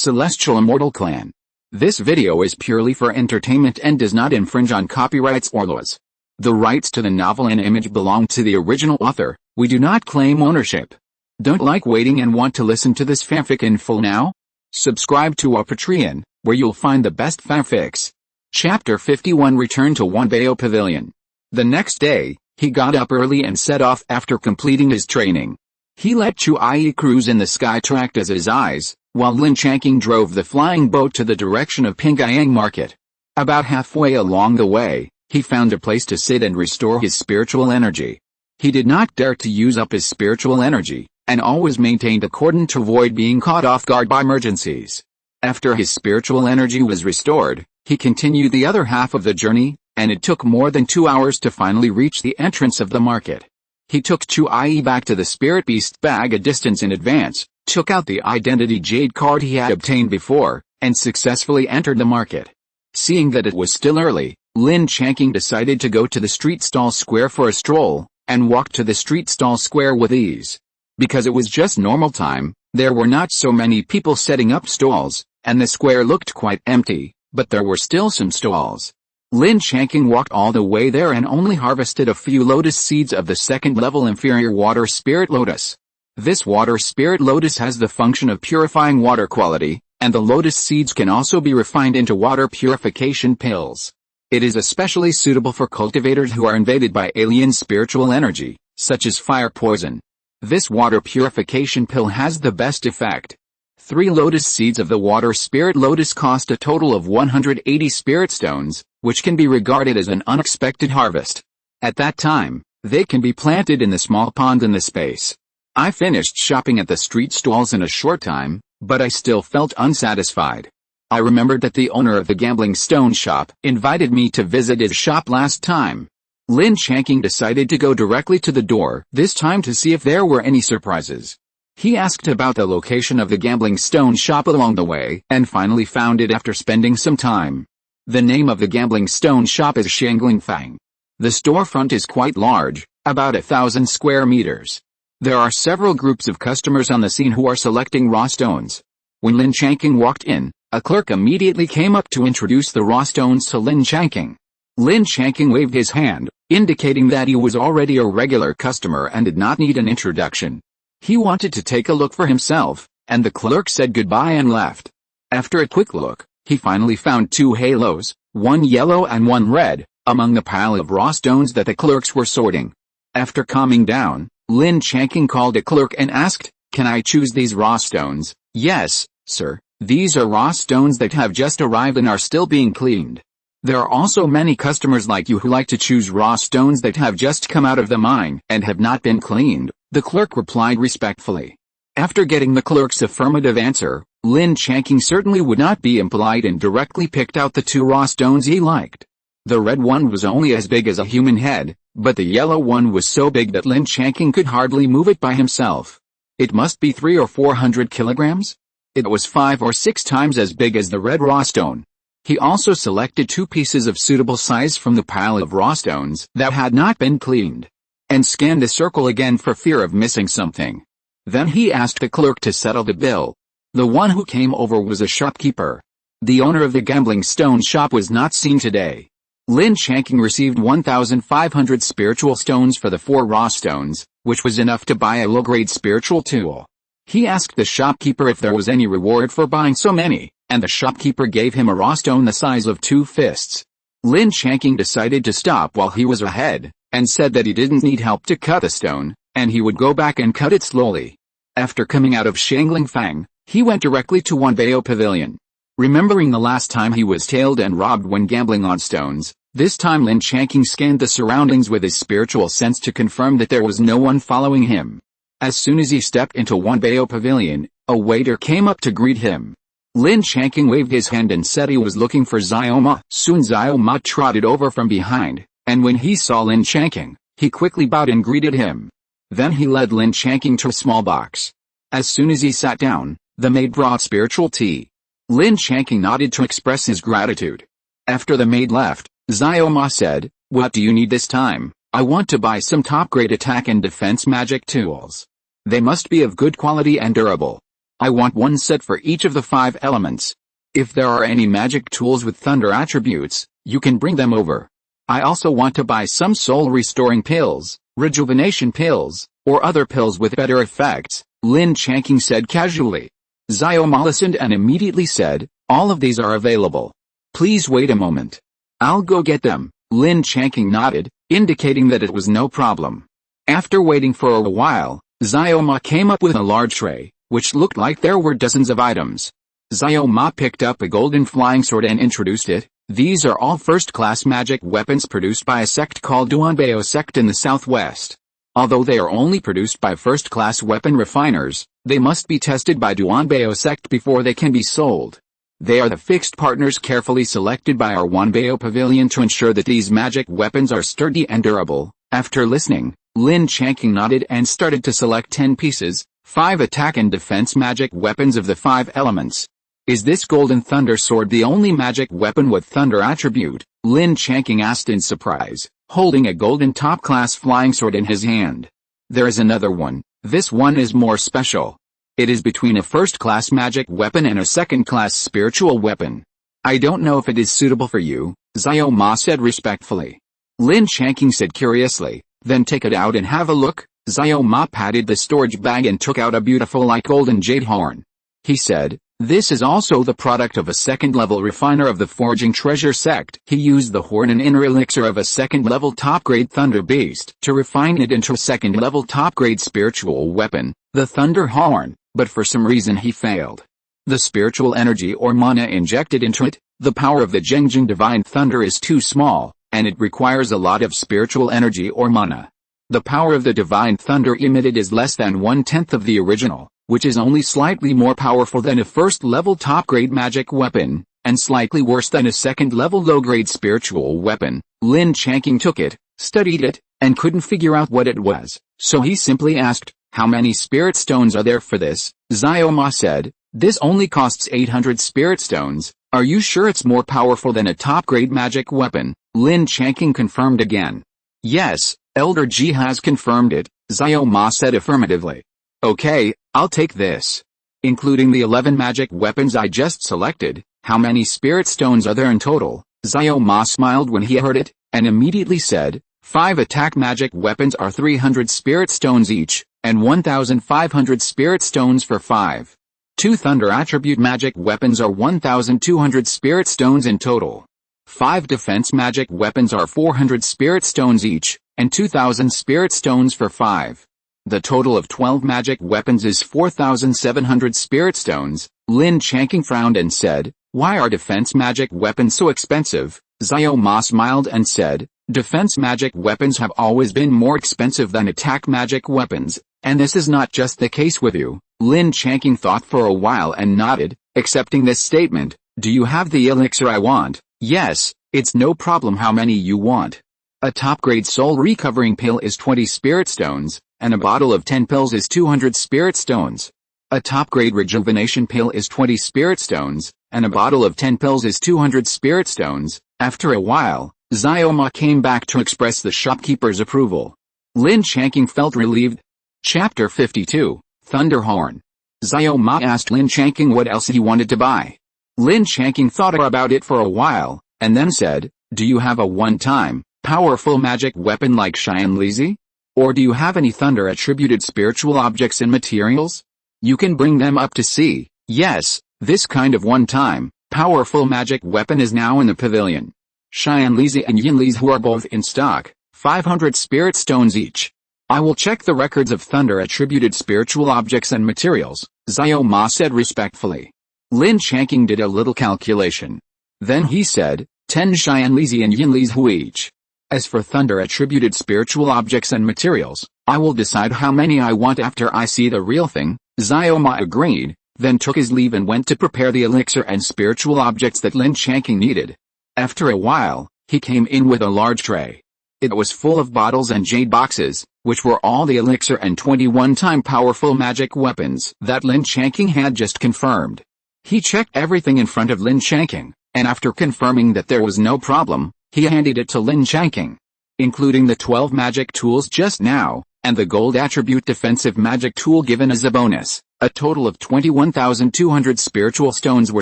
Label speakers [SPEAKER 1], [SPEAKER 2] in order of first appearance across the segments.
[SPEAKER 1] Celestial Immortal Clan. This video is purely for entertainment and does not infringe on copyrights or laws. The rights to the novel and image belong to the original author. We do not claim ownership. Don't like waiting and want to listen to this fanfic in full now? Subscribe to our Patreon, where you'll find the best fanfics. Chapter 51 Return to Wanbao Pavilion. The next day, he got up early and set off after completing his training. He let Chu Yi cruise in the sky tracked as his eyes, while Lin Changqing drove the flying boat to the direction of Pingyang Market. About halfway along the way, he found a place to sit and restore his spiritual energy. He did not dare to use up his spiritual energy, and always maintained a cordon to avoid being caught off guard by emergencies. After his spiritual energy was restored, he continued the other half of the journey, and it took more than 2 hours to finally reach the entrance of the market. He took Chu Yi back to the spirit beast bag a distance in advance, took out the identity jade card he had obtained before, and successfully entered the market. Seeing that it was still early, Lin Changqing decided to go to the street stall square for a stroll, and walked to the street stall square with ease. Because it was just normal time, there were not so many people setting up stalls, and the square looked quite empty, but there were still some stalls. Lin Changqing walked all the way there and only harvested a few lotus seeds of the second-level inferior water spirit lotus. This water spirit lotus has the function of purifying water quality, and the lotus seeds can also be refined into water purification pills. It is especially suitable for cultivators who are invaded by alien spiritual energy, such as fire poison. This water purification pill has the best effect. 3 lotus seeds of the water spirit lotus cost a total of 180 spirit stones, which can be regarded as an unexpected harvest. At that time, they can be planted in the small pond in the space. I finished shopping at the street stalls in a short time, but I still felt unsatisfied. I remembered that the owner of the gambling stone shop invited me to visit his shop last time. Lin Changqing decided to go directly to the door, this time to see if there were any surprises. He asked about the location of the gambling stone shop along the way, and finally found it after spending some time. The name of the gambling stone shop is Shanglingfang. The storefront is quite large, about 1,000 square meters. There are several groups of customers on the scene who are selecting raw stones. When Lin Changqing walked in, a clerk immediately came up to introduce the raw stones to Lin Changqing. Lin Changqing waved his hand, indicating that he was already a regular customer and did not need an introduction. He wanted to take a look for himself, and the clerk said goodbye and left. After a quick look, he finally found 2 halos, one yellow and one red, among the pile of raw stones that the clerks were sorting. After calming down, Lin Changqing called a clerk and asked, "Can I choose these raw stones?" "Yes, sir. These are raw stones that have just arrived and are still being cleaned. There are also many customers like you who like to choose raw stones that have just come out of the mine and have not been cleaned," the clerk replied respectfully. After getting the clerk's affirmative answer, Lin Changqing certainly would not be impolite and directly picked out the 2 raw stones he liked. The red one was only as big as a human head, but the yellow one was so big that Lin Changqing could hardly move it by himself. It must be 300 or 400 kilograms? It was 5 or 6 times as big as the red raw stone. He also selected 2 pieces of suitable size from the pile of raw stones that had not been cleaned, and scanned the circle again for fear of missing something. Then he asked the clerk to settle the bill. The one who came over was a shopkeeper. The owner of the gambling stone shop was not seen today. Lin Changqing received 1,500 spiritual stones for the 4 raw stones, which was enough to buy a low-grade spiritual tool. He asked the shopkeeper if there was any reward for buying so many, and the shopkeeper gave him a raw stone the size of 2 fists. Lin Changqing decided to stop while he was ahead, and said that he didn't need help to cut the stone, and he would go back and cut it slowly. After coming out of Shanglingfang, he went directly to Wanbao Pavilion. Remembering the last time he was tailed and robbed when gambling on stones, this time Lin Changqing scanned the surroundings with his spiritual sense to confirm that there was no one following him. As soon as he stepped into Wanbao Pavilion, a waiter came up to greet him. Lin Changqing waved his hand and said he was looking for Xiaoma. Soon Xiaoma trotted over from behind, and when he saw Lin Changqing, he quickly bowed and greeted him. Then he led Lin Changqing to a small box. As soon as he sat down, the maid brought spiritual tea. Lin Changqing nodded to express his gratitude. After the maid left, Xiaoma said, "What do you need this time?" "I want to buy some top-grade attack and defense magic tools. They must be of good quality and durable." I want one set for each of the 5 elements. If there are any magic tools with thunder attributes, you can bring them over. I also want to buy some soul-restoring pills, rejuvenation pills, or other pills with better effects, Lin Changqing said casually. Xiao Ma listened and immediately said, all of these are available. Please wait a moment. I'll go get them. Lin Changqing nodded, indicating that it was no problem. After waiting for a while, Xiao Ma came up with a large tray, which looked like there were dozens of items. Xiao Ma picked up a golden flying sword and introduced it. These are all first-class magic weapons produced by a sect called Duanbao sect in the southwest. Although they are only produced by first-class weapon refiners, they must be tested by Duanbao sect before they can be sold. They are the fixed partners carefully selected by our Wanbao pavilion to ensure that these magic weapons are sturdy and durable. After listening, Lin Changqing nodded and started to select 10 pieces, 5 attack and defense magic weapons of the 5 elements. Is this golden thunder sword the only magic weapon with thunder attribute? Lin Changqing asked in surprise, holding a golden top-class flying sword in his hand. There is another one. This one is more special. It is between a first-class magic weapon and a second-class spiritual weapon. I don't know if it is suitable for you, Xiao Ma said respectfully. Lin Changqing said curiously, then take it out and have a look. Xiao Ma patted the storage bag and took out a beautiful light golden jade horn. He said, this is also the product of a second-level refiner of the Forging Treasure sect. He used the horn and inner elixir of a second-level top-grade thunder beast to refine it into a second-level top-grade spiritual weapon, the thunder horn, but for some reason he failed. The spiritual energy or mana injected into it, the power of the Zhengjing divine thunder is too small, and it requires a lot of spiritual energy or mana. The power of the divine thunder emitted is less than 1/10 of the original, which is only slightly more powerful than a first-level top-grade magic weapon, and slightly worse than a second-level low-grade spiritual weapon. Lin Changqing took it, studied it, and couldn't figure out what it was, so he simply asked, how many spirit stones are there for this? Xiao Ma said, this only costs 800 spirit stones. Are you sure it's more powerful than a top-grade magic weapon? Lin Changqing confirmed again. Yes, Elder Ji has confirmed it, Xiao Ma said affirmatively. Okay, I'll take this. Including the 11 magic weapons I just selected, how many spirit stones are there in total? Xiao Ma smiled when he heard it, and immediately said, 5 attack magic weapons are 300 spirit stones each, and 1,500 spirit stones for 5. 2 thunder attribute magic weapons are 1,200 spirit stones in total. 5 defense magic weapons are 400 spirit stones each, and 2,000 spirit stones for 5. The total of 12 magic weapons is 4,700 spirit stones. Lin Changqing frowned and said, why are defense magic weapons so expensive? Xiao Ma smiled and said, defense magic weapons have always been more expensive than attack magic weapons, and this is not just the case with you. Lin Changqing thought for a while and nodded, accepting this statement. Do you have the elixir I want? Yes, it's no problem how many you want. A top-grade soul recovering pill is 20 spirit stones, and a bottle of 10 pills is 200 spirit stones. A top-grade rejuvenation pill is 20 spirit stones, and a bottle of 10 pills is 200 spirit stones. After a while, Xiao Ma came back to express the shopkeeper's approval. Lin Changqing felt relieved. Chapter 52, Thunderhorn. Xiao Ma asked Lin Changqing what else he wanted to buy. Lin Changqing thought about it for a while, and then said, do you have a one-time, powerful magic weapon like Xianlizi? Or do you have any thunder-attributed spiritual objects and materials? You can bring them up to see. Yes, this kind of one-time, powerful magic weapon is now in the pavilion. Xianlizi and Yinlizi who are both in stock, 500 spirit stones each. I will check the records of thunder-attributed spiritual objects and materials, Xiao Ma said respectfully. Lin Changqing did a little calculation. Then he said, 10 Xianlizi and Yinlizi who each. As for thunder-attributed spiritual objects and materials, I will decide how many I want after I see the real thing. Xiao Ma agreed, then took his leave and went to prepare the elixir and spiritual objects that Lin Changqing needed. After a while, he came in with a large tray. It was full of bottles and jade boxes, which were all the elixir and 21-time powerful magic weapons that Lin Changqing had just confirmed. He checked everything in front of Lin Changqing, and after confirming that there was no problem, he handed it to Lin Changqing. Including the 12 magic tools just now, and the gold attribute defensive magic tool given as a bonus. A total of 21,200 spiritual stones were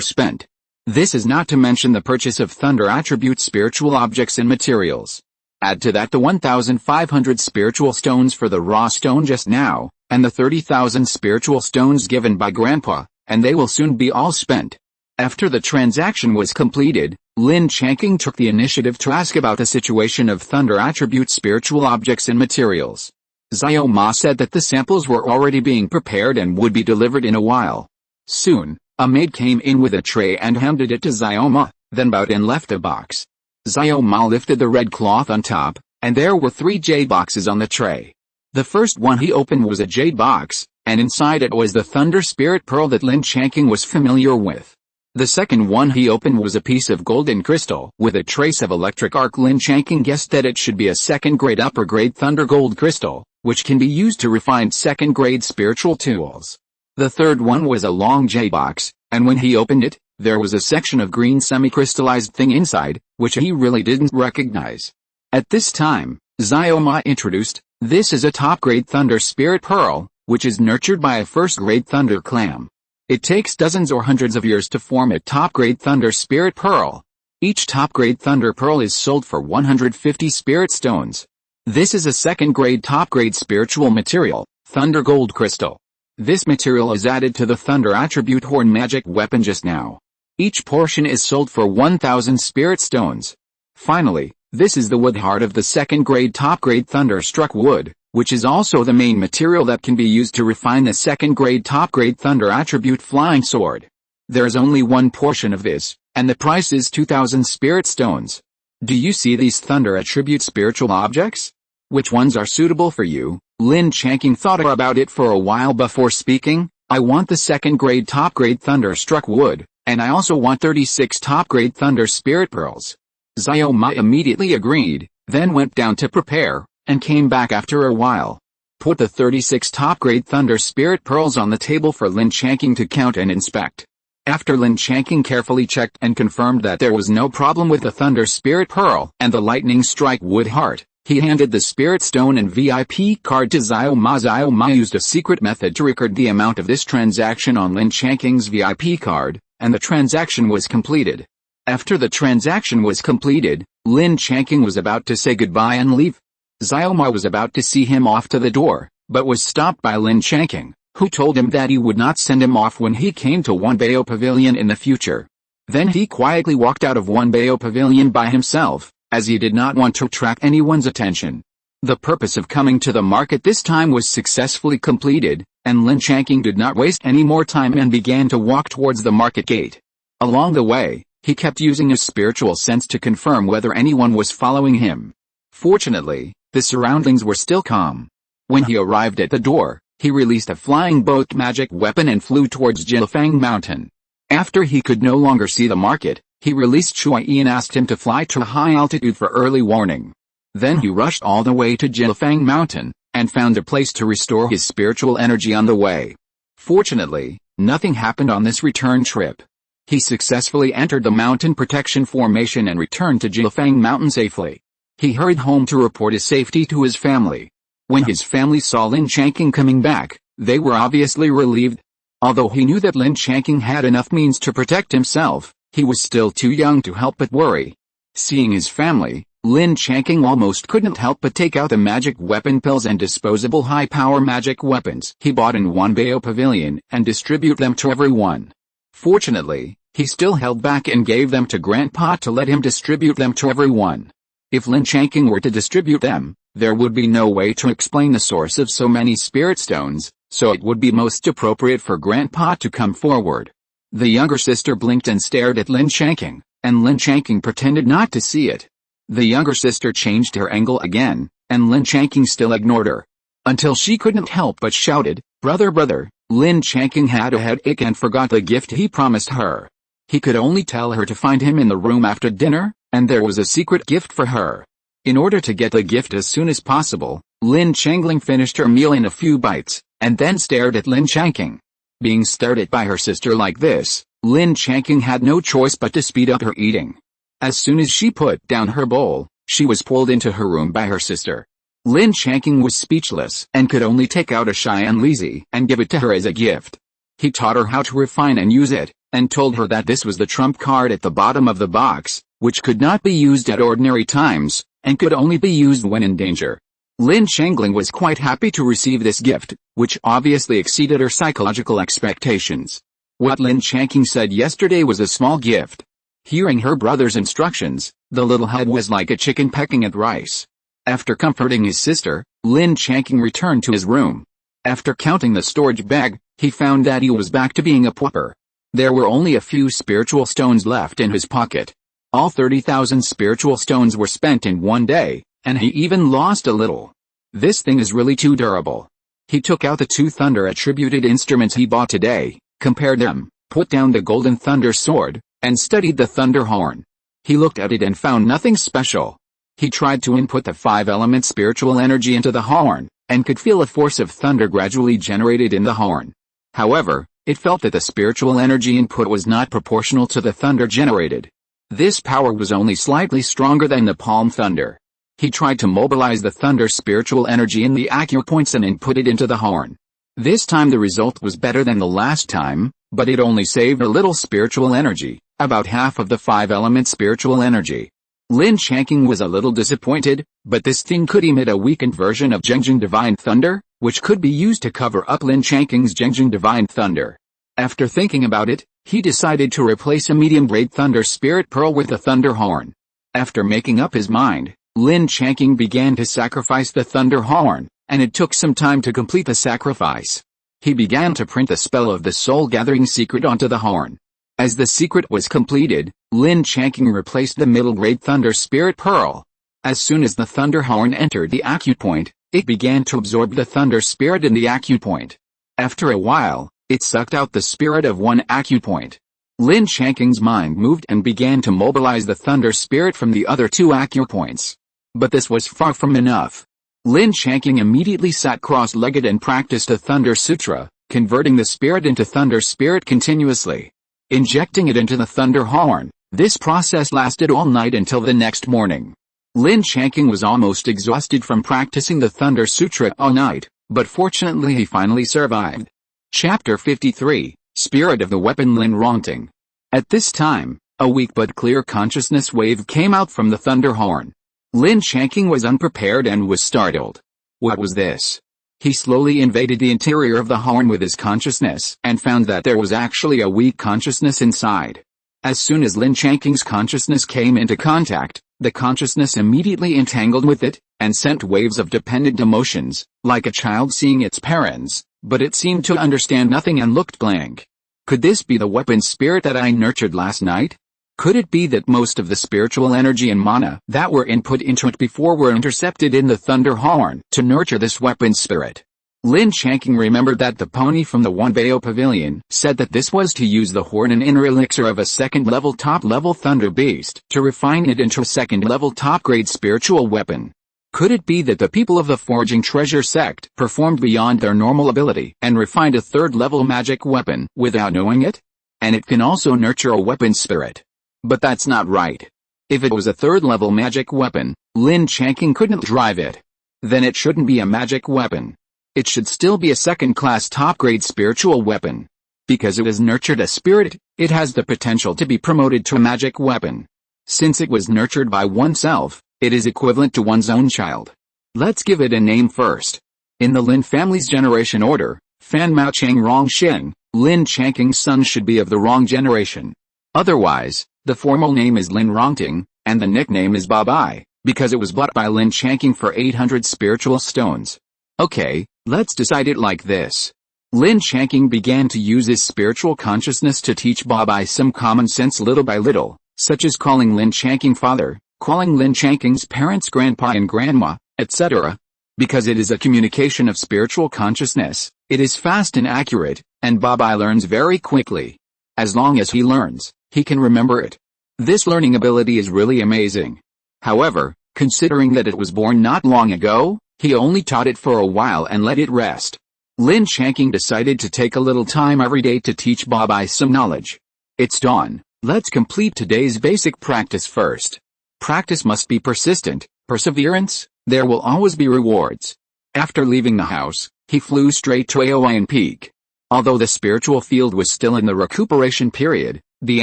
[SPEAKER 1] spent. This is not to mention the purchase of thunder attribute spiritual objects and materials. Add to that the 1,500 spiritual stones for the raw stone just now, and the 30,000 spiritual stones given by Grandpa, and they will soon be all spent. After the transaction was completed, Lin Changqing took the initiative to ask about the situation of thunder attribute spiritual objects and materials. Xiao Ma said that the samples were already being prepared and would be delivered in a while. Soon, a maid came in with a tray and handed it to Xiao Ma, then bowed and left the box. Xiao Ma lifted the red cloth on top, and there were 3 jade boxes on the tray. The first one he opened was a jade box, and inside it was the thunder spirit pearl that Lin Changqing was familiar with. The second one he opened was a piece of golden crystal with a trace of electric arc. Lin Changqing guessed that it should be a second-grade upper-grade thunder gold crystal, which can be used to refine second-grade spiritual tools. The third one was a long jade box, and when he opened it, there was a section of green semi-crystallized thing inside, which he really didn't recognize. At this time, Xiao Ma introduced, "This is a top-grade thunder spirit pearl, which is nurtured by a first-grade thunder clam. It takes dozens or hundreds of years to form a top-grade thunder spirit pearl. Each top-grade thunder pearl is sold for 150 spirit stones. This is a second-grade top-grade spiritual material, thunder gold crystal. This material is added to the thunder attribute horn magic weapon just now. Each portion is sold for 1,000 spirit stones. Finally, this is the wood heart of the second-grade top-grade thunder-struck wood, which is also the main material that can be used to refine the second-grade top-grade thunder attribute flying sword. There is only one portion of this, and the price is 2,000 spirit stones. Do you see these thunder attribute spiritual objects? Which ones are suitable for you?" Lin Changqing thought about it for a while before speaking. "I want the second-grade top-grade thunder-struck wood, and I also want 36 top-grade thunder spirit pearls." Xiao Ma immediately agreed, then went down to prepare, and came back after a while. Put the 36 top-grade thunder spirit pearls on the table for Lin Changqing to count and inspect. After Lin Changqing carefully checked and confirmed that there was no problem with the thunder spirit pearl and the lightning strike wood heart, he handed the spirit stone and VIP card to Xiao Ma. Xiao Ma used a secret method to record the amount of this transaction on Lin Changqing's VIP card, and the transaction was completed. After the transaction was completed, Lin Changqing was about to say goodbye and leave. Xiao Ma was about to see him off to the door, but was stopped by Lin Changqing, who told him that he would not send him off when he came to Wanbao Pavilion in the future. Then he quietly walked out of Wanbao Pavilion by himself, as he did not want to attract anyone's attention. The purpose of coming to the market this time was successfully completed, and Lin Changqing did not waste any more time and began to walk towards the market gate. Along the way, he kept using his spiritual sense to confirm whether anyone was following him. Fortunately, the surroundings were still calm. When he arrived at the door, he released a flying boat magic weapon and flew towards Jiufeng Mountain. After he could no longer see the market, he released Shui and asked him to fly to a high altitude for early warning. Then he rushed all the way to Jiufeng Mountain, and found a place to restore his spiritual energy on the way. Fortunately, nothing happened on this return trip. He successfully entered the mountain protection formation and returned to Jiufeng Mountain safely. He hurried home to report his safety to his family. When his family saw Lin Changqing coming back, they were obviously relieved. Although he knew that Lin Changqing had enough means to protect himself, he was still too young to help but worry. Seeing his family, Lin Changqing almost couldn't help but take out the magic weapon pills and disposable high-power magic weapons he bought in Wanbao Pavilion and distribute them to everyone. Fortunately, he still held back and gave them to Grandpa to let him distribute them to everyone. If Lin Changqing were to distribute them, there would be no way to explain the source of so many spirit stones, so it would be most appropriate for Grandpa to come forward. The younger sister blinked and stared at Lin Changqing, and Lin Changqing pretended not to see it. The younger sister changed her angle again, and Lin Changqing still ignored her. Until she couldn't help but shouted, "Brother, brother!" Lin Changqing had a headache and forgot the gift he promised her. He could only tell her to find him in the room after dinner, and there was a secret gift for her. In order to get the gift as soon as possible, Lin Changqing finished her meal in a few bites, and then stared at Lin Changqing. Being stared at by her sister like this, Lin Changqing had no choice but to speed up her eating. As soon as she put down her bowl, she was pulled into her room by her sister. Lin Changqing was speechless and could only take out a Xian Lizi and give it to her as a gift. He taught her how to refine and use it, and told her that this was the trump card at the bottom of the box, which could not be used at ordinary times, and could only be used when in danger. Lin Changqing was quite happy to receive this gift, which obviously exceeded her psychological expectations. What Lin Changqing said yesterday was a small gift. Hearing her brother's instructions, the little head was like a chicken pecking at rice. After comforting his sister, Lin Changqing returned to his room. After counting the storage bag, he found that he was back to being a pauper. There were only a few spiritual stones left in his pocket. All 30,000 spiritual stones were spent in one day, and he even lost a little. This thing is really too durable. He took out the 2 thunder-attributed instruments he bought today, compared them, put down the golden thunder sword, and studied the thunder horn. He looked at it and found nothing special. He tried to input the 5-element spiritual energy into the horn, and could feel a force of thunder gradually generated in the horn. However, it felt that the spiritual energy input was not proportional to the thunder generated. This power was only slightly stronger than the palm thunder. He tried to mobilize the thunder spiritual energy in the acupoints and input it into the horn. This time the result was better than the last time, but it only saved a little spiritual energy, about half of the 5-element spiritual energy. Lin Changqing was a little disappointed, but this thing could emit a weakened version of Zhengjing Divine Thunder, which could be used to cover up Lin Changqing's Zhengjing Divine Thunder. After thinking about it, he decided to replace a medium-grade Thunder Spirit Pearl with the Thunder Horn. After making up his mind, Lin Changqing began to sacrifice the Thunder Horn, and it took some time to complete the sacrifice. He began to print the spell of the soul-gathering secret onto the horn. As the secret was completed, Lin Changqing replaced the middle-grade Thunder Spirit Pearl. As soon as the Thunder Horn entered the acupoint, it began to absorb the Thunder Spirit in the acupoint. After a while, it sucked out the spirit of one acupoint. Lin Changqing's mind moved and began to mobilize the Thunder Spirit from the other 2 acupoints. But this was far from enough. Lin Changqing immediately sat cross-legged and practiced the Thunder Sutra, converting the spirit into Thunder Spirit continuously. Injecting it into the Thunder Horn, this process lasted all night until the next morning. Lin Changqing was almost exhausted from practicing the Thunder Sutra all night, but fortunately he finally survived. Chapter 53, Spirit of the Weapon Lin Changqing. At this time, a weak but clear consciousness wave came out from the Thunder Horn. Lin Changqing was unprepared and was startled. What was this? He slowly invaded the interior of the horn with his consciousness and found that there was actually a weak consciousness inside. As soon as Lin Changqing's consciousness came into contact, the consciousness immediately entangled with it, and sent waves of dependent emotions, like a child seeing its parents, but it seemed to understand nothing and looked blank. Could this be the weapon spirit that I nurtured last night? Could it be that most of the spiritual energy and mana that were input into it before were intercepted in the Thunder Horn to nurture this weapon spirit? Lin Changqing remembered that the pony from the Wanbao Pavilion said that this was to use the horn and inner elixir of a second-level top-level Thunder Beast to refine it into a second-level top-grade spiritual weapon. Could it be that the people of the Forging Treasure sect performed beyond their normal ability and refined a third-level magic weapon without knowing it? And it can also nurture a weapon spirit. But that's not right. If it was a third-level magic weapon, Lin Changqing couldn't drive it. Then it shouldn't be a magic weapon. It should still be a second-class top-grade spiritual weapon. Because it has nurtured a spirit, it has the potential to be promoted to a magic weapon. Since it was nurtured by oneself, it is equivalent to one's own child. Let's give it a name first. In the Lin family's generation order, Fan Mao Chang Rong Xin, Lin Changqing's son should be of the wrong generation. Otherwise, the formal name is Lin Changqing, and the nickname is Babai, because it was bought by Lin Changqing for 800 spiritual stones. Okay, let's decide it like this. Lin Changqing began to use his spiritual consciousness to teach Babai some common sense little by little, such as calling Lin Changqing father, calling Lin Changqing's parents grandpa and grandma, etc. Because it is a communication of spiritual consciousness, it is fast and accurate, and Babai learns very quickly. As long as he learns, he can remember it. This learning ability is really amazing. However, considering that it was born not long ago, he only taught it for a while and let it rest. Lin Changqing decided to take a little time every day to teach Babai some knowledge. It's dawn. Let's complete today's basic practice first. Practice must be persistent, perseverance, There will always be rewards. After leaving the house, he flew straight to Aoyan Peak. Although the spiritual field was still in the recuperation period, the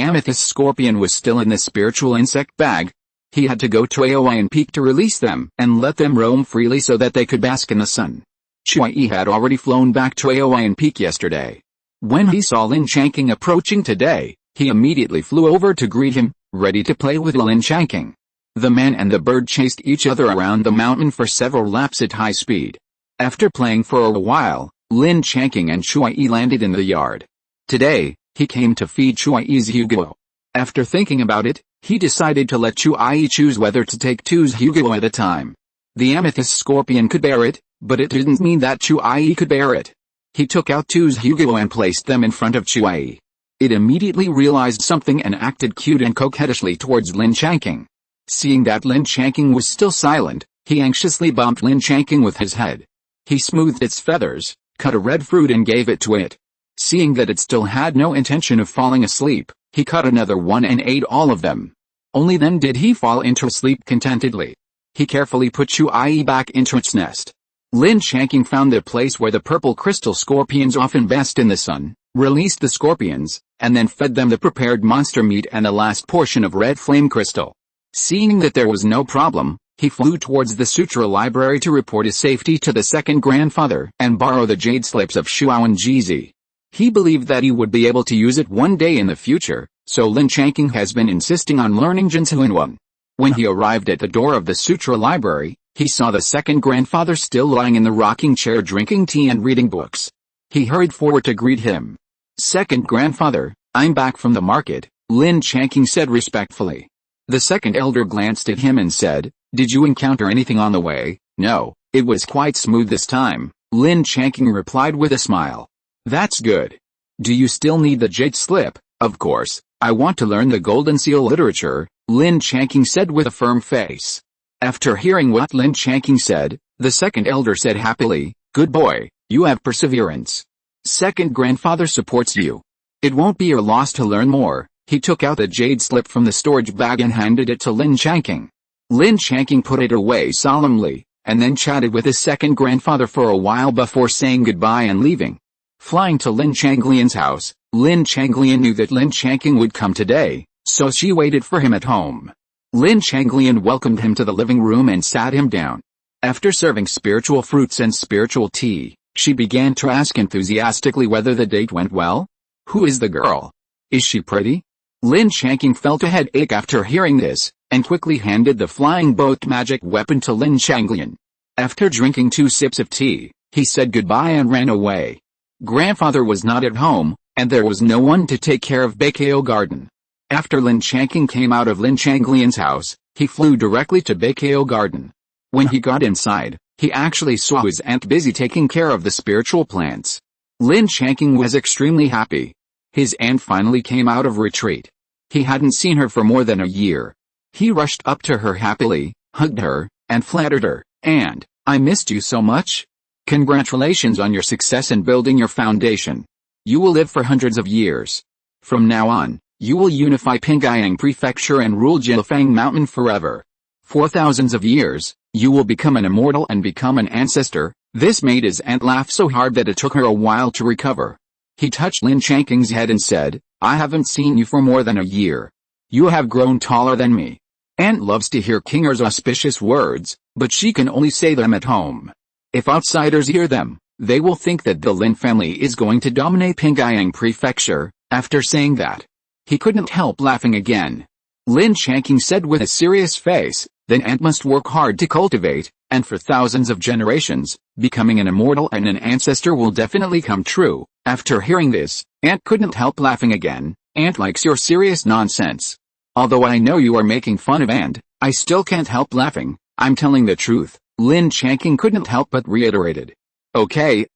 [SPEAKER 1] amethyst scorpion was still in the spiritual insect bag. He had to go to Aoyan Peak to release them and let them roam freely so that they could bask in the sun. Shui had already flown back to Aoyan Peak yesterday. When he saw Lin Changqing approaching today, he immediately flew over to greet him, ready to play with Lin Changqing. The man and the bird chased each other around the mountain for several laps at high speed. After playing for a while, Lin Changqing and Shui landed in the yard. Today, he came to feed Shui's Hugo. After thinking about it, he decided to let Shui choose whether to take 2's Hugo at a time. The amethyst scorpion could bear it, but it didn't mean that Shui could bear it. He took out 2's Hugo and placed them in front of Shui. It immediately realized something and acted cute and coquettishly towards Lin Changqing. Seeing that Lin Changqing was still silent, he anxiously bumped Lin Changqing with his head. He smoothed its feathers, cut a red fruit and gave it to it. Seeing that it still had no intention of falling asleep, he cut another one and ate all of them. Only then did he fall into sleep contentedly. He carefully put Shui back into its nest. Lin Changqing found the place where the purple crystal scorpions often basked in the sun, released the scorpions, and then fed them the prepared monster meat and the last portion of red flame crystal. Seeing that there was no problem, he flew towards the sutra library to report his safety to the second grandfather and borrow the jade slips of Shuao and Jizi. He believed that he would be able to use it one day in the future, so Lin Changqing has been insisting on learning Jinsuinwan. When he arrived at the door of the sutra library, he saw the second grandfather still lying in the rocking chair drinking tea and reading books. He hurried forward to greet him. "Second grandfather, I'm back from the market," Lin Changqing said respectfully. The second elder glanced at him and said, "Did you encounter anything on the way?" "No, it was quite smooth this time," Lin Changqing replied with a smile. "That's good. Do you still need the jade slip?" "Of course, I want to learn the Golden Seal literature," Lin Changqing said with a firm face. After hearing what Lin Changqing said, the second elder said happily, "Good boy, you have perseverance. Second grandfather supports you. It won't be your loss to learn more." He took out the jade slip from the storage bag and handed it to Lin Changqing. Lin Changqing put it away solemnly, and then chatted with his second grandfather for a while before saying goodbye and leaving. Flying to Lin Changlian's house, Lin Changlian knew that Lin Changqing would come today, so she waited for him at home. Lin Changlian welcomed him to the living room and sat him down. After serving spiritual fruits and spiritual tea, she began to ask enthusiastically whether the date went well. "Who is the girl? Is she pretty?" Lin Changqing felt a headache after hearing this, and quickly handed the flying boat magic weapon to Lin Changlian. After drinking 2 sips of tea, he said goodbye and ran away. Grandfather was not at home, and there was no one to take care of Beikeo Garden. After Lin Changqing came out of Lin Changlian's house, he flew directly to Beikeo Garden. When he got inside, he actually saw his aunt busy taking care of the spiritual plants. Lin Changqing was extremely happy. His aunt finally came out of retreat. He hadn't seen her for more than a year. He rushed up to her happily, hugged her, and flattered her. "Aunt, I missed you so much. Congratulations on your success in building your foundation. You will live for hundreds of years. From now on, you will unify Pingyang Prefecture and rule Jiufeng Mountain forever. For thousands of years, you will become an immortal and become an ancestor." This made his aunt laugh so hard that it took her a while to recover. He touched Lin Changqing's head and said, "I haven't seen you for more than a year. You have grown taller than me." Aunt loves to hear Kinger's auspicious words, but she can only say them at home. If outsiders hear them, they will think that the Lin family is going to dominate Pingyang Prefecture. After saying that, he couldn't help laughing again. Lin Changqing said with a serious face, "Then Aunt must work hard to cultivate, and for thousands of generations, becoming an immortal and an ancestor will definitely come true." After hearing this, Aunt couldn't help laughing again. "Aunt likes your serious nonsense. Although I know you are making fun of Aunt, I still can't help laughing. I'm telling the truth," Lin Changqing couldn't help but reiterated. Okay,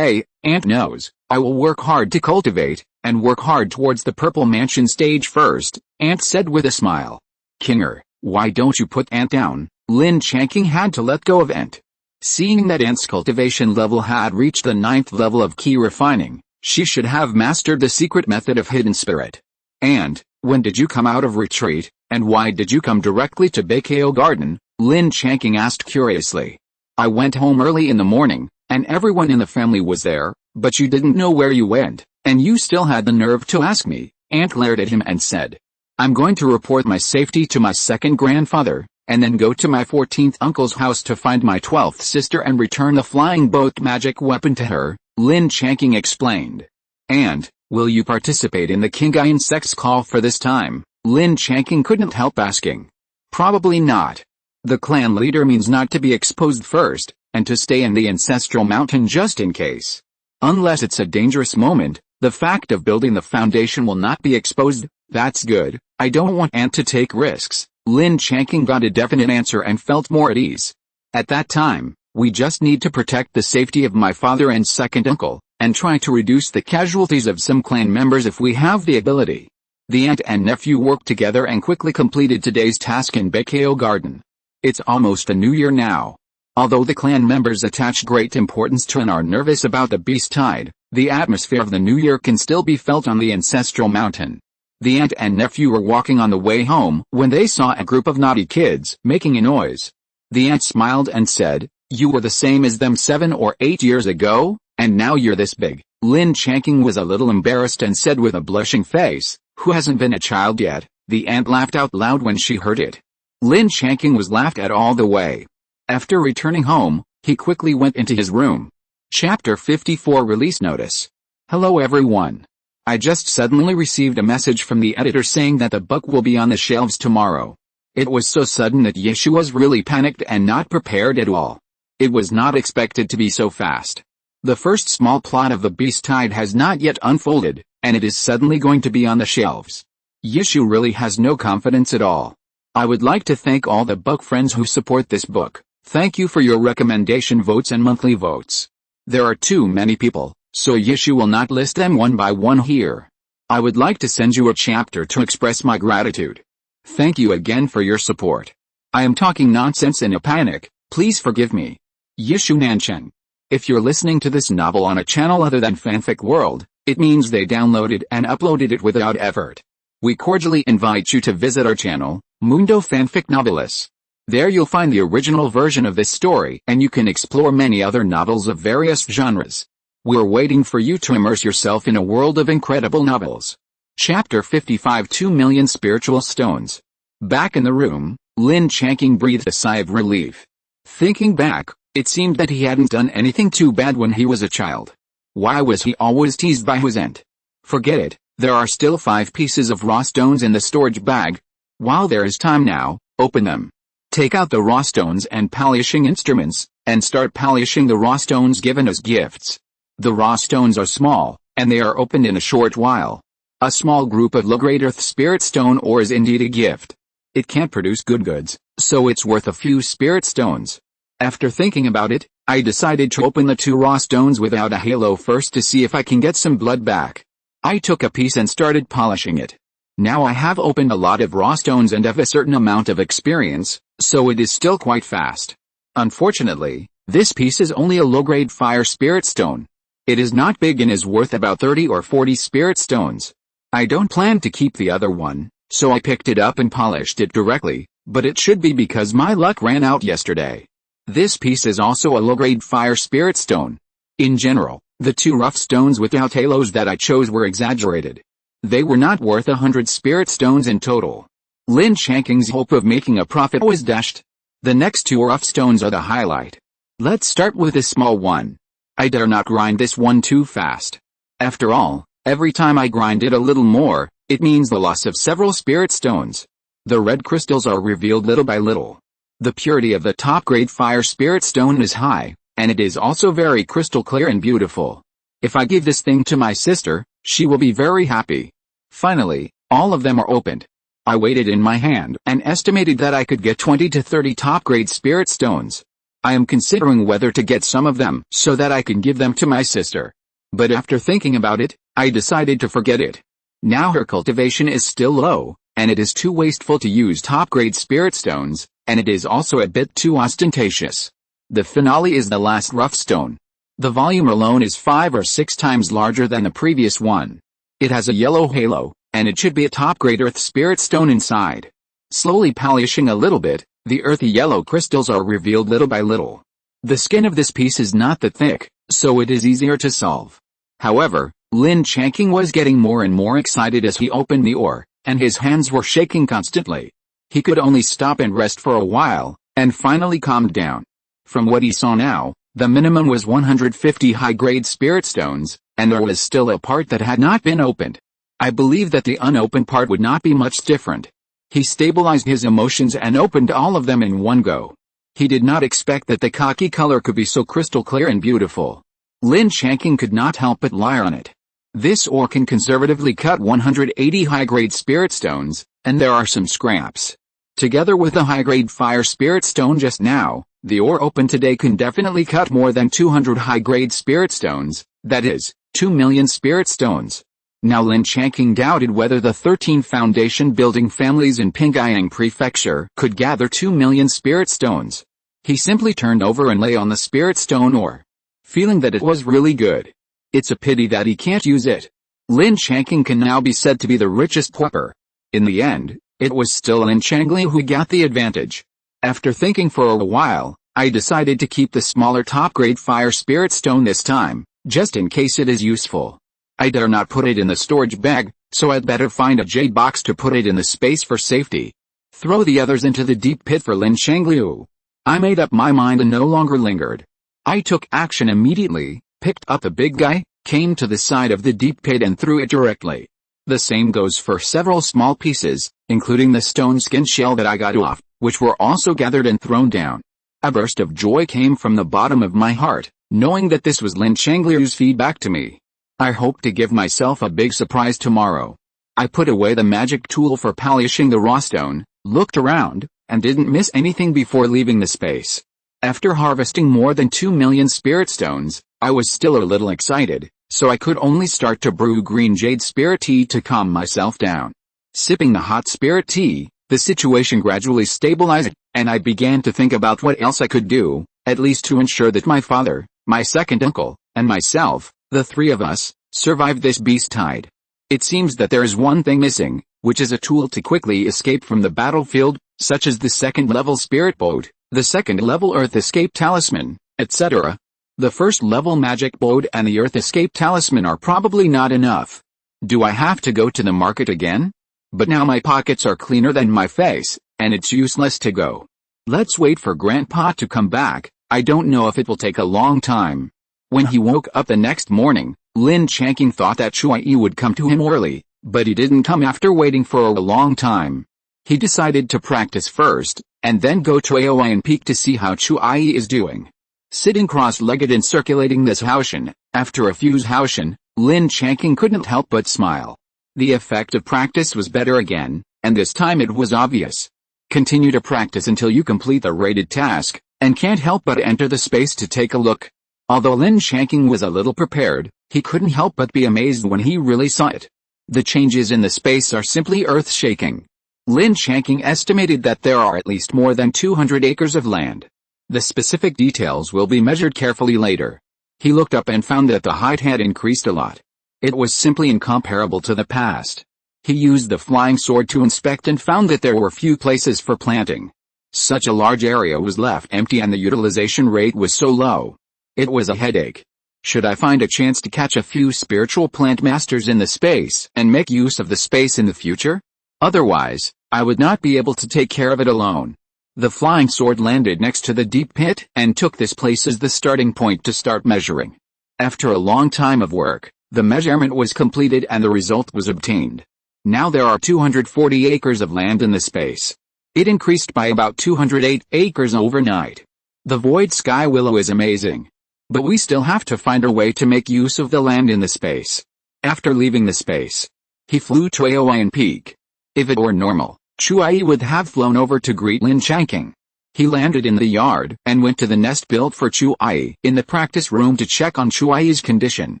[SPEAKER 1] Aunt knows. I will work hard to cultivate, and work hard towards the Purple Mansion stage first," Aunt said with a smile. "Kinger, why don't you put Aunt down?" Lin Changqing had to let go of Aunt. Seeing that Aunt's cultivation level had reached the 9th level of key refining, she should have mastered the secret method of hidden spirit. "And, when did you come out of retreat, and why did you come directly to Beikeo Garden?" Lin Changqing asked curiously. I went home early in the morning, and everyone in the family was there, but you didn't know where you went, and you still had the nerve to ask me. Aunt glared at him and said, I'm going to report my safety to my second grandfather, and then go to my 14th uncle's house to find my 12th sister and return the flying boat magic weapon to her, Lin Changqing explained. And, will you participate in the Qinghai insect's call for this time? Lin Changqing couldn't help asking. Probably not. The clan leader means not to be exposed first, and to stay in the ancestral mountain just in case. Unless it's a dangerous moment, the fact of building the foundation will not be exposed. That's good. I don't want Aunt to take risks. Lin Changqing got a definite answer and felt more at ease. At that time, we just need to protect the safety of my father and second uncle, and try to reduce the casualties of some clan members if we have the ability. The aunt and nephew worked together and quickly completed today's task in Baekeo Garden. It's almost the new year now. Although the clan members attach great importance to and are nervous about the beast tide, the atmosphere of the new year can still be felt on the ancestral mountain. The aunt and nephew were walking on the way home when they saw a group of naughty kids making a noise. The aunt smiled and said, You were the same as them 7 or 8 years ago, and now you're this big. Lin Changqing was a little embarrassed and said with a blushing face, Who hasn't been a child yet? The aunt laughed out loud when she heard it. Lin Changqing was laughed at all the way. After returning home, he quickly went into his room. Chapter 54 Release Notice. Hello everyone. I just suddenly received a message from the editor saying that the book will be on the shelves tomorrow. It was so sudden that Yeshu was really panicked and not prepared at all. It was not expected to be so fast. The first small plot of the Beast Tide has not yet unfolded, and it is suddenly going to be on the shelves. Yeshu really has no confidence at all. I would like to thank all the book friends who support this book. Thank you for your recommendation votes and monthly votes. There are too many people, so Yeshu will not list them one by one here. I would like to send you a chapter to express my gratitude. Thank you again for your support. I am talking nonsense in a panic, please forgive me. Yeshu Nancheng. If you're listening to this novel on a channel other than Fanfic World, it means they downloaded and uploaded it without effort. We cordially invite you to visit our channel, Mundo Fanfic Novelis. There you'll find the original version of this story and you can explore many other novels of various genres. We're waiting for you to immerse yourself in a world of incredible novels. Chapter 55 2 Million Spiritual Stones. Back in the room, Lin Changqing breathed a sigh of relief. Thinking back, it seemed that he hadn't done anything too bad when he was a child. Why was he always teased by his aunt? Forget it, there are still 5 pieces of raw stones in the storage bag. While there is time now, open them. Take out the raw stones and polishing instruments, and start polishing the raw stones given as gifts. The raw stones are small, and they are opened in a short while. A small group of low-grade earth spirit stone ore is indeed a gift. It can't produce good goods, so it's worth a few spirit stones. After thinking about it, I decided to open the 2 raw stones without a halo first to see if I can get some blood back. I took a piece and started polishing it. Now I have opened a lot of raw stones and have a certain amount of experience, so it is still quite fast. Unfortunately, this piece is only a low-grade fire spirit stone. It is not big and is worth about 30 or 40 spirit stones. I don't plan to keep the other one, so I picked it up and polished it directly, but it should be because my luck ran out yesterday. This piece is also a low-grade fire spirit stone. In general, the 2 rough stones without halos that I chose were exaggerated. They were not worth 100 spirit stones in total. Lin Changqing's hope of making a profit was dashed. The next 2 rough stones are the highlight. Let's start with the small one. I dare not grind this one too fast. After all, every time I grind it a little more, it means the loss of several spirit stones. The red crystals are revealed little by little. The purity of the top-grade fire spirit stone is high, and it is also very crystal clear and beautiful. If I give this thing to my sister, she will be very happy. Finally, all of them are opened. I weighed it in my hand and estimated that I could get 20 to 30 top-grade spirit stones. I am considering whether to get some of them so that I can give them to my sister. But after thinking about it, I decided to forget it. Now her cultivation is still low, and it is too wasteful to use top-grade spirit stones, and it is also a bit too ostentatious. The finale is the last rough stone. The volume alone is 5 or 6 times larger than the previous one. It has a yellow halo, and it should be a top-grade earth spirit stone inside. Slowly polishing a little bit, The earthy yellow crystals are revealed little by little. The skin of this piece is not that thick, so it is easier to solve. However, Lin Changqing was getting more and more excited as he opened the ore, and his hands were shaking constantly. He could only stop and rest for a while, and finally calmed down. From what he saw now, the minimum was 150 high-grade spirit stones, and there was still a part that had not been opened. I believe that the unopened part would not be much different. He stabilized his emotions and opened all of them in one go. He did not expect that the khaki color could be so crystal clear and beautiful. Lin Changqing could not help but lie on it. This ore can conservatively cut 180 high-grade spirit stones, and there are some scraps. Together with the high-grade fire spirit stone just now, the ore opened today can definitely cut more than 200 high-grade spirit stones, that is, 2 million spirit stones. Now Lin Changqing doubted whether the 13 foundation building families in Pingyang Prefecture could gather 2 million spirit stones. He simply turned over and lay on the spirit stone ore, feeling that it was really good. It's a pity that he can't use it. Lin Changqing can now be said to be the richest pauper. In the end, it was still Lin Changqing who got the advantage. After thinking for a while, I decided to keep the smaller top-grade fire spirit stone this time, just in case it is useful. I dare not put it in the storage bag, so I'd better find a jade box to put it in the space for safety. Throw the others into the deep pit for Lin Changqing. I made up my mind and no longer lingered. I took action immediately, picked up the big guy, came to the side of the deep pit and threw it directly. The same goes for several small pieces, including the stone skin shell that I got off, which were also gathered and thrown down. A burst of joy came from the bottom of my heart, knowing that this was Lin Changqing's feedback to me. I hope to give myself a big surprise tomorrow. I put away the magic tool for polishing the raw stone, looked around, and didn't miss anything before leaving the space. After harvesting more than 2 million spirit stones, I was still a little excited, so I could only start to brew green jade spirit tea to calm myself down. Sipping the hot spirit tea, the situation gradually stabilized, and I began to think about what else I could do, at least to ensure that my father, my second uncle, and myself, the three of us, survived this beast tide. It seems that there is one thing missing, which is a tool to quickly escape from the battlefield, such as the second-level spirit boat, the second-level earth escape talisman, etc. The first-level magic boat and the earth escape talisman are probably not enough. Do I have to go to the market again? But now my pockets are cleaner than my face, and it's useless to go. Let's wait for Grandpa to come back. I don't know if it will take a long time. When he woke up the next morning, Lin Changqing thought that Chuai would come to him early, but he didn't come after waiting for a long time. He decided to practice first, and then go to Aoyan Peak to see how Chuai is doing. Sitting cross-legged and circulating this Haoshan, after a few Haoshan, Lin Changqing couldn't help but smile. The effect of practice was better again, and this time it was obvious. Continue to practice until you complete the rated task, and can't help but enter the space to take a look. Although Lin Changqing was a little prepared, he couldn't help but be amazed when he really saw it. The changes in the space are simply earth-shaking. Lin Changqing estimated that there are at least more than 200 acres of land. The specific details will be measured carefully later. He looked up and found that the height had increased a lot. It was simply incomparable to the past. He used the flying sword to inspect and found that there were few places for planting. Such a large area was left empty and the utilization rate was so low. It was a headache. Should I find a chance to catch a few spiritual plant masters in the space and make use of the space in the future? Otherwise, I would not be able to take care of it alone. The flying sword landed next to the deep pit and took this place as the starting point to start measuring. After a long time of work, the measurement was completed and the result was obtained. Now there are 240 acres of land in the space. It increased by about 208 acres overnight. The void sky willow is amazing. But we still have to find a way to make use of the land in the space. After leaving the space, he flew to Aoyan Peak. If it were normal, Chuai would have flown over to greet Lin Changqing. He landed in the yard and went to the nest built for Chuai in the practice room to check on Chuai's condition.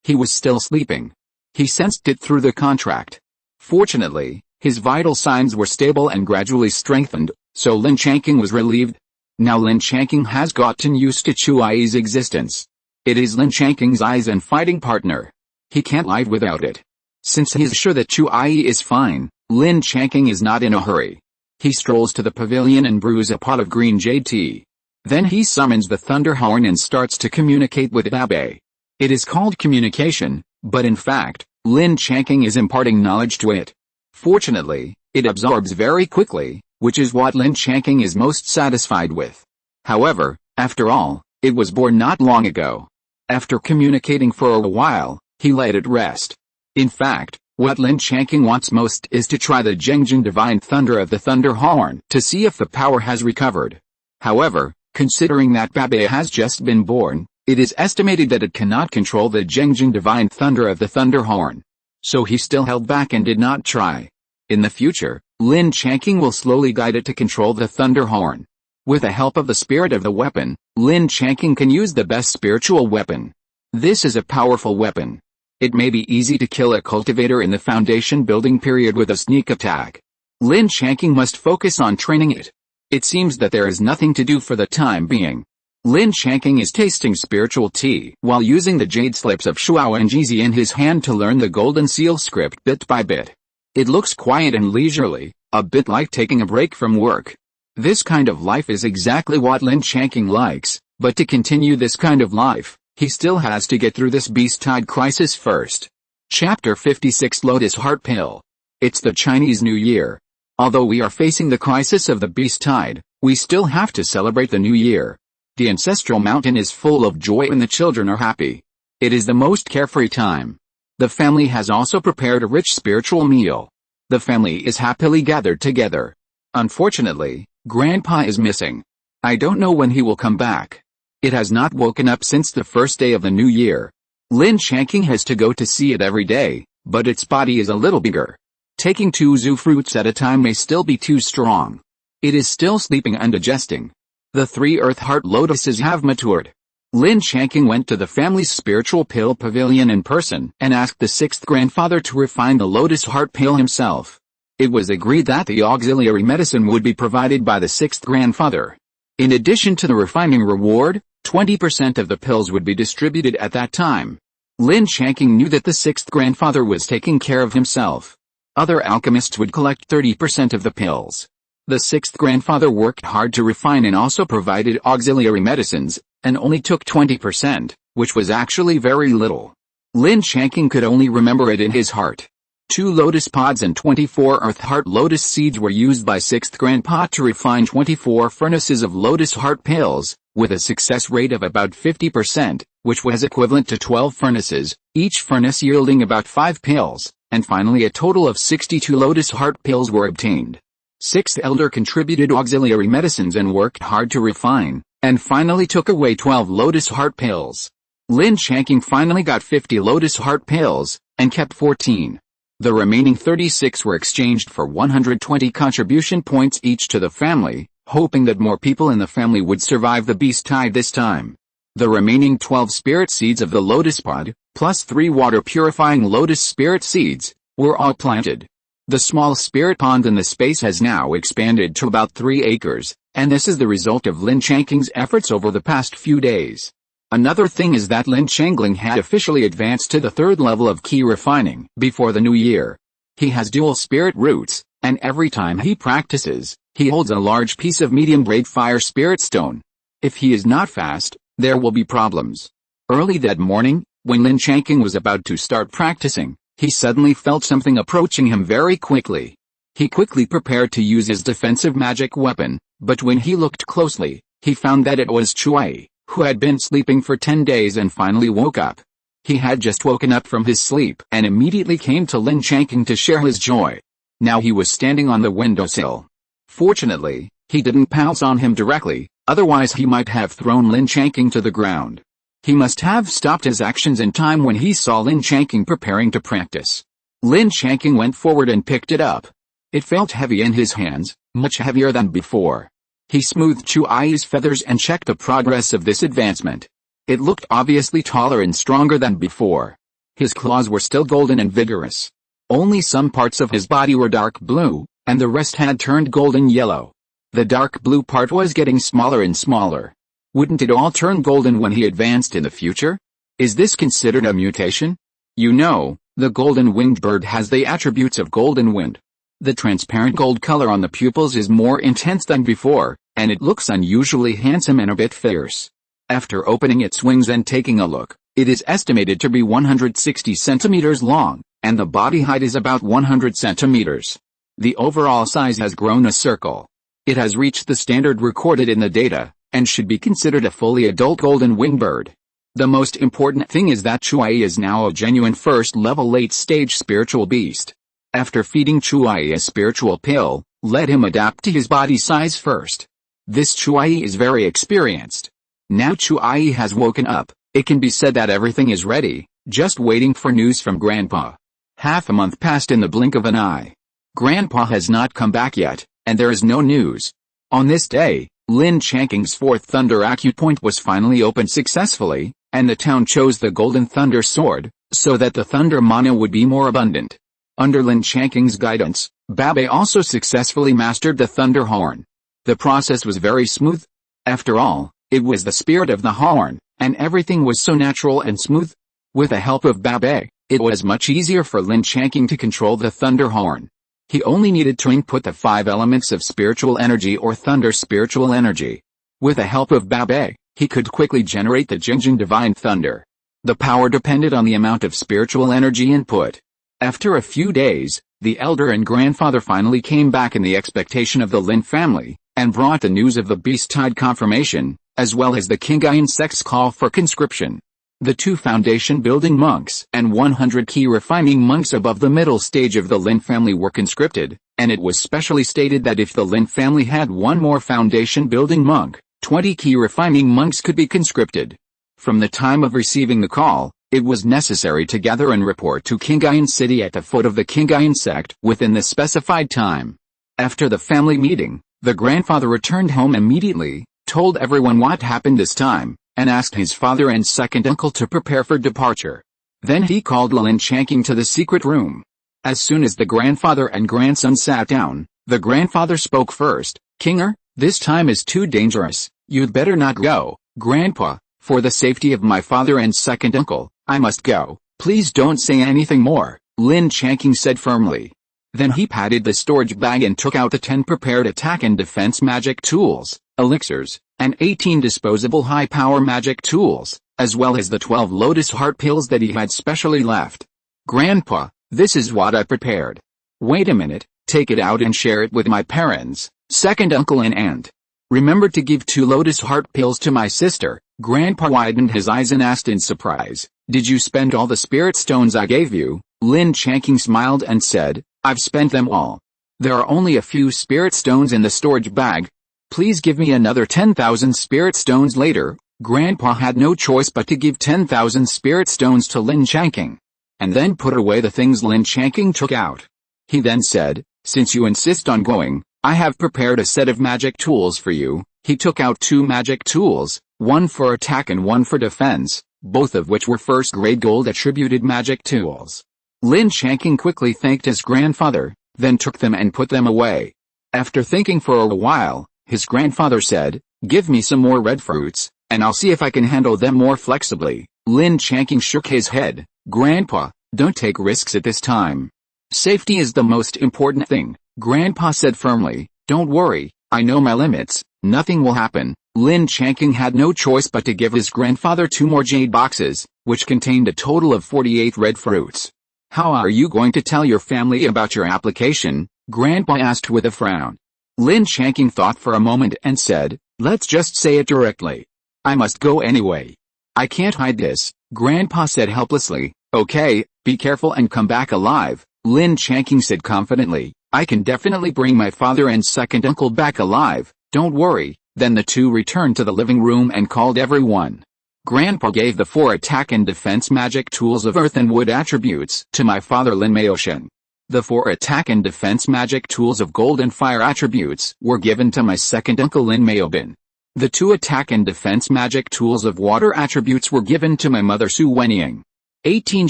[SPEAKER 1] He was still sleeping. He sensed it through the contract. Fortunately, his vital signs were stable and gradually strengthened, so Lin Changqing was relieved. Now Lin Changqing has gotten used to Chuai's existence. It is Lin Changqing's eyes and fighting partner. He can't live without it. Since he is sure that Chuai is fine, Lin Changqing is not in a hurry. He strolls to the pavilion and brews a pot of green jade tea. Then he summons the thunder horn and starts to communicate with Babe. It is called communication, but in fact, Lin Changqing is imparting knowledge to it. Fortunately, it absorbs very quickly, which is what Lin Changqing is most satisfied with. However, after all, it was born not long ago. After communicating for a while, he let it rest. In fact, what Lin Changqing wants most is to try the Zhengjin divine thunder of the thunder horn to see if the power has recovered. However, considering that Babe has just been born, it is estimated that it cannot control the Zhengjin divine thunder of the thunder horn. So he still held back and did not try. In the future, Lin Changqing will slowly guide it to control the thunder horn. With the help of the spirit of the weapon, Lin Changqing can use the best spiritual weapon. This is a powerful weapon. It may be easy to kill a cultivator in the foundation building period with a sneak attack. Lin Changqing must focus on training it. It seems that there is nothing to do for the time being. Lin Changqing is tasting spiritual tea while using the jade slips of Shuao and Jizi in his hand to learn the golden seal script bit by bit. It looks quiet and leisurely, a bit like taking a break from work. This kind of life is exactly what Lin Changqing likes, but to continue this kind of life, he still has to get through this beast tide crisis first. Chapter 56 Lotus Heart Pill. It's the Chinese New Year. Although we are facing the crisis of the beast tide, we still have to celebrate the new year. The ancestral mountain is full of joy and the children are happy. It is the most carefree time. The family has also prepared a rich spiritual meal. The family is happily gathered together. Unfortunately, Grandpa is missing. I don't know when he will come back. It has not woken up since the first day of the new year. Lin Changqing has to go to see it every day, but its body is a little bigger. Taking 2 zhu fruits at a time may still be too strong. It is still sleeping and digesting. The 3 earth heart lotuses have matured. Lin Changqing went to the family's spiritual pill pavilion in person and asked the 6th grandfather to refine the lotus heart pill himself. It was agreed that the auxiliary medicine would be provided by the 6th grandfather. In addition to the refining reward, 20% of the pills would be distributed at that time. Lin Changqing knew that the 6th grandfather was taking care of himself. Other alchemists would collect 30% of the pills. The 6th grandfather worked hard to refine and also provided auxiliary medicines, and only took 20%, which was actually very little. Lin Changqing could only remember it in his heart. 2 lotus pods and 24 earth heart lotus seeds were used by 6th grandpa to refine 24 furnaces of lotus heart pills, with a success rate of about 50%, which was equivalent to 12 furnaces, each furnace yielding about 5 pills, and finally a total of 62 lotus heart pills were obtained. 6th elder contributed auxiliary medicines and worked hard to refine, and finally took away 12 lotus heart pills. Lin Changqing finally got 50 lotus heart pills, and kept 14. The remaining 36 were exchanged for 120 contribution points each to the family, hoping that more people in the family would survive the beast tide this time. The remaining 12 spirit seeds of the lotus pod, plus 3 water-purifying lotus spirit seeds, were all planted. The small spirit pond in the space has now expanded to about 3 acres, and this is the result of Lin Changqing's efforts over the past few days. Another thing is that Lin Changqing had officially advanced to the 3rd level of key refining before the new year. He has dual spirit roots, and every time he practices, he holds a large piece of medium-grade fire spirit stone. If he is not fast, there will be problems. Early that morning, when Lin Changqing was about to start practicing, he suddenly felt something approaching him very quickly. He quickly prepared to use his defensive magic weapon, but when he looked closely, he found that it was Chui, who had been sleeping for 10 days and finally woke up. He had just woken up from his sleep and immediately came to Lin Changqing to share his joy. Now he was standing on the windowsill. Fortunately, he didn't pounce on him directly, otherwise he might have thrown Lin Changqing to the ground. He must have stopped his actions in time when he saw Lin Changqing preparing to practice. Lin Changqing went forward and picked it up. It felt heavy in his hands, much heavier than before. He smoothed Chui's feathers and checked the progress of this advancement. It looked obviously taller and stronger than before. His claws were still golden and vigorous. Only some parts of his body were dark blue, and the rest had turned golden yellow. The dark blue part was getting smaller and smaller. Wouldn't it all turn golden when he advanced in the future? Is this considered a mutation? You know, the golden winged bird has the attributes of golden wind. The transparent gold color on the pupils is more intense than before, and it looks unusually handsome and a bit fierce. After opening its wings and taking a look, it is estimated to be 160 centimeters long, and the body height is about 100 centimeters. The overall size has grown a circle. It has reached the standard recorded in the data, and should be considered a fully adult golden winged bird. The most important thing is that Chuai is now a genuine first-level late-stage spiritual beast. After feeding Chuai a spiritual pill, let him adapt to his body size first. This Chuai is very experienced. Now Chuai has woken up, it can be said that everything is ready, just waiting for news from Grandpa. Half a month passed in the blink of an eye. Grandpa has not come back yet, and there is no news. On this day, Lin Changqing's fourth thunder acupoint was finally opened successfully, and the town chose the golden thunder sword, so that the thunder mana would be more abundant. Under Lin Changqing's guidance, Babe also successfully mastered the thunder horn. The process was very smooth. After all, it was the spirit of the horn, and everything was so natural and smooth. With the help of Babe, it was much easier for Lin Changqing to control the thunder horn. He only needed to input the 5 elements of spiritual energy or thunder spiritual energy. With the help of Babe, he could quickly generate the Jingjing divine thunder. The power depended on the amount of spiritual energy input. After a few days, the elder and grandfather finally came back in the expectation of the Lin family, and brought the news of the beast-tide confirmation, as well as the Qingyuan sect's call for conscription. The 2 foundation-building monks and 100 key refining monks above the middle stage of the Lin family were conscripted, and it was specially stated that if the Lin family had 1 more foundation-building monk, 20 key refining monks could be conscripted. From the time of receiving the call, it was necessary to gather and report to Qingyuan City at the foot of the Qingyuan sect within the specified time. After the family meeting, the grandfather returned home immediately, told everyone what happened this time, and asked his father and second uncle to prepare for departure. Then he called Lin Changqing to the secret room. As soon as the grandfather and grandson sat down, the grandfather spoke first. "Kinger, this time is too dangerous, you'd better not go, Grandpa. For the safety of my father and second uncle, I must go. Please don't say anything more," Lin Changqing said firmly. Then he patted the storage bag and took out the 10 prepared attack and defense magic tools, elixirs, and 18 disposable high-power magic tools, as well as the 12 lotus heart pills that he had specially left. "Grandpa, this is what I prepared. Wait a minute, take it out and share it with my parents, second uncle and aunt. Remember to give 2 lotus heart pills to my sister." Grandpa widened his eyes and asked in surprise, "Did you spend all the spirit stones I gave you?" Lin Changqing smiled and said, "I've spent them all. There are only a few spirit stones in the storage bag. Please give me another 10,000 spirit stones later." Grandpa had no choice but to give 10,000 spirit stones to Lin Changqing, and then put away the things Lin Changqing took out. He then said, "Since you insist on going, I have prepared a set of magic tools for you." He took out 2 magic tools, one for attack and one for defense, both of which were first-grade gold-attributed magic tools. Lin Changqing quickly thanked his grandfather, then took them and put them away. After thinking for a while, his grandfather said, "Give me some more red fruits, and I'll see if I can handle them more flexibly." Lin Changqing shook his head. "Grandpa, don't take risks at this time. Safety is the most important thing," Grandpa said firmly. "Don't worry, I know my limits, nothing will happen." Lin Changqing had no choice but to give his grandfather 2 more jade boxes, which contained a total of 48 red fruits. "How are you going to tell your family about your application?" Grandpa asked with a frown. Lin Changqing thought for a moment and said, "Let's just say it directly. I must go anyway. I can't hide this," Grandpa said helplessly. "Okay, be careful and come back alive," Lin Changqing said confidently. "I can definitely bring my father and second uncle back alive, don't worry." Then the 2 returned to the living room and called everyone. Grandpa gave the 4 attack and defense magic tools of earth and wood attributes to my father Lin Maoshen. The 4 attack and defense magic tools of gold and fire attributes were given to my second uncle Lin Maobin. The 2 attack and defense magic tools of water attributes were given to my mother Su Wenying. 18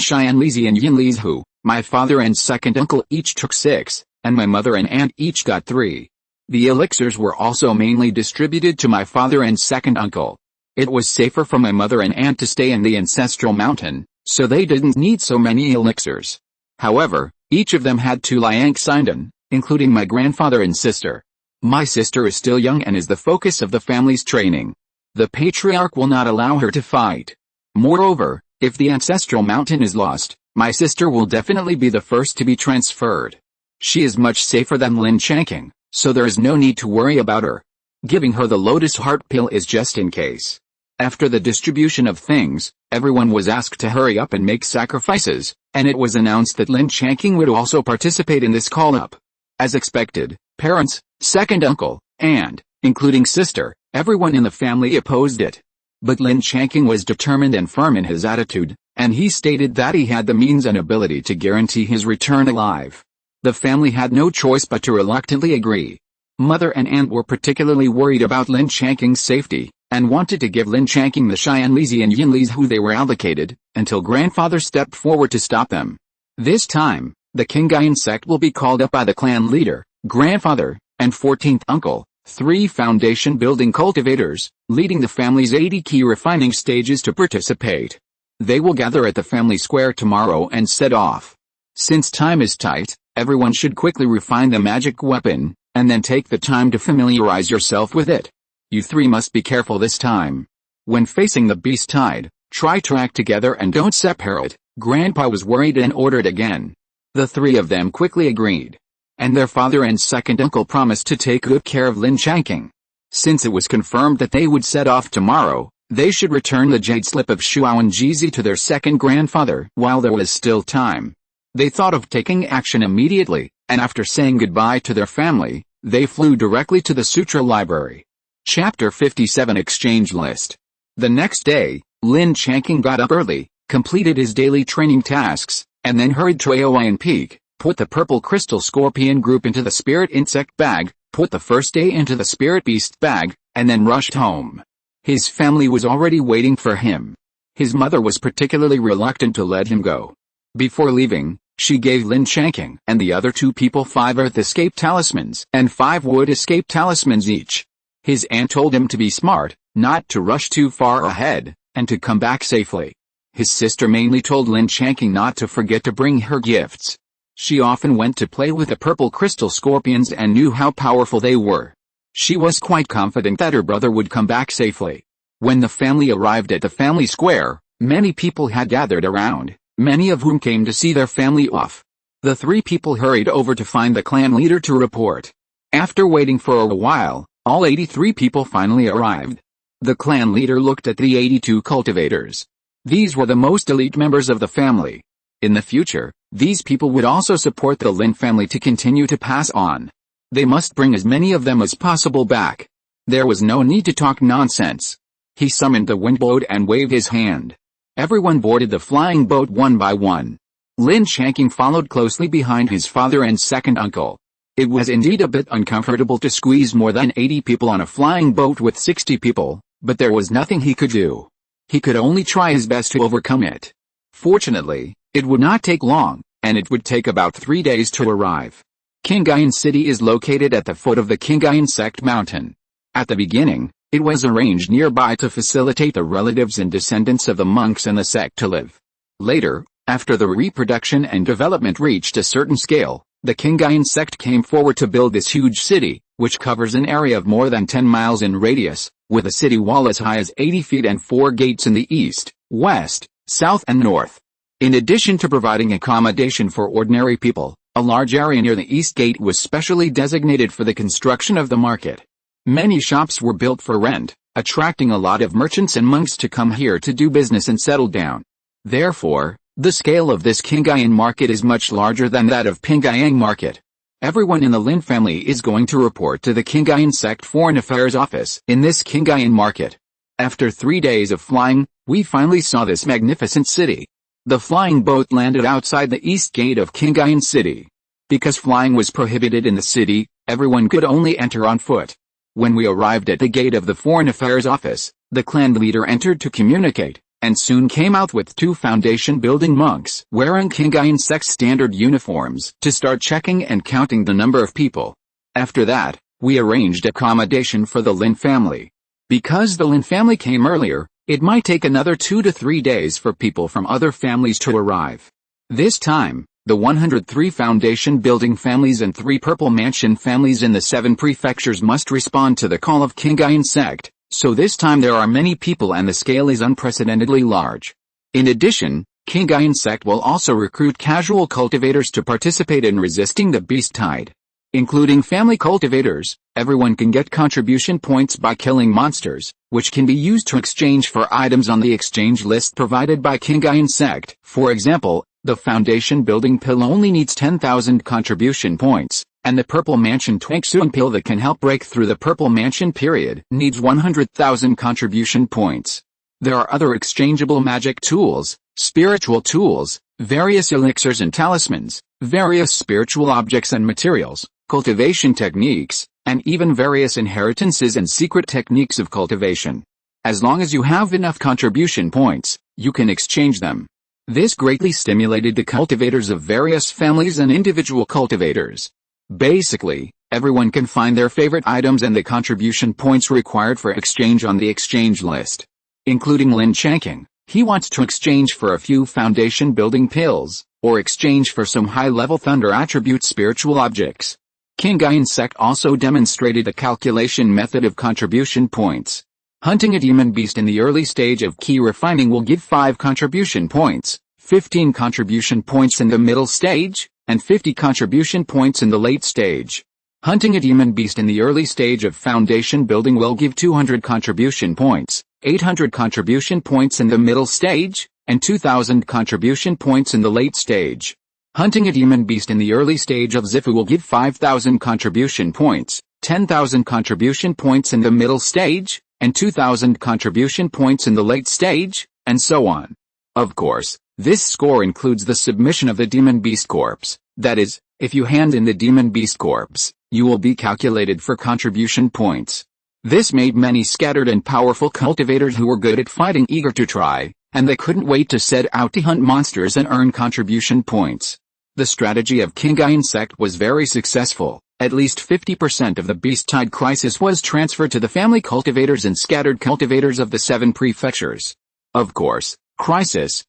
[SPEAKER 1] Xian Lizi and Yin Lizi. My father and second uncle each took 6, and my mother and aunt each got 3. The elixirs were also mainly distributed to my father and second uncle. It was safer for my mother and aunt to stay in the ancestral mountain, so they didn't need so many elixirs. However, each of them had 2 Liang Sindan, including my grandfather and sister. My sister is still young and is the focus of the family's training. The patriarch will not allow her to fight. Moreover, if the ancestral mountain is lost, my sister will definitely be the first to be transferred. She is much safer than Lin Changqing, so there is no need to worry about her. Giving her the lotus heart pill is just in case. After the distribution of things, everyone was asked to hurry up and make sacrifices, and it was announced that Lin Changqing would also participate in this call-up. As expected, parents, second uncle, and, including sister, everyone in the family opposed it. But Lin Changqing was determined and firm in his attitude, and he stated that he had the means and ability to guarantee his return alive. The family had no choice but to reluctantly agree. Mother and aunt were particularly worried about Lin Changqing's safety, and wanted to give Lin Changqing the Xianlisi and Yinlis who they were allocated, until grandfather stepped forward to stop them. This time, the Qingyuan sect will be called up by the clan leader, grandfather, and 14th uncle, 3 foundation-building cultivators, leading the family's 80 key refining stages to participate. They will gather at the family square tomorrow and set off. Since time is tight, everyone should quickly refine the magic weapon, and then take the time to familiarize yourself with it. You 3 must be careful this time. When facing the beast tide, try to act together and don't separate. Grandpa was worried and ordered again. The 3 of them quickly agreed. And their father and second uncle promised to take good care of Lin Changqing. Since it was confirmed that they would set off tomorrow, they should return the jade slip of Shuawenjizi to their second grandfather while there was still time. They thought of taking action immediately, and after saying goodbye to their family, they flew directly to the Sutra Library. Chapter 57 Exchange List. The next day, Lin Changqing got up early, completed his daily training tasks, and then hurried to Aoyan Peak, put the purple crystal scorpion group into the spirit insect bag, put the first day into the spirit beast bag, and then rushed home. His family was already waiting for him. His mother was particularly reluctant to let him go. Before leaving, she gave Lin Changqing and the other 2 people 5 earth escape talismans and 5 wood escape talismans each. His aunt told him to be smart, not to rush too far ahead, and to come back safely. His sister mainly told Lin Changqing not to forget to bring her gifts. She often went to play with the purple crystal scorpions and knew how powerful they were. She was quite confident that her brother would come back safely. When the family arrived at the family square, many people had gathered around, many of whom came to see their family off. The 3 people hurried over to find the clan leader to report. After waiting for a while, all 83 people finally arrived. The clan leader looked at the 82 cultivators. These were the most elite members of the family. In the future, these people would also support the Lin family to continue to pass on. They must bring as many of them as possible back. There was no need to talk nonsense. He summoned the wind boat and waved his hand. Everyone boarded the flying boat one by one. Lin Changqing followed closely behind his father and second uncle. It was indeed a bit uncomfortable to squeeze more than 80 people on a flying boat with 60 people, but there was nothing he could do. He could only try his best to overcome it. Fortunately, it would not take long, and it would take about 3 days to arrive. Qingyuan City is located at the foot of the Qingyuan sect mountain. At the beginning, it was arranged nearby to facilitate the relatives and descendants of the monks and the sect to live. Later, after the reproduction and development reached a certain scale, the Qingyuan sect came forward to build this huge city, which covers an area of more than 10 miles in radius, with a city wall as high as 80 feet and 4 gates in the east, west, south and north. In addition to providing accommodation for ordinary people, a large area near the east gate was specially designated for the construction of the market. Many shops were built for rent, attracting a lot of merchants and monks to come here to do business and settle down. Therefore, the scale of this Qingyuan market is much larger than that of Pingyang market. Everyone in the Lin family is going to report to the Qingyuan sect Foreign Affairs office in this Qingyuan market. After 3 days of flying, we finally saw this magnificent city. The flying boat landed outside the east gate of Qingyuan City. Because flying was prohibited in the city, everyone could only enter on foot. When we arrived at the gate of the Foreign Affairs office, the clan leader entered to communicate, and soon came out with 2 foundation-building monks wearing Qingyuan sect standard uniforms to start checking and counting the number of people. After that, we arranged accommodation for the Lin family. Because the Lin family came earlier, it might take another 2 to 3 days for people from other families to arrive. This time, The 103 foundation building families and 3 purple mansion families in the 7 prefectures must respond to the call of Qingyuan sect, so this time there are many people and the scale is unprecedentedly large. In addition, Qingyuan sect will also recruit casual cultivators to participate in resisting the beast tide. Including family cultivators, everyone can get contribution points by killing monsters, which can be used to exchange for items on the exchange list provided by Qingyuan sect. For example, the foundation building pill only needs 10,000 contribution points, and the purple mansion Twanksuan pill that can help break through the purple mansion period needs 100,000 contribution points. There are other exchangeable magic tools, spiritual tools, various elixirs and talismans, various spiritual objects and materials, cultivation techniques, and even various inheritances and secret techniques of cultivation. As long as you have enough contribution points, you can exchange them. This greatly stimulated the cultivators of various families and individual cultivators. Basically, everyone can find their favorite items and the contribution points required for exchange on the exchange list. Including Lin Changqing, he wants to exchange for a few foundation building pills, or exchange for some high-level thunder attribute spiritual objects. Qingyuan sect also demonstrated the calculation method of contribution points. Hunting a demon beast in the early stage of key refining will give 5 contribution points, 15 contribution points in the middle stage, and 50 contribution points in the late stage. Hunting a demon beast in the early stage of foundation building will give 200 contribution points, 800 contribution points in the middle stage, and 2,000 contribution points in the late stage. Hunting a demon beast in the early stage of Zifu will give 5,000 contribution points, 10,000 contribution points in the middle stage, and 2,000 contribution points in the late stage, and so on. Of course, this score includes the submission of the demon beast corpse. That is, if you hand in the demon beast corpse, you will be calculated for contribution points. This made many scattered and powerful cultivators who were good at fighting eager to try, and they couldn't wait to set out to hunt monsters and earn contribution points. The strategy of Qingyuan sect was very successful. At least 50% of the beast tide crisis was transferred to the family cultivators and scattered cultivators of the 7 prefectures. Of course, crisis,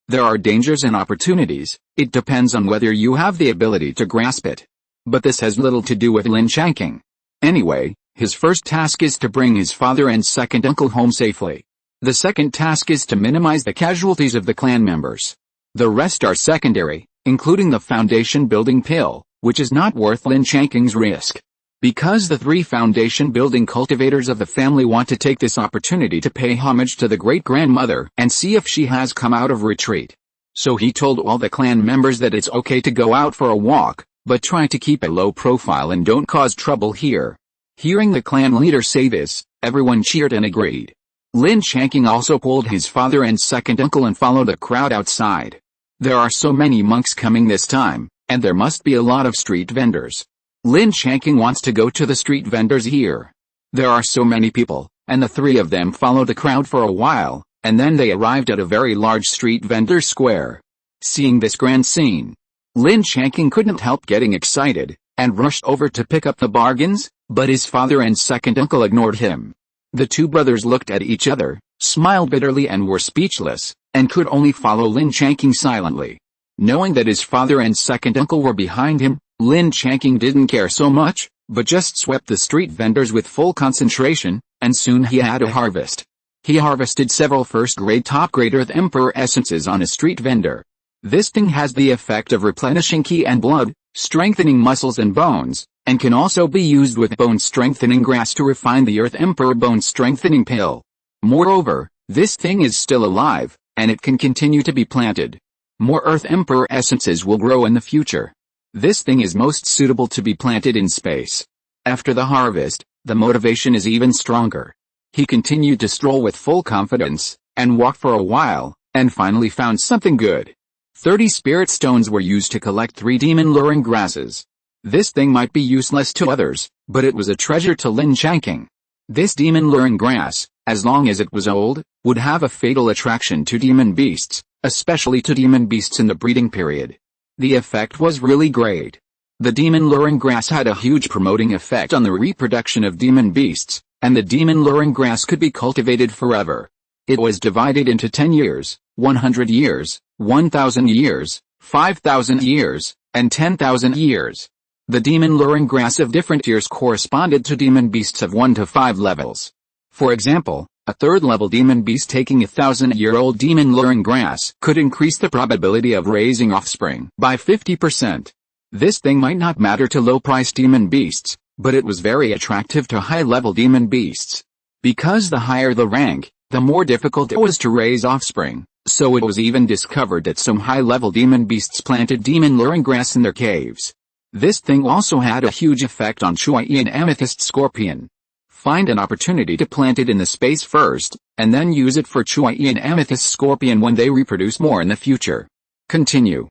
[SPEAKER 1] there are dangers and opportunities. It depends on whether you have the ability to grasp it. But this has little to do with Lin Changqing. Anyway, his first task is to bring his father and second uncle home safely. The second task is to minimize the casualties of the clan members. The rest are secondary, including the foundation building pill, which is not worth Lin Changqing's risk. Because the 3 foundation building cultivators of the family want to take this opportunity to pay homage to the great-grandmother and see if she has come out of retreat. So he told all the clan members that it's okay to go out for a walk, but try to keep a low profile and don't cause trouble here. Hearing the clan leader say this, everyone cheered and agreed. Lin Changqing also pulled his father and second uncle and followed the crowd outside. There are so many monks coming this time, and there must be a lot of street vendors. Lin Changqing wants to go to the street vendors here. There are so many people, and the 3 of them followed the crowd for a while, and then they arrived at a very large street vendor square. Seeing this grand scene, Lin Changqing couldn't help getting excited, and rushed over to pick up the bargains, but his father and second uncle ignored him. The 2 brothers looked at each other, smiled bitterly and were speechless, and could only follow Lin Changqing silently. Knowing that his father and second uncle were behind him, Lin Changqing didn't care so much, but just swept the street vendors with full concentration, and soon he had a harvest. He harvested several first-grade top-grade Earth Emperor essences on a street vendor. This thing has the effect of replenishing ki and blood, strengthening muscles and bones, and can also be used with bone-strengthening grass to refine the Earth Emperor bone-strengthening pill. Moreover, this thing is still alive, and it can continue to be planted. More Earth Emperor essences will grow in the future. This thing is most suitable to be planted in space. After the harvest, the motivation is even stronger. He continued to stroll with full confidence, and walked for a while, and finally found something good. 30 spirit stones were used to collect 3 demon-luring grasses. This thing might be useless to others, but it was a treasure to Lin Changqing. This demon-luring grass, as long as it was old, would have a fatal attraction to demon beasts, especially to demon beasts in the breeding period. The effect was really great. The demon-luring grass had a huge promoting effect on the reproduction of demon beasts, and the demon-luring grass could be cultivated forever. It was divided into 10 years, 100 years, 1,000 years, 5,000 years, and 10,000 years. The demon-luring grass of different years corresponded to demon beasts of 1 to 5 levels. For example, a third-level demon beast taking a 1,000-year-old demon-luring grass could increase the probability of raising offspring by 50%. This thing might not matter to low-priced demon beasts, but it was very attractive to high-level demon beasts. Because the higher the rank, the more difficult it was to raise offspring, so it was even discovered that some high-level demon beasts planted demon-luring grass in their caves. This thing also had a huge effect on Shui and amethyst scorpion. Find an opportunity to plant it in the space first, and then use it for Shui and amethyst scorpion when they reproduce more in the future. Continue.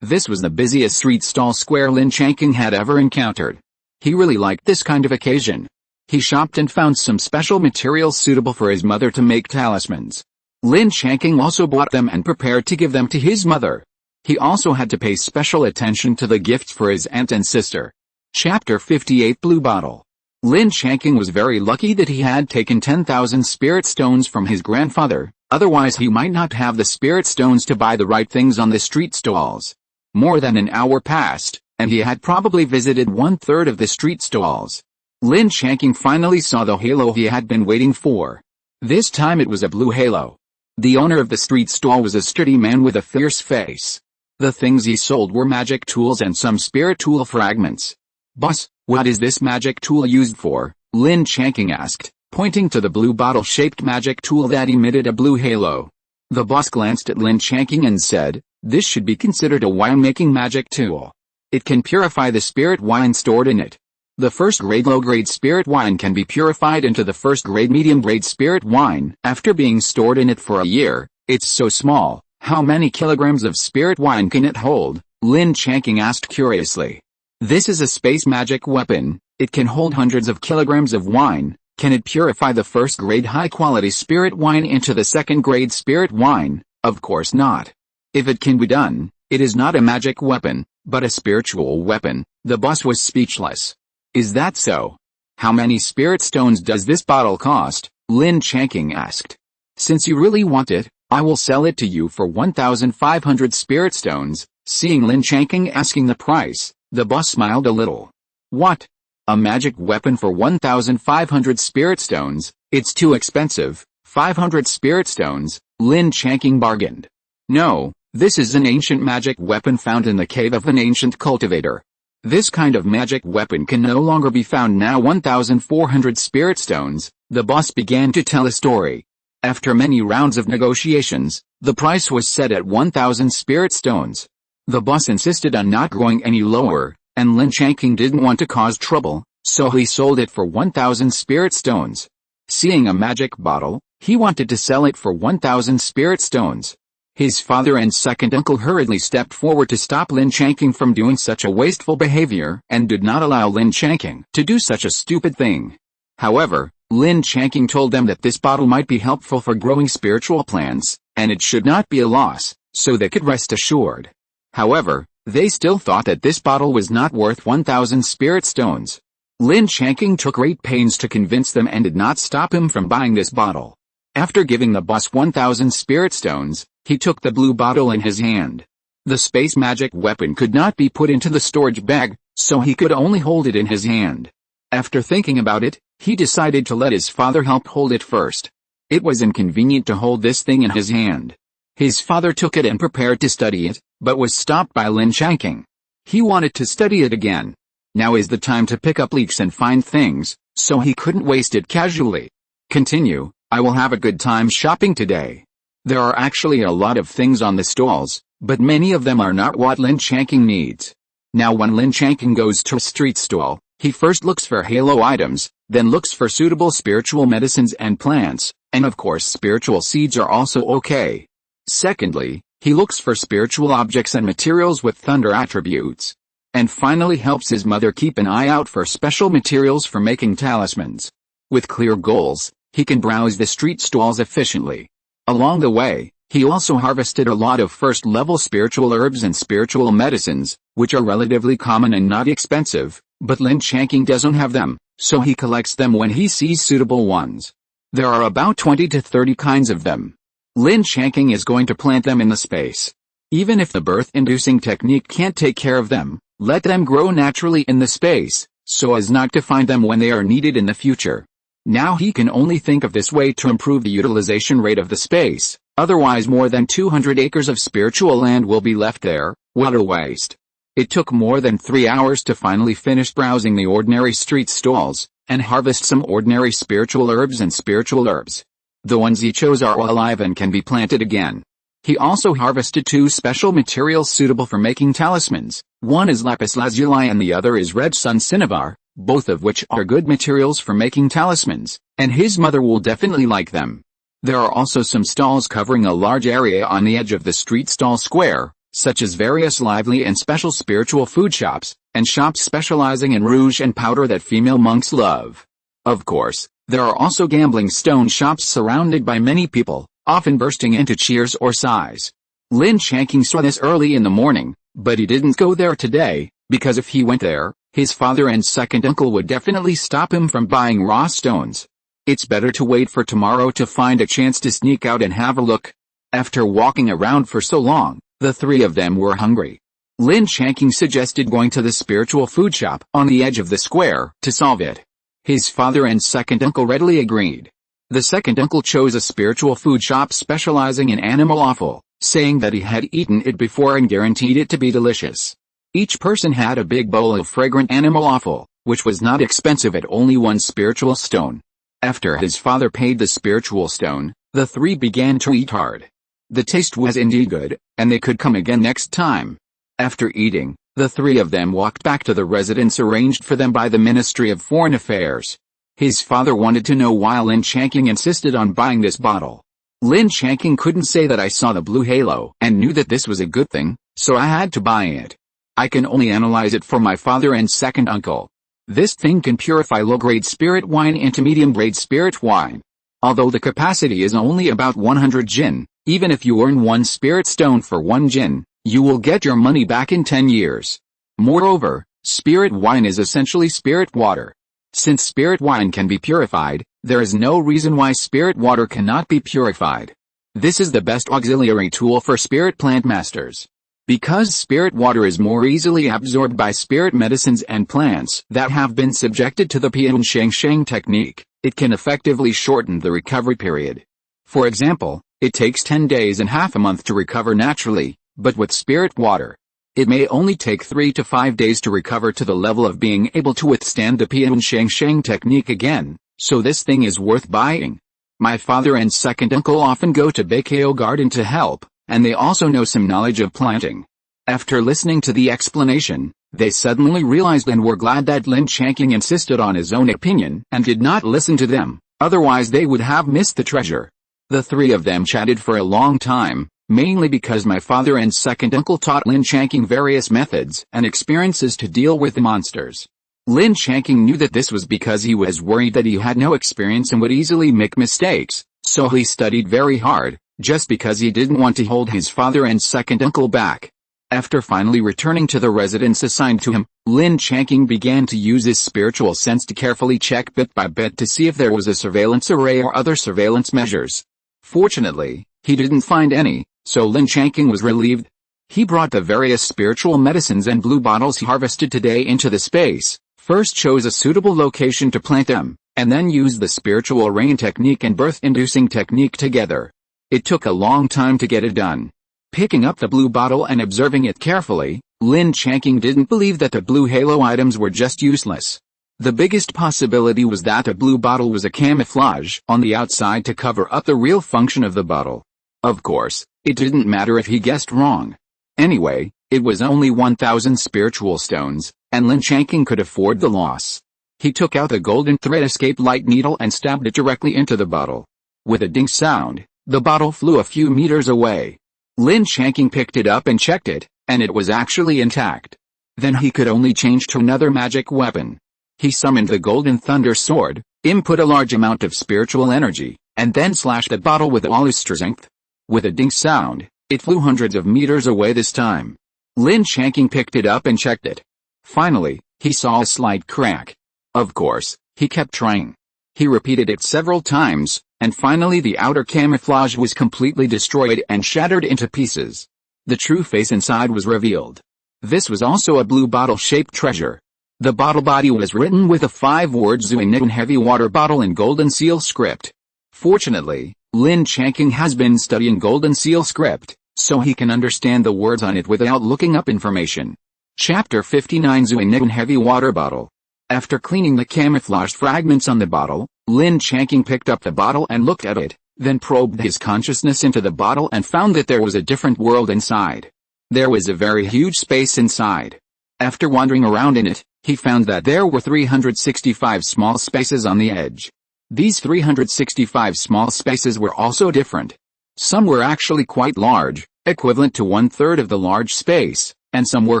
[SPEAKER 1] This was the busiest street stall square Lin Changqing had ever encountered. He really liked this kind of occasion. He shopped and found some special materials suitable for his mother to make talismans. Lin Changqing also bought them and prepared to give them to his mother. He also had to pay special attention to the gifts for his aunt and sister. Chapter 58 Blue Bottle. Lin Changqing was very lucky that he had taken 10,000 spirit stones from his grandfather, otherwise he might not have the spirit stones to buy the right things on the street stalls. More than an hour passed, and he had probably visited 1/3 of the street stalls. Lin Changqing finally saw the halo he had been waiting for. This time it was a blue halo. The owner of the street stall was a sturdy man with a fierce face. The things he sold were magic tools and some spirit tool fragments. "Boss, what is this magic tool used for?" Lin Changqing asked, pointing to the blue bottle-shaped magic tool that emitted a blue halo. The boss glanced at Lin Changqing and said, "This should be considered a wine-making magic tool. It can purify the spirit wine stored in it. The first-grade low-grade spirit wine can be purified into the first-grade medium-grade spirit wine after being stored in it for a year. It's so small, how many kilograms of spirit wine can it hold?" Lin Changqing asked curiously. "This is a space magic weapon. It can hold hundreds of kilograms of wine. Can it purify the first-grade high-quality spirit wine into the second-grade spirit wine? Of course not. If it can be done, it is not a magic weapon, but a spiritual weapon." The boss was speechless. "Is that so? How many spirit stones does this bottle cost?" Lin Changqing asked. "Since you really want it, I will sell it to you for 1,500 spirit stones." Seeing Lin Changqing asking the price, the boss smiled a little. "What? A magic weapon for 1,500 spirit stones? It's too expensive." 500 spirit stones, Lin Changqing bargained. "No, this is an ancient magic weapon found in the cave of an ancient cultivator. This kind of magic weapon can no longer be found now." 1,400 spirit stones, the boss began to tell a story. After many rounds of negotiations, the price was set at 1,000 spirit stones. The boss insisted on not going any lower, and Lin Changqing didn't want to cause trouble, so he sold it for 1,000 spirit stones. Seeing a magic bottle, he wanted to sell it for 1,000 spirit stones. His father and second uncle hurriedly stepped forward to stop Lin Changqing from doing such a wasteful behavior and did not allow Lin Changqing to do such a stupid thing. However, Lin Changqing told them that this bottle might be helpful for growing spiritual plants, and it should not be a loss, so they could rest assured. However, they still thought that this bottle was not worth 1,000 spirit stones. Lin Changqing took great pains to convince them and did not stop him from buying this bottle. After giving the boss 1,000 spirit stones, he took the blue bottle in his hand. The space magic weapon could not be put into the storage bag, so he could only hold it in his hand. After thinking about it, he decided to let his father help hold it first. It was inconvenient to hold this thing in his hand. His father took it and prepared to study it, but was stopped by Lin Changqing. He wanted to study it again. Now is the time to pick up leaks and find things, so he couldn't waste it casually. Continue. I will have a good time shopping today. There are actually a lot of things on the stalls, but many of them are not what Lin Changqing needs. Now when Lin Changqing goes to a street stall, he first looks for halo items, then looks for suitable spiritual medicines and plants, and of course spiritual seeds are also okay. Secondly, he looks for spiritual objects and materials with thunder attributes. And finally helps his mother keep an eye out for special materials for making talismans. With clear goals, he can browse the street stalls efficiently. Along the way, he also harvested a lot of first-level spiritual herbs and spiritual medicines, which are relatively common and not expensive, but Lin Changqing doesn't have them, so he collects them when he sees suitable ones. There are about 20 to 30 kinds of them. Lin Changqing is going to plant them in the space. Even if the birth-inducing technique can't take care of them, let them grow naturally in the space, so as not to find them when they are needed in the future. Now he can only think of this way to improve the utilization rate of the space, otherwise more than 200 acres of spiritual land will be left there, what a waste. It took more than 3 hours to finally finish browsing the ordinary street stalls, and harvest some ordinary spiritual herbs and spiritual herbs. The ones he chose are all alive and can be planted again. He also harvested 2 special materials suitable for making talismans. One is lapis lazuli and the other is red sun cinnabar, both of which are good materials for making talismans, and his mother will definitely like them. There are also some stalls covering a large area on the edge of the street stall square, such as various lively and special spiritual food shops, and shops specializing in rouge and powder that female monks love. Of course, there are also gambling stone shops surrounded by many people, often bursting into cheers or sighs. Lin Changqing saw this early in the morning, but he didn't go there today, because if he went there, his father and second uncle would definitely stop him from buying raw stones. It's better to wait for tomorrow to find a chance to sneak out and have a look. After walking around for so long, the 3 of them were hungry. Lin Changqing suggested going to the spiritual food shop on the edge of the square to solve it. His father and second uncle readily agreed. The second uncle chose a spiritual food shop specializing in animal offal, saying that he had eaten it before and guaranteed it to be delicious. Each person had a big bowl of fragrant animal offal, which was not expensive at only 1 spiritual stone. After his father paid the spiritual stone, the 3 began to eat hard. The taste was indeed good, and they could come again next time. After eating, the 3 of them walked back to the residence arranged for them by the Ministry of Foreign Affairs. His father wanted to know why Lin Changqing insisted on buying this bottle. Lin Changqing couldn't say that I saw the blue halo and knew that this was a good thing, so I had to buy it. I can only analyze it for my father and second uncle. This thing can purify low-grade spirit wine into medium-grade spirit wine. Although the capacity is only about 100 jin, even if you earn 1 spirit stone for 1 jin, you will get your money back in 10 years. Moreover, spirit wine is essentially spirit water. Since spirit wine can be purified, there is no reason why spirit water cannot be purified. This is the best auxiliary tool for spirit plant masters. Because spirit water is more easily absorbed by spirit medicines and plants that have been subjected to the Sheng technique, it can effectively shorten the recovery period. For example, it takes 10 days and half a month to recover naturally, but with spirit water, it may only take 3 to 5 days to recover to the level of being able to withstand the Sheng technique again, so this thing is worth buying. My father and second uncle often go to Bakao Garden to help, and they also know some knowledge of planting. After listening to the explanation, they suddenly realized and were glad that Lin Changqing insisted on his own opinion and did not listen to them, otherwise they would have missed the treasure. The 3 of them chatted for a long time, mainly because my father and second uncle taught Lin Changqing various methods and experiences to deal with the monsters. Lin Changqing knew that this was because he was worried that he had no experience and would easily make mistakes, so he studied very hard, just because he didn't want to hold his father and second uncle back. After finally returning to the residence assigned to him, Lin Changqing began to use his spiritual sense to carefully check bit by bit to see if there was a surveillance array or other surveillance measures. Fortunately, he didn't find any, so Lin Changqing was relieved. He brought the various spiritual medicines and blue bottles he harvested today into the space, first chose a suitable location to plant them, and then used the spiritual rain technique and birth-inducing technique together. It took a long time to get it done. Picking up the blue bottle and observing it carefully, Lin Changqing didn't believe that the blue halo items were just useless. The biggest possibility was that the blue bottle was a camouflage on the outside to cover up the real function of the bottle. Of course, it didn't matter if he guessed wrong. Anyway, it was only 1,000 spiritual stones, and Lin Changqing could afford the loss. He took out the golden thread escape light needle and stabbed it directly into the bottle. With a ding sound, the bottle flew a few meters away. Lin Changqing picked it up and checked it, and it was actually intact. Then he could only change to another magic weapon. He summoned the golden thunder sword, input a large amount of spiritual energy, and then slashed the bottle with all his strength. With a ding sound, it flew hundreds of meters away this time. Lin Changqing picked it up and checked it. Finally, he saw a slight crack. Of course, he kept trying. He repeated it several times, and finally the outer camouflage was completely destroyed and shattered into pieces. The true face inside was revealed. This was also a blue bottle-shaped treasure. The bottle body was written with the 5 words SYNOPSIS heavy water bottle in golden seal script. Fortunately, Lin Changqing has been studying golden seal script, so he can understand the words on it without looking up information. Chapter 59 SYNOPSIS heavy water bottle. After cleaning the camouflaged fragments on the bottle, Lin Changqing picked up the bottle and looked at it, then probed his consciousness into the bottle and found that there was a different world inside. There was a very huge space inside. After wandering around in it, he found that there were 365 small spaces on the edge. These 365 small spaces were also different. Some were actually quite large, equivalent to 1/3 of the large space, and some were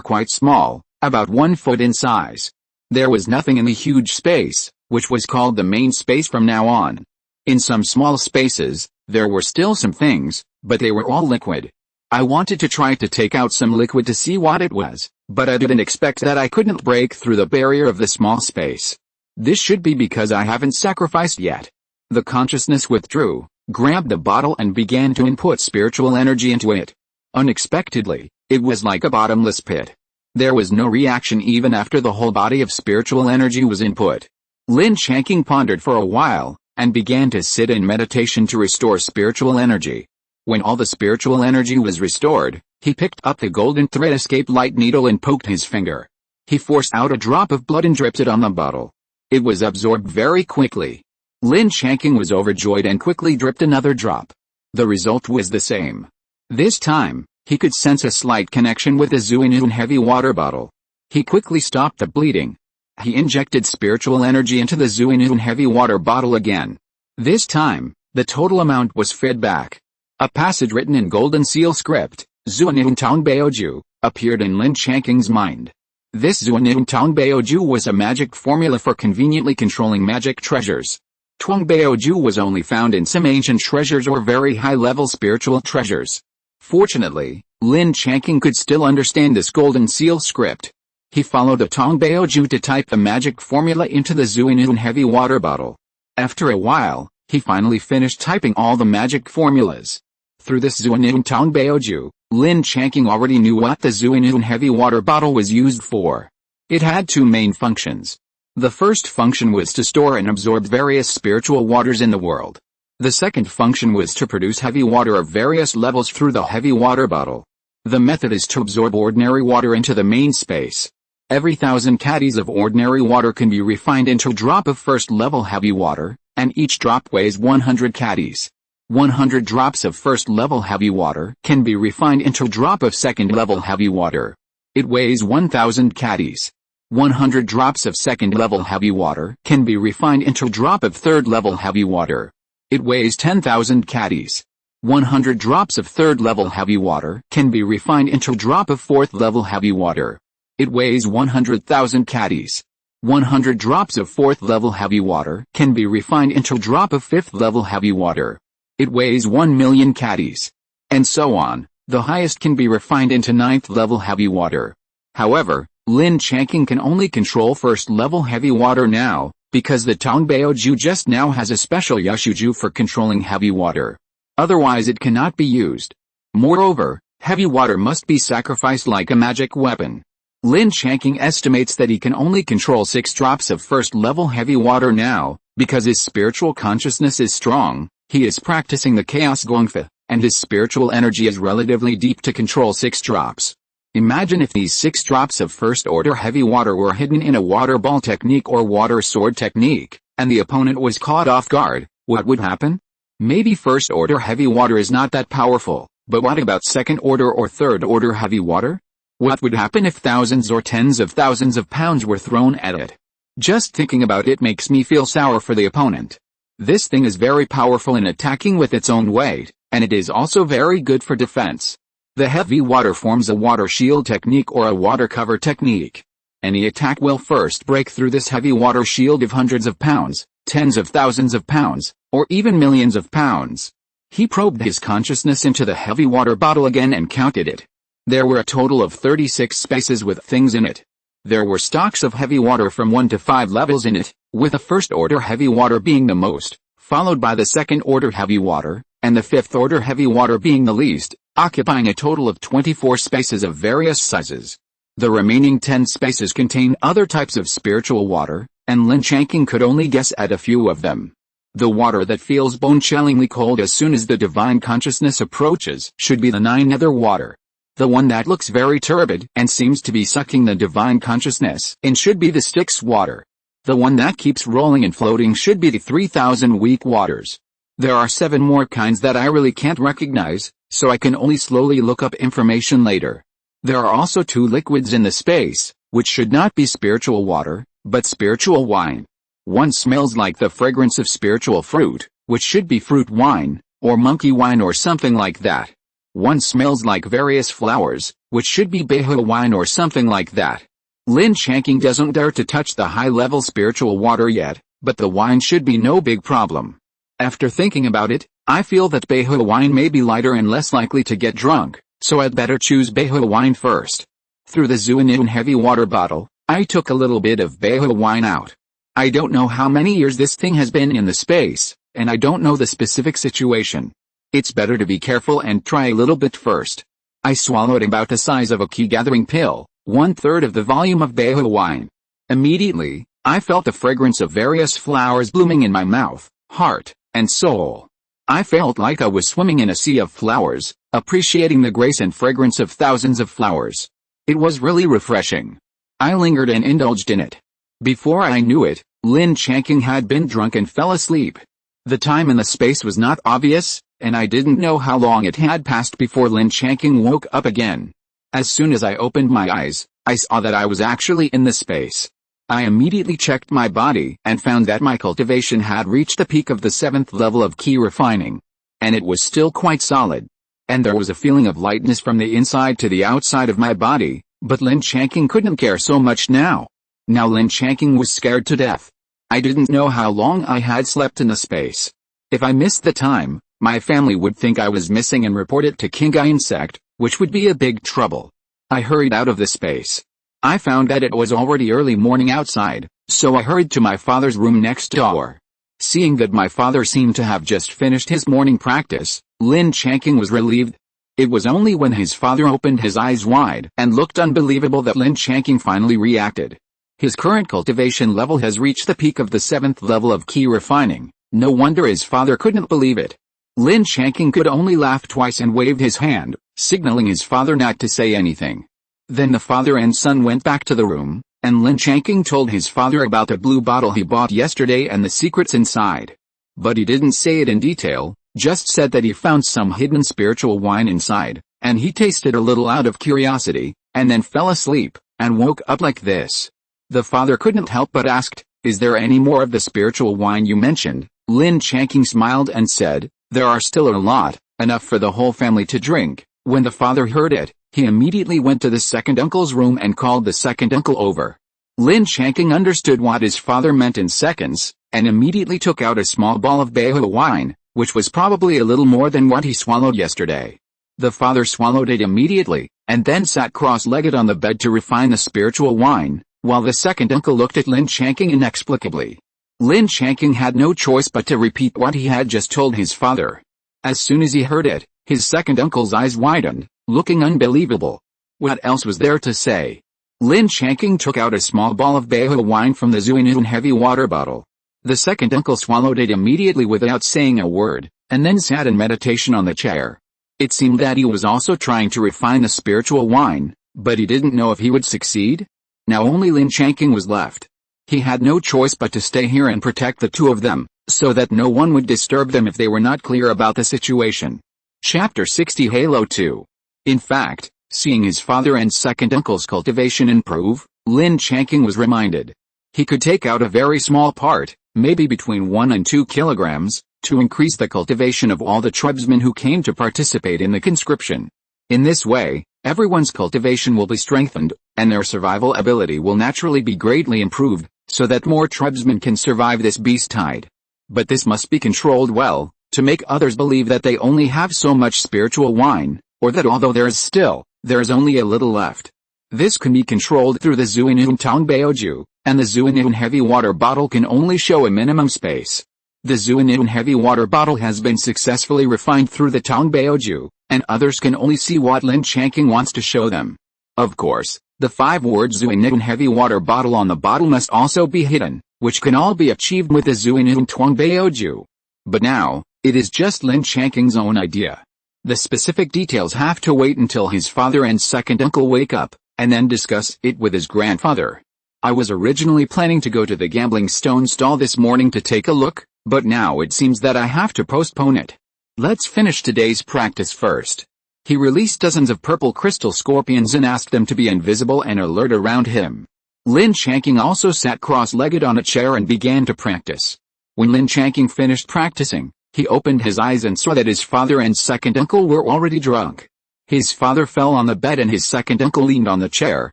[SPEAKER 1] quite small, about 1 foot in size. There was nothing in the huge space, which was called the main space from now on. In some small spaces, there were still some things, but they were all liquid. I wanted to try to take out some liquid to see what it was, but I didn't expect that I couldn't break through the barrier of the small space. This should be because I haven't sacrificed yet. The consciousness withdrew, grabbed the bottle and began to input spiritual energy into it. Unexpectedly, it was like a bottomless pit. There was no reaction even after the whole body of spiritual energy was input. Lin Changqing pondered for a while, and began to sit in meditation to restore spiritual energy. When all the spiritual energy was restored, he picked up the golden thread escape light needle and poked his finger. He forced out a drop of blood and dripped it on the bottle. It was absorbed very quickly. Lin Changqing was overjoyed and quickly dripped another drop. The result was the same. This time, he could sense a slight connection with the SYNOPSIS heavy water bottle. He quickly stopped the bleeding. He injected spiritual energy into the SYNOPSIS heavy water bottle again. This time, the total amount was fed back. A passage written in golden seal script, SYNOPSIS Tongbaoju, appeared in Lin Changqing's mind. This SYNOPSIS Tongbaoju was a magic formula for conveniently controlling magic treasures. Tongbaoju was only found in some ancient treasures or very high-level spiritual treasures. Fortunately, Lin Changqing could still understand this golden seal script. He followed the Tongbaoju to type the magic formula into the SYNOPSIS heavy water bottle. After a while, he finally finished typing all the magic formulas. Through this SYNOPSIS Tongbaoju, Lin Changqing already knew what the SYNOPSIS heavy water bottle was used for. It had 2 main functions. The first function was to store and absorb various spiritual waters in the world. The second function was to produce heavy water of various levels through the heavy water bottle. The method is to absorb ordinary water into the main space. Every 1,000 caddies of ordinary water can be refined into a drop of first-level heavy water, and each drop weighs 100 caddies. 100 drops of first-level heavy water can be refined into a drop of second-level heavy water. It weighs 1,000 caddies. 100 drops of second-level heavy water can be refined into a drop of third-level heavy water. It weighs 10,000 caddies. 100 drops of third-level heavy water can be refined into a drop of fourth-level heavy water. It weighs 100,000 caddies. 100 drops of fourth-level heavy water can be refined into a drop of fifth-level heavy water. It weighs 1,000,000 caddies. And so on. The highest can be refined into ninth-level heavy water. However, Lin Changqing can only control first-level heavy water now, because the Tongbaoju just now has a special Yushuju for controlling heavy water. Otherwise it cannot be used. Moreover, heavy water must be sacrificed like a magic weapon. Lin Changqing estimates that he can only control 6 drops of first-level heavy water now, because his spiritual consciousness is strong. He is practicing the chaos gongfa, and his spiritual energy is relatively deep to control 6 drops. Imagine if these 6 drops of first-order heavy water were hidden in a water ball technique or water sword technique, and the opponent was caught off guard, what would happen? Maybe first-order heavy water is not that powerful, but what about second-order or third-order heavy water? What would happen if thousands or tens of thousands of pounds were thrown at it? Just thinking about it makes me feel sour for the opponent. This thing is very powerful in attacking with its own weight, and it is also very good for defense. The heavy water forms a water shield technique or a water cover technique. Any attack will first break through this heavy water shield of hundreds of pounds, tens of thousands of pounds, or even millions of pounds. He probed his consciousness into the heavy water bottle again and counted it. There were a total of 36 spaces with things in it. There were stocks of heavy water from 1 to 5 levels in it, with the first-order heavy water being the most, followed by the second-order heavy water, and the fifth-order heavy water being the least. occupying a total of 24 spaces of various sizes. The remaining 10 spaces contain other types of spiritual water, and Lin Changqing could only guess at a few of them. The water that feels bone-chillingly cold as soon as the divine consciousness approaches should be the 9 nether water. The one that looks very turbid and seems to be sucking the divine consciousness in should be the Styx water. The one that keeps rolling and floating should be the 3000 weak waters. There are 7 more kinds that I really can't recognize, so I can only slowly look up information later. There are also 2 liquids in the space, which should not be spiritual water, but spiritual wine. One smells like the fragrance of spiritual fruit, which should be fruit wine, or monkey wine or something like that. One smells like various flowers, which should be Beihua wine or something like that. Lin Changqing doesn't dare to touch the high-level spiritual water yet, but the wine should be no big problem. After thinking about it, I feel that Beihua wine may be lighter and less likely to get drunk, so I'd better choose Beihua wine first. Through the Zhuanun heavy water bottle, I took a little bit of Beihua wine out. I don't know how many years this thing has been in the space, and I don't know the specific situation. It's better to be careful and try a little bit first. I swallowed about the size of a key-gathering pill, 1/3 of the volume of Beihua wine. Immediately, I felt the fragrance of various flowers blooming in my mouth, heart, and soul. I felt like I was swimming in a sea of flowers, appreciating the grace and fragrance of thousands of flowers. It was really refreshing. I lingered and indulged in it. Before I knew it, Lin Changqing had been drunk and fell asleep. The time and the space was not obvious, and I didn't know how long it had passed before Lin Changqing woke up again. As soon as I opened my eyes, I saw that I was actually in the space. I immediately checked my body and found that my cultivation had reached the peak of the 7th level of key refining. And it was still quite solid. And there was a feeling of lightness from the inside to the outside of my body, but Lin Changqing couldn't care so much now. Now Lin Changqing was scared to death. I didn't know how long I had slept in the space. If I missed the time, my family would think I was missing and report it to Qinghai insect, which would be a big trouble. I hurried out of the space. I found that it was already early morning outside, so I hurried to my father's room next door. Seeing that my father seemed to have just finished his morning practice, Lin Changqing was relieved. It was only when his father opened his eyes wide and looked unbelievable that Lin Changqing finally reacted. His current cultivation level has reached the peak of the 7th level of key refining. No wonder his father couldn't believe it. Lin Changqing could only laugh twice and waved his hand, signaling his father not to say anything. Then the father and son went back to the room, and Lin Changqing told his father about the blue bottle he bought yesterday and the secrets inside. But he didn't say it in detail, just said that he found some hidden spiritual wine inside, and he tasted a little out of curiosity, and then fell asleep, and woke up like this. The father couldn't help but asked, "Is there any more of the spiritual wine you mentioned?" Lin Changqing smiled and said, "There are still a lot, enough for the whole family to drink." When the father heard it, he immediately went to the second uncle's room and called the second uncle over. Lin Changqing understood what his father meant in seconds, and immediately took out a small ball of Beihua wine, which was probably a little more than what he swallowed yesterday. The father swallowed it immediately, and then sat cross-legged on the bed to refine the spiritual wine, while the second uncle looked at Lin Changqing inexplicably. Lin Changqing had no choice but to repeat what he had just told his father. As soon as he heard it, his second uncle's eyes widened, looking unbelievable. What else was there to say? Lin Changqing took out a small ball of Beihua wine from the Zhuanun heavy water bottle. The second uncle swallowed it immediately without saying a word, and then sat in meditation on the chair. It seemed that he was also trying to refine the spiritual wine, but he didn't know if he would succeed. Now only Lin Changqing was left. He had no choice but to stay here and protect the two of them, so that no one would disturb them if they were not clear about the situation. Chapter 60 Halo 2. In fact, seeing his father and second uncle's cultivation improve, Lin Changqing was reminded. He could take out a very small part, maybe between 1 and 2 kilograms, to increase the cultivation of all the tribesmen who came to participate in the conscription. In this way, everyone's cultivation will be strengthened, and their survival ability will naturally be greatly improved, so that more tribesmen can survive this beast tide. But this must be controlled well, to make others believe that they only have so much spiritual wine, or that although there is only a little left. This can be controlled through the Zhuanun Tongbaoju, and the Zhuanun heavy water bottle can only show a minimum space. The Zhuanun heavy water bottle has been successfully refined through the Tongbaoju, and others can only see what Lin Changqing wants to show them. Of course, the 5 words Zuinian heavy water bottle on the bottle must also be hidden, which can all be achieved with the Zuinian Tuang Baoju. But now, it is just Lin Changqing's own idea. The specific details have to wait until his father and second uncle wake up, and then discuss it with his grandfather. I was originally planning to go to the gambling stone stall this morning to take a look, but now it seems that I have to postpone it. Let's finish today's practice first. He released dozens of purple crystal scorpions and asked them to be invisible and alert around him. Lin Changqing also sat cross-legged on a chair and began to practice. When Lin Changqing finished practicing, he opened his eyes and saw that his father and second uncle were already drunk. His father fell on the bed and his second uncle leaned on the chair.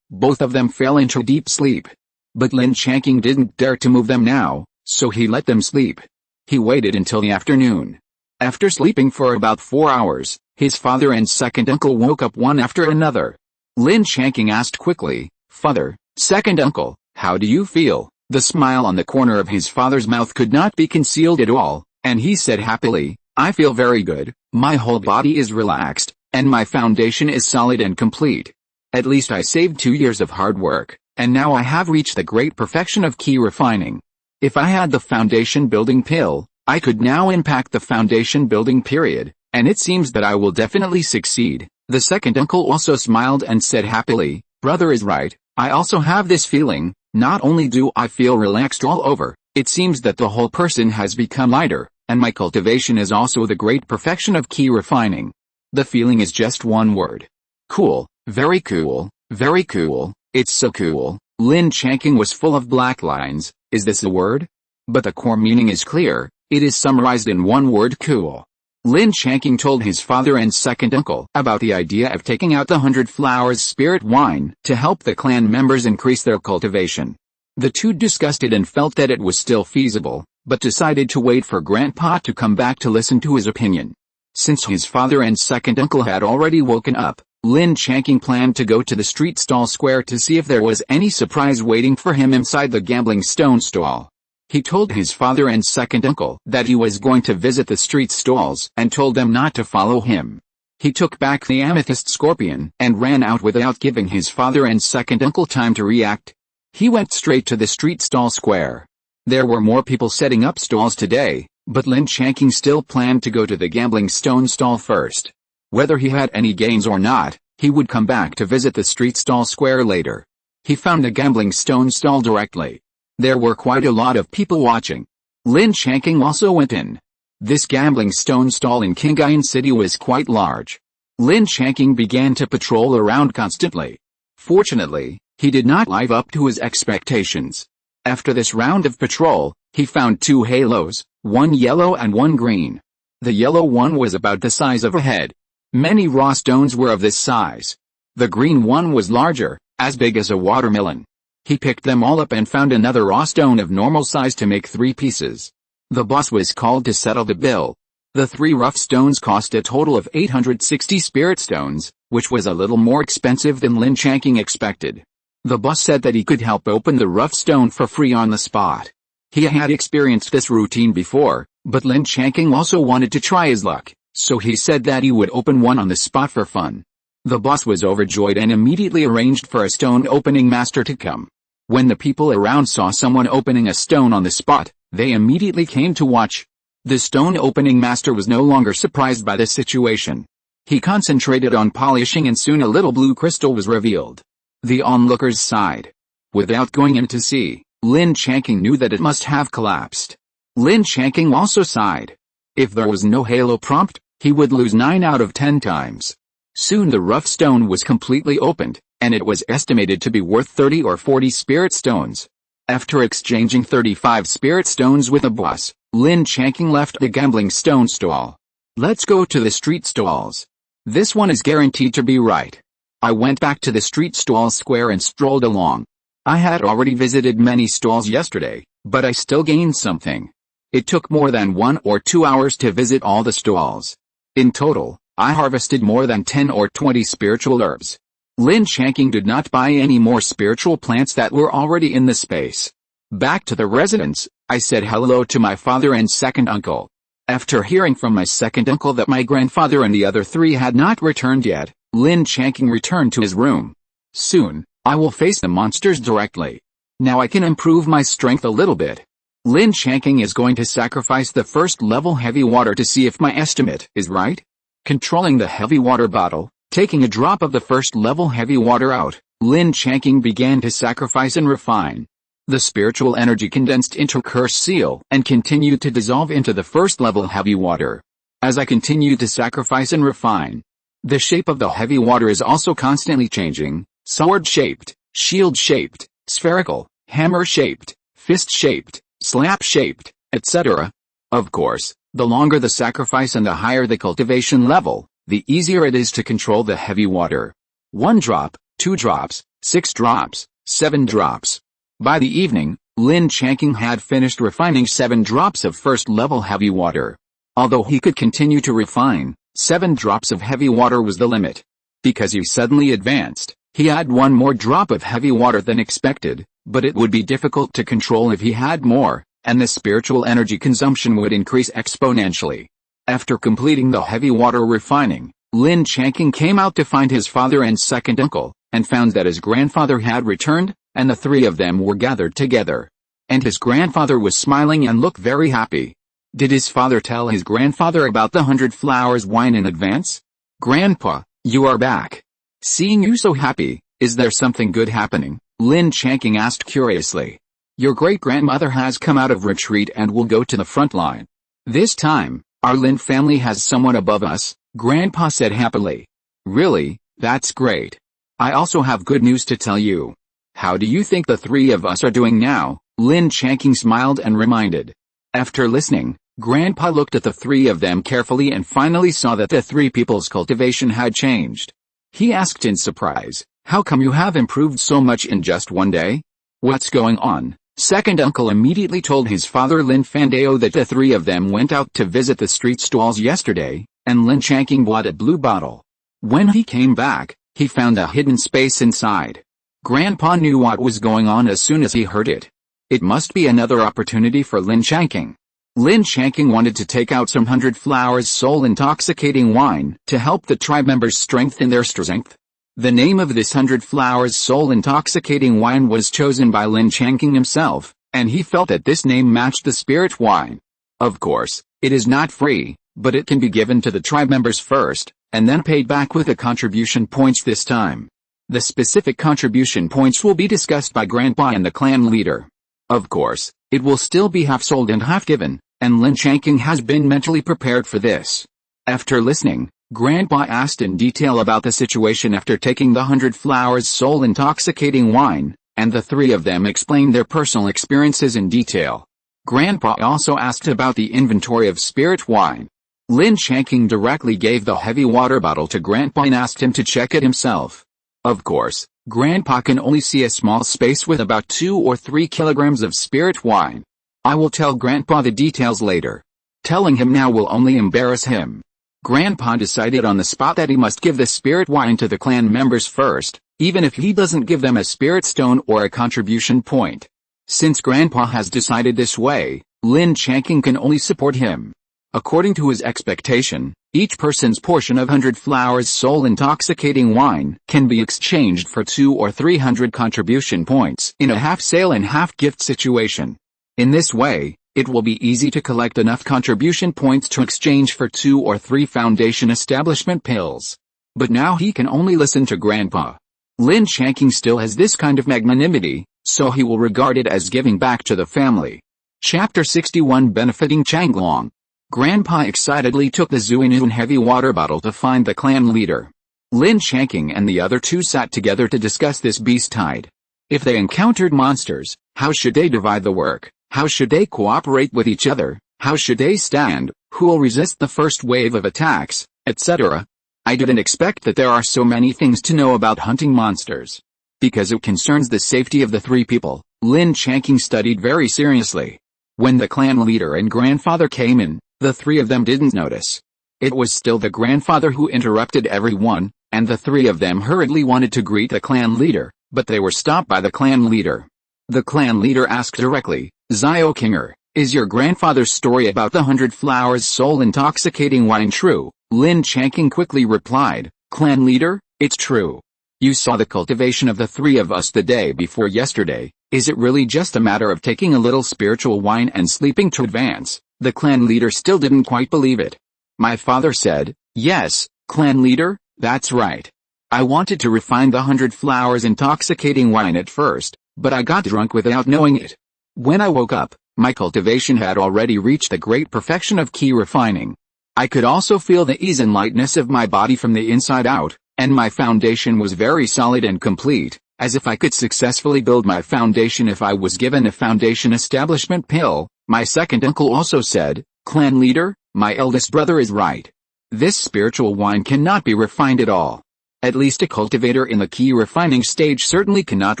[SPEAKER 1] Both of them fell into deep sleep. But Lin Changqing didn't dare to move them now, so he let them sleep. He waited until the afternoon. After sleeping for about 4 hours, his father and second uncle woke up one after another. Lin Changqing asked quickly, "Father, second uncle, how do you feel?" The smile on the corner of his father's mouth could not be concealed at all, and he said happily, "I feel very good, my whole body is relaxed, and my foundation is solid and complete. At least I saved 2 years of hard work, and now I have reached the great perfection of key refining. If I had the foundation building pill, I could now impact the foundation building period, and it seems that I will definitely succeed." The second uncle also smiled and said happily, "Brother is right, I also have this feeling. Not only do I feel relaxed all over, it seems that the whole person has become lighter, and my cultivation is also the great perfection of key refining. The feeling is just one word. Cool, very cool, very cool, it's so cool." Lin Changqing was full of black lines. Is this a word? But the core meaning is clear, it is summarized in one word: cool. Lin Changqing told his father and second uncle about the idea of taking out the 100 Flowers spirit wine to help the clan members increase their cultivation. The two discussed it and felt that it was still feasible, but decided to wait for Grandpa to come back to listen to his opinion. Since his father and second uncle had already woken up, Lin Changqing planned to go to the street stall square to see if there was any surprise waiting for him inside the gambling stone stall. He told his father and second uncle that he was going to visit the street stalls and told them not to follow him. He took back the amethyst scorpion and ran out without giving his father and second uncle time to react. He went straight to the street stall square. There were more people setting up stalls today, but Lin Changqing still planned to go to the gambling stone stall first. Whether he had any gains or not, he would come back to visit the street stall square later. He found the gambling stone stall directly. There were quite a lot of people watching. Lin Changqing also went in. This gambling stone stall in Qingyuan City was quite large. Lin Changqing began to patrol around constantly. Fortunately, he did not live up to his expectations. After this round of patrol, he found 2 halos, one yellow and one green. The yellow one was about the size of a head. Many raw stones were of this size. The green one was larger, as big as a watermelon. He picked them all up and found another raw stone of normal size to make 3 pieces. The boss was called to settle the bill. The 3 rough stones cost a total of 860 spirit stones, which was a little more expensive than Lin Changqing expected. The boss said that he could help open the rough stone for free on the spot. He had experienced this routine before, but Lin Changqing also wanted to try his luck, so he said that he would open one on the spot for fun. The boss was overjoyed and immediately arranged for a stone opening master to come. When the people around saw someone opening a stone on the spot, they immediately came to watch. The stone opening master was no longer surprised by the situation. He concentrated on polishing and soon a little blue crystal was revealed. The onlookers sighed. Without going in to see, Lin Changqing knew that it must have collapsed. Lin Changqing also sighed. If there was no halo prompt, he would lose 9 out of 10 times. Soon the rough stone was completely opened, and it was estimated to be worth 30 or 40 spirit stones. After exchanging 35 spirit stones with the boss, Lin Changqing left the gambling stone stall. Let's go to the street stalls. This one is guaranteed to be right. I went back to the street stall square and strolled along. I had already visited many stalls yesterday, but I still gained something. It took more than 1 or 2 hours to visit all the stalls. In total, I harvested more than 10 or 20 spiritual herbs. Lin Changqing did not buy any more spiritual plants that were already in the space. Back to the residence, I said hello to my father and second uncle. After hearing from my second uncle that my grandfather and the other three had not returned yet, Lin Changqing returned to his room. Soon, I will face the monsters directly. Now I can improve my strength a little bit. Lin Changqing is going to sacrifice the first level heavy water to see if my estimate is right. Controlling the heavy water bottle, taking a drop of the first level heavy water out, Lin Changqing began to sacrifice and refine. The spiritual energy condensed into curse seal and continued to dissolve into the first level heavy water. As I continued to sacrifice and refine, the shape of the heavy water is also constantly changing, sword-shaped, shield-shaped, spherical, hammer-shaped, fist-shaped, slap-shaped, etc. Of course, the longer the sacrifice and the higher the cultivation level, the easier it is to control the heavy water. 1 drop, 2 drops, 6 drops, 7 drops. By the evening, Lin Changqing had finished refining 7 drops of first-level heavy water. Although he could continue to refine, 7 drops of heavy water was the limit. Because he suddenly advanced, he had 1 more drop of heavy water than expected, but it would be difficult to control if he had more, and the spiritual energy consumption would increase exponentially. After completing the heavy water refining, Lin Changqing came out to find his father and second uncle, and found that his grandfather had returned, and the 3 of them were gathered together. And his grandfather was smiling and looked very happy. Did his father tell his grandfather about the 100 flowers wine in advance? "Grandpa, you are back. Seeing you so happy, is there something good happening?" Lin Changqing asked curiously. "Your great-grandmother has come out of retreat and will go to the front line. This time, our Lin family has someone above us," Grandpa said happily. "Really, that's great. I also have good news to tell you. How do you think the 3 of us are doing now?" Lin Changqing smiled and reminded. After listening, Grandpa looked at the 3 of them carefully and finally saw that the 3 people's cultivation had changed. He asked in surprise, "How come you have improved so much in just 1 day? What's going on?" Second uncle immediately told his father Lin Fandao that the 3 of them went out to visit the street stalls yesterday, and Lin Changqing bought a blue bottle. When he came back, he found a hidden space inside. Grandpa knew what was going on as soon as he heard it. It must be another opportunity for Lin Changqing. Lin Changqing wanted to take out some 100 flowers soul-intoxicating wine to help the tribe members strengthen their strength. The name of this 100 flowers soul-intoxicating wine was chosen by Lin Changqing himself, and he felt that this name matched the spirit wine. Of course, it is not free, but it can be given to the tribe members first, and then paid back with the contribution points this time. The specific contribution points will be discussed by Grandpa and the clan leader. Of course, it will still be half sold and half given, and Lin Changqing has been mentally prepared for this. After listening, Grandpa asked in detail about the situation after taking the 100 flowers soul-intoxicating wine, and the 3 of them explained their personal experiences in detail. Grandpa also asked about the inventory of spirit wine. Lin Changqing directly gave the heavy water bottle to Grandpa and asked him to check it himself. Of course, Grandpa can only see a small space with about 2 or 3 kilograms of spirit wine. I will tell Grandpa the details later. Telling him now will only embarrass him. Grandpa decided on the spot that he must give the spirit wine to the clan members first, even if he doesn't give them a spirit stone or a contribution point. Since Grandpa has decided this way, Lin Changqing can only support him. According to his expectation, each person's portion of 100 flowers soul-intoxicating wine can be exchanged for 200 or 300 contribution points in a half-sale and half-gift situation. In this way, it will be easy to collect enough contribution points to exchange for 2 or 3 foundation establishment pills. But now he can only listen to Grandpa. Lin Changqing still has this kind of magnanimity, so he will regard it as giving back to the family. Chapter 61 Benefiting Changlong. Grandpa excitedly took the Zuinun heavy water bottle to find the clan leader. Lin Changqing and the other 2 sat together to discuss this beast tide. If they encountered monsters, how should they divide the work? How should they cooperate with each other? How should they stand? Who will resist the first wave of attacks, etc.? I didn't expect that there are so many things to know about hunting monsters. Because it concerns the safety of the 3 people, Lin Changqing studied very seriously. When the clan leader and grandfather came in, the 3 of them didn't notice. It was still the grandfather who interrupted everyone, and the 3 of them hurriedly wanted to greet the clan leader, but they were stopped by the clan leader. The clan leader asked directly, "Zio Kinger, Is your grandfather's story about the 100 flowers soul-intoxicating wine true? Lin Changqing quickly replied, Clan leader, it's true. You saw the cultivation of the three of us the day before yesterday. Is it really just a matter of taking a little spiritual wine and sleeping to advance? The clan leader still didn't quite believe it. My father said, yes, clan leader, that's right. I wanted to refine the 100 flowers intoxicating wine at first, but I got drunk without knowing it. When I woke up, my cultivation had already reached the great perfection of key refining. I could also feel the ease and lightness of my body from the inside out, and my foundation was very solid and complete, as if I could successfully build my foundation if I was given a foundation establishment pill. My second uncle also said, Clan leader, my eldest brother is right. This spiritual wine cannot be refined at all. At least a cultivator in the key refining stage certainly cannot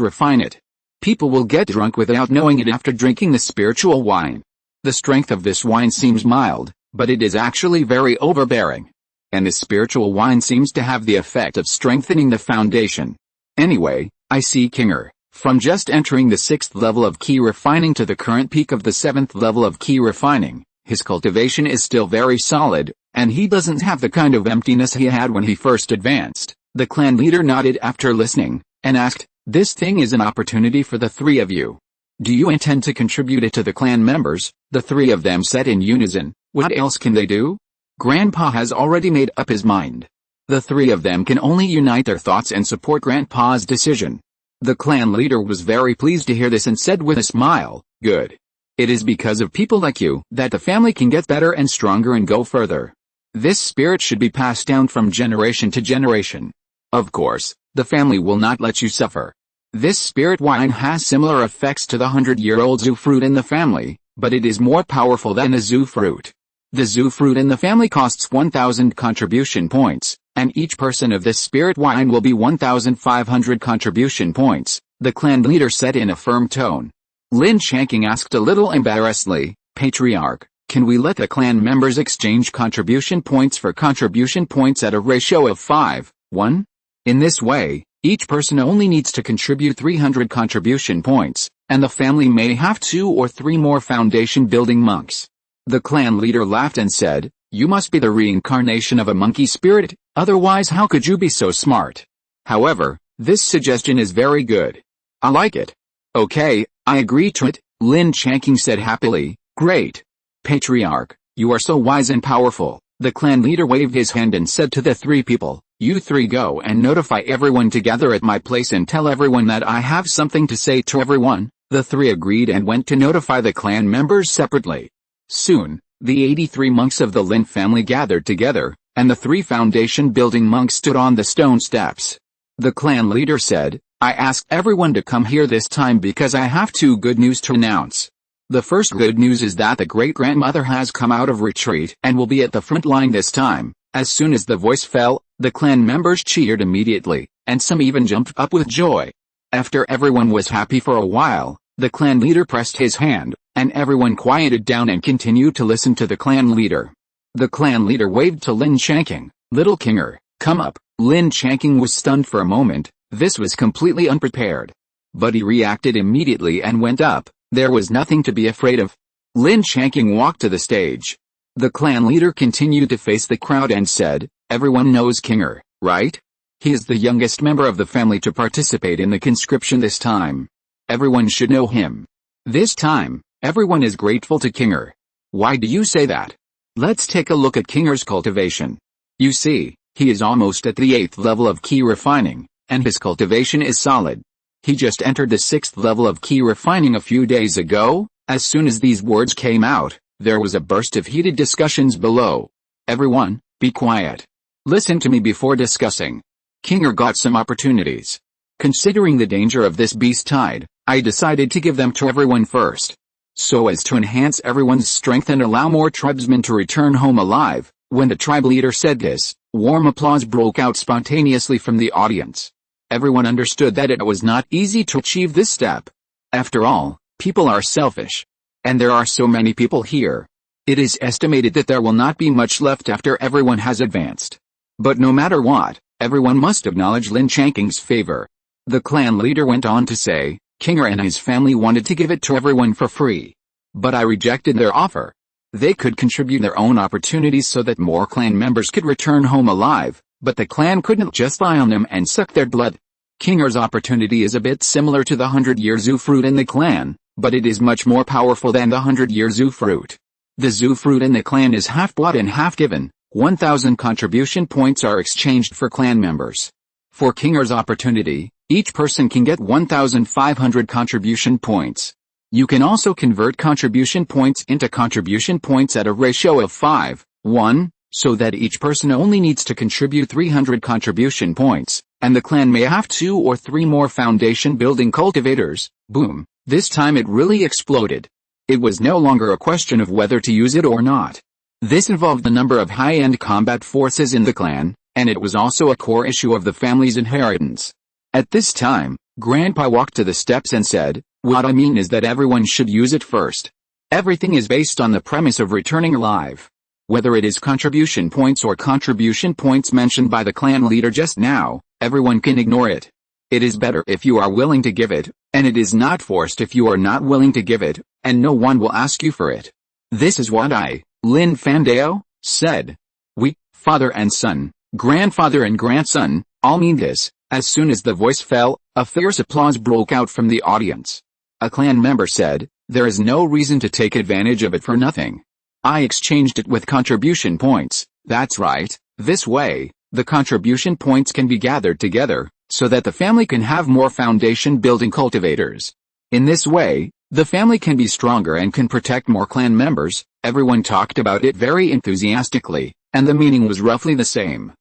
[SPEAKER 1] refine it. People will get drunk without knowing it after drinking the spiritual wine. The strength of this wine seems mild, but it is actually very overbearing. And the spiritual wine seems to have the effect of strengthening the foundation. Anyway, I see Kinger, from just entering the 6th level of key refining to the current peak of the 7th level of key refining, his cultivation is still very solid, and he doesn't have the kind of emptiness he had when he first advanced. The clan leader nodded after listening, and asked, this thing is an opportunity for the three of you. Do you intend to contribute it to the clan members? The three of them said in unison, what else can they do? Grandpa has already made up his mind. The three of them can only unite their thoughts and support Grandpa's decision. The clan leader was very pleased to hear this and said with a smile, good. It is because of people like you that the family can get better and stronger and go further. This spirit should be passed down from generation to generation. Of course, the family will not let you suffer. This spirit wine has similar effects to the 100-year-old zoo fruit in the family, but it is more powerful than a zoo fruit. The zoo fruit in the family costs 1,000 contribution points, and each person of this spirit wine will be 1,500 contribution points, the clan leader said in a firm tone. Lin Changqing asked a little embarrassedly, Patriarch, can we let the clan members exchange contribution points for contribution points at a ratio of 5:1? In this way, each person only needs to contribute 300 contribution points, and the family may have 2 or 3 more foundation building monks. The clan leader laughed and said, you must be the reincarnation of a monkey spirit, otherwise how could you be so smart? However, this suggestion is very good. I like it. Okay, I agree to it, Lin Changqing said happily, great. Patriarch, you are so wise and powerful. The clan leader waved his hand and said to the three people, you three go and notify everyone to gather at my place and tell everyone that I have something to say to everyone. The three agreed and went to notify the clan members separately. Soon, the 83 monks of the Lin family gathered together, and the 3 foundation building monks stood on the stone steps. The clan leader said, I asked everyone to come here this time because I have 2 good news to announce. The first good news is that the great-grandmother has come out of retreat and will be at the front line this time. As soon as the voice fell, the clan members cheered immediately, and some even jumped up with joy. After everyone was happy for a while, the clan leader pressed his hand, and everyone quieted down and continued to listen to the clan leader. The clan leader waved to Lin Changqing, little Kinger, come up. Lin Changqing was stunned for a moment, this was completely unprepared. But he reacted immediately and went up. There was nothing to be afraid of. Lin Changqing walked to the stage. The clan leader continued to face the crowd and said, everyone knows Kinger, right? He is the youngest member of the family to participate in the conscription this time. Everyone should know him. This time, everyone is grateful to Kinger. Why do you say that? Let's take a look at Kinger's cultivation. You see, he is almost at the 8th level of key refining, and his cultivation is solid. He just entered the 6th level of key refining a few days ago. As soon as these words came out, there was a burst of heated discussions below. Everyone, be quiet. Listen to me before discussing. Kinger got some opportunities. Considering the danger of this beast tide, I decided to give them to everyone first. So as to enhance everyone's strength and allow more tribesmen to return home alive. When the tribe leader said this, warm applause broke out spontaneously from the audience. Everyone understood that it was not easy to achieve this step. After all, people are selfish. And there are so many people here. It is estimated that there will not be much left after everyone has advanced. But no matter what, everyone must acknowledge Lin Changqing's favor. The clan leader went on to say, Kinger and his family wanted to give it to everyone for free. but I rejected their offer. They could contribute their own opportunities so that more clan members could return home alive, but the clan couldn't just lie on them and suck their blood. Kinger's opportunity is a bit similar to the 100-year zoo fruit in the clan, but it is much more powerful than the 100-year zoo fruit. The zoo fruit in the clan is half bought and half given. 1,000 contribution points are exchanged for clan members. For Kinger's opportunity, each person can get 1,500 contribution points. You can also convert contribution points into contribution points at a ratio of 5:1, so that each person only needs to contribute 300 contribution points, and the clan may have 2 or 3 more foundation building cultivators. Boom. This time it really exploded. It was no longer a question of whether to use it or not. This involved the number of high-end combat forces in the clan, and it was also a core issue of the family's inheritance. At this time, Grandpa walked to the steps and said, "What I mean is that everyone should use it first. Everything is based on the premise of returning alive. Whether it is contribution points or contribution points mentioned by the clan leader just now, everyone can ignore it. It is better if you are willing to give it, and it is not forced if you are not willing to give it, and no one will ask you for it. This is what I, Lin Changqing, said. We, father and son, grandfather and grandson, all mean this." As soon as the voice fell, a fierce applause broke out from the audience. A clan member said, "There is no reason to take advantage of it for nothing. I exchanged it with contribution points." That's right. This way, the contribution points can be gathered together, so that the family can have more foundation building cultivators. In this way, the family can be stronger and can protect more clan members. Everyone talked about it very enthusiastically, and the meaning was roughly the same.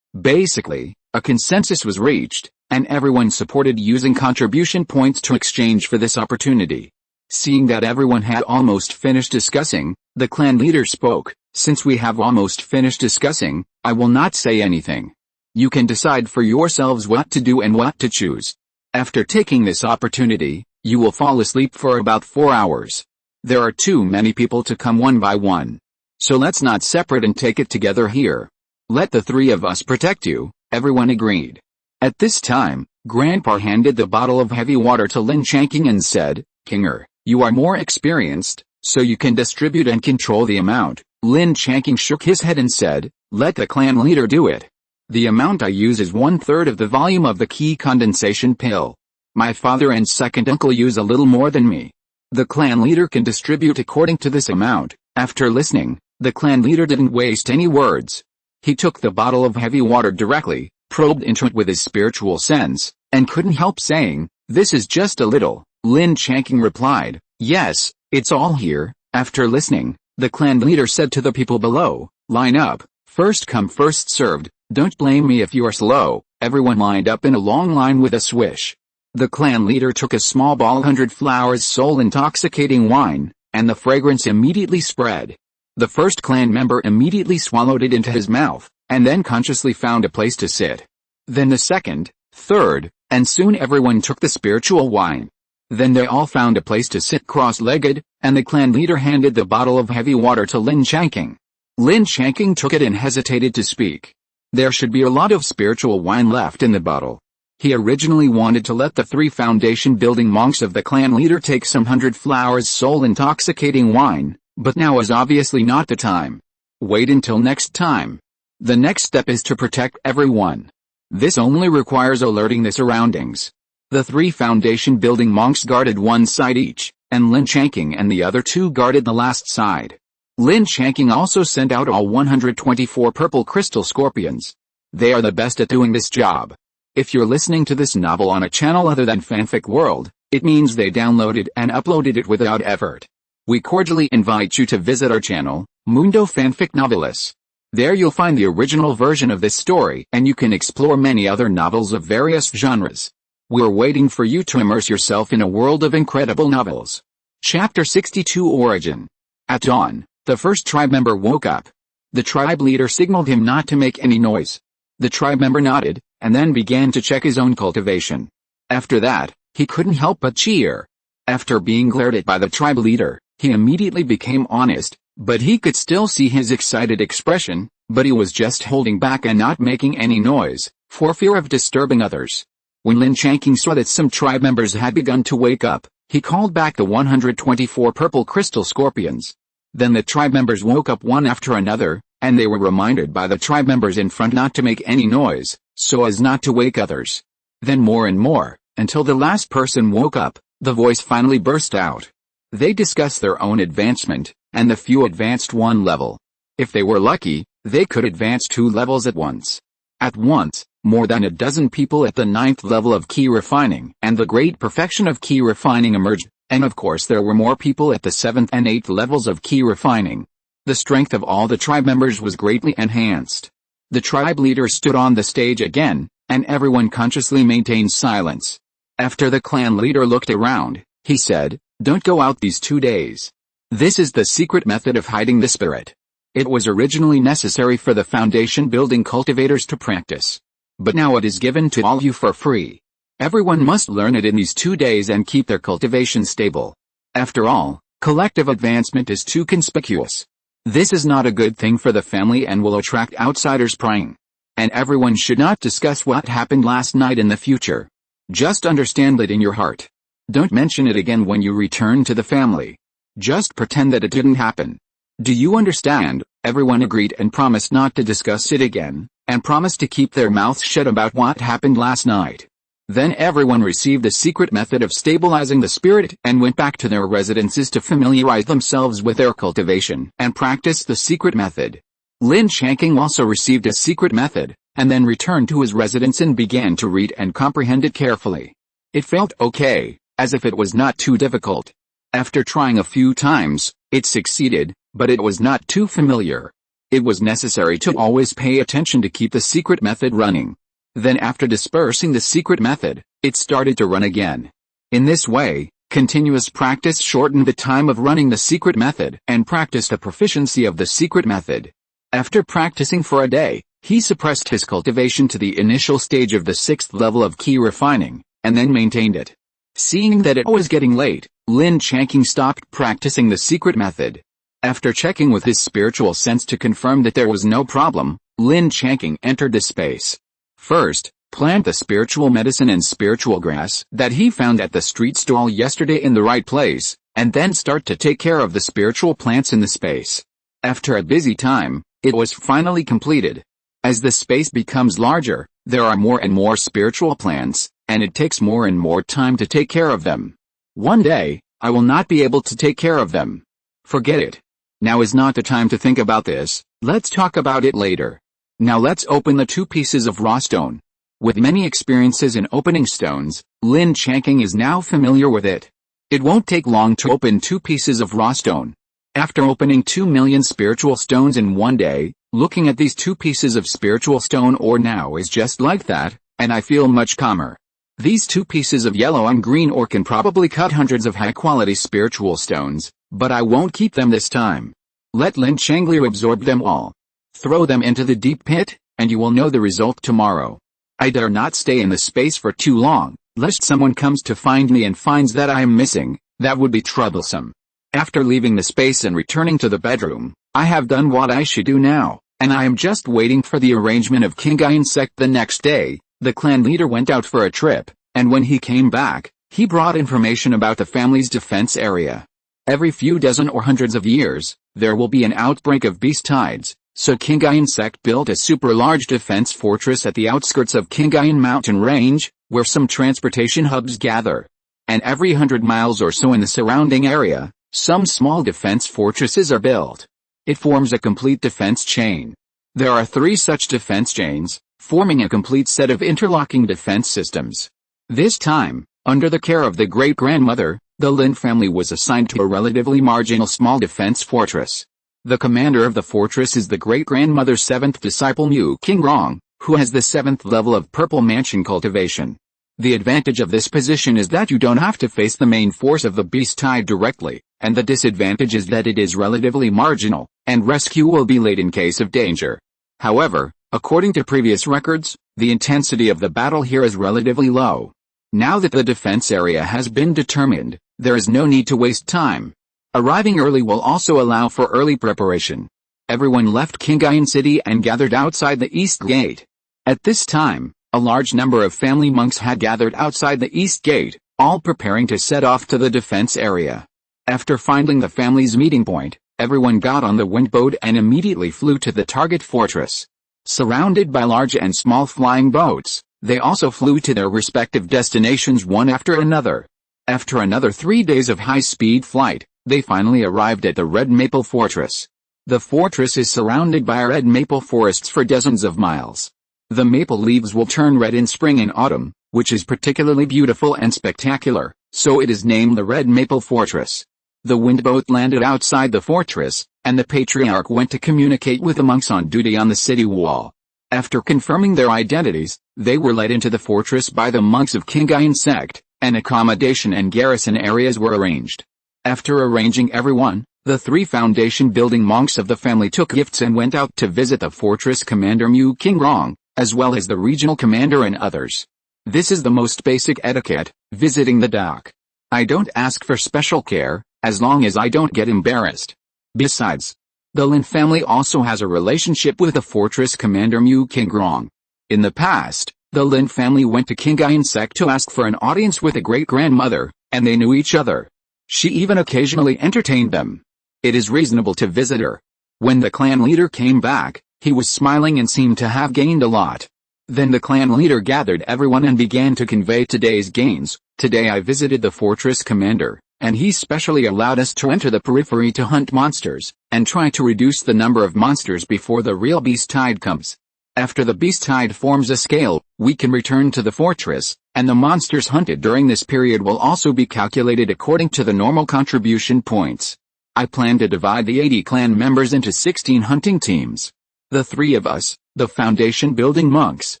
[SPEAKER 1] Basically, a consensus was reached, and everyone supported using contribution points to exchange for this opportunity. Seeing that everyone had almost finished discussing, the clan leader spoke. "Since we have almost finished discussing, I will not say anything. You can decide for yourselves what to do and what to choose. After taking this opportunity, you will fall asleep for about 4 hours. There are too many people to come one by one. So let's not separate and take it together here. Let the 3 of us protect you." Everyone agreed. At this time, Grandpa handed the bottle of heavy water to Lin Changqing and said, "Kinger, you are more experienced, so you can distribute and control the amount." Lin Changqing shook his head and said, "Let the clan leader do it. The amount I use is 1/3 of the volume of the key condensation pill. My father and second uncle use a little more than me. The clan leader can distribute according to this amount." After listening, the clan leader didn't waste any words. He took the bottle of heavy water directly, probed into it with his spiritual sense, and couldn't help saying, "This is just a little." Lin Changqing replied, "Yes, it's all here." After listening, the clan leader said to the people below, "Line up, first come first served, don't blame me if you are slow." Everyone lined up in a long line with a swish. The clan leader took a small ball of 100 flowers soul intoxicating wine, and the fragrance immediately spread. The first clan member immediately swallowed it into his mouth, and then consciously found a place to sit. Then the second, third, and soon everyone took the spiritual wine. Then they all found a place to sit cross-legged, and the clan leader handed the bottle of heavy water to Lin Changqing. Lin Changqing took it and hesitated to speak. There should be a lot of spiritual wine left in the bottle. He originally wanted to let the 3 foundation building monks of the clan leader take some 100 flowers soul intoxicating wine, but now is obviously not the time. Wait until next time. The next step is to protect everyone. This only requires alerting the surroundings. The 3 foundation building monks guarded one side each, and Lin Changqing and the other 2 guarded the last side. Lin Changqing also sent out all 124 purple crystal scorpions. They are the best at doing this job. If you're listening to this novel on a channel other than Fanfic World, it means they downloaded and uploaded it without effort. We cordially invite you to visit our channel, Mundo Fanfic Novelis. There you'll find the original version of this story and you can explore many other novels of various genres. We're waiting for you to immerse yourself in a world of incredible novels. Chapter 62 Origin. At dawn, the first tribe member woke up. The tribe leader signaled him not to make any noise. The tribe member nodded, and then began to check his own cultivation. After that, he couldn't help but cheer. After being glared at by the tribe leader, he immediately became honest, but he could still see his excited expression, but he was just holding back and not making any noise, for fear of disturbing others. When Lin Changqing saw that some tribe members had begun to wake up, He called back the 124 purple crystal scorpions. Then the tribe members woke up one after another, and they were reminded by the tribe members in front not to make any noise, so as not to wake others. Then more and more, until the last person woke up, the voice finally burst out. They discussed their own advancement, and the few advanced one level. If they were lucky, they could advance 2 levels at once. At once, more than a dozen people at the 9th level of key refining and the great perfection of key refining emerged, and of course there were more people at the 7th and 8th levels of key refining. The strength of all the tribe members was greatly enhanced. The tribe leader stood on the stage again, and everyone consciously maintained silence. After the clan leader looked around, he said, "Don't go out these 2 days. This is the secret method of hiding the spirit. It was originally necessary for the foundation building cultivators to practice. But now it is given to all of you for free. Everyone must learn it in these 2 days and keep their cultivation stable. After all, collective advancement is too conspicuous. This is not a good thing for the family and will attract outsiders prying. And everyone should not discuss what happened last night in the future. Just understand it in your heart. Don't mention it again when you return to the family. Just pretend that it didn't happen. Do you understand?" Everyone agreed and promised not to discuss it again, and promised to keep their mouths shut about what happened last night. Then everyone received the secret method of stabilizing the spirit and went back to their residences to familiarize themselves with their cultivation and practice the secret method. Lin Changqing also received a secret method, and then returned to his residence and began to read and comprehend it carefully. It felt okay, as if it was not too difficult. After trying a few times, it succeeded, but it was not too familiar. It was necessary to always pay attention to keep the secret method running. Then after dispersing the secret method, it started to run again. In this way, continuous practice shortened the time of running the secret method and practiced the proficiency of the secret method. After practicing for a day, he suppressed his cultivation to the initial stage of the 6th level of key refining, and then maintained it. Seeing that it was getting late, Lin Changqing stopped practicing the secret method. After checking with his spiritual sense to confirm that there was no problem, Lin Changqing entered the space. First, plant the spiritual medicine and spiritual grass that he found at the street stall yesterday in the right place, and then start to take care of the spiritual plants in the space. After a busy time, it was finally completed. As the space becomes larger, there are more and more spiritual plants, and it takes more and more time to take care of them. One day, I will not be able to take care of them. Forget it. Now is not the time to think about this, let's talk about it later. Now let's open the 2 pieces of raw stone. With many experiences in opening stones, Lin Changqing is now familiar with it. It won't take long to open 2 pieces of raw stone. After opening 2 million spiritual stones in one day, looking at these 2 pieces of spiritual stone ore now is just like that, and I feel much calmer. These 2 pieces of yellow and green ore can probably cut hundreds of high-quality spiritual stones, but I won't keep them this time. Let Lin Changqing absorb them all. Throw them into the deep pit, and you will know the result tomorrow. I dare not stay in the space for too long, lest someone comes to find me and finds that I am missing. That would be troublesome. After leaving the space and returning to the bedroom, I have done what I should do now, and I am just waiting for the arrangement of Qingyun sect. The next day, the clan leader went out for a trip, and when he came back, he brought information about the family's defense area. Every few dozen or hundreds of years, there will be an outbreak of beast tides, so Qingyun sect built a super large defense fortress at the outskirts of Qingyun mountain range, where some transportation hubs gather. And every 100 miles or so in the surrounding area, some small defense fortresses are built. It forms a complete defense chain. There are 3 such defense chains, forming a complete set of interlocking defense systems. This time, under the care of the great-grandmother, the Lin family was assigned to a relatively marginal small defense fortress. The commander of the fortress is the great-grandmother's 7th disciple Mu Qingrong, who has the 7th level of purple mansion cultivation. The advantage of this position is that you don't have to face the main force of the beast tide directly, and the disadvantage is that it is relatively marginal, and rescue will be late in case of danger. However, according to previous records, the intensity of the battle here is relatively low. Now that the defense area has been determined, there is no need to waste time. Arriving early will also allow for early preparation. Everyone left Qingyun City and gathered outside the East Gate. At this time, a large number of family monks had gathered outside the East Gate, all preparing to set off to the defense area. After finding the family's meeting point, everyone got on the wind boat and immediately flew to the target fortress. Surrounded by large and small flying boats, they also flew to their respective destinations one after another. After another 3 days of high-speed flight, they finally arrived at the Red Maple Fortress. The fortress is surrounded by red maple forests for dozens of miles. The maple leaves will turn red in spring and autumn, which is particularly beautiful and spectacular, so it is named the Red Maple Fortress. The wind boat landed outside the fortress, and the patriarch went to communicate with the monks on duty on the city wall. After confirming their identities, they were led into the fortress by the monks of Qingyuan sect, and accommodation and garrison areas were arranged. After arranging everyone, the 3 foundation-building monks of the family took gifts and went out to visit the fortress commander Mu Qingrong, as well as the regional commander and others. This is the most basic etiquette, visiting the dock. I don't ask for special care, as long as I don't get embarrassed. Besides, the Lin family also has a relationship with the fortress commander Mu Qingrong. In the past, the Lin family went to Qingyuan sect to ask for an audience with a great-grandmother, and they knew each other. She even occasionally entertained them. It is reasonable to visit her. When the clan leader came back, he was smiling and seemed to have gained a lot. Then the clan leader gathered everyone and began to convey today's gains. Today I visited the fortress commander, and he specially allowed us to enter the periphery to hunt monsters, and try to reduce the number of monsters before the real beast tide comes. After the beast tide forms a scale, we can return to the fortress, and the monsters hunted during this period will also be calculated according to the normal contribution points. I plan to divide the 80 clan members into 16 hunting teams. The 3 of us, the foundation-building monks,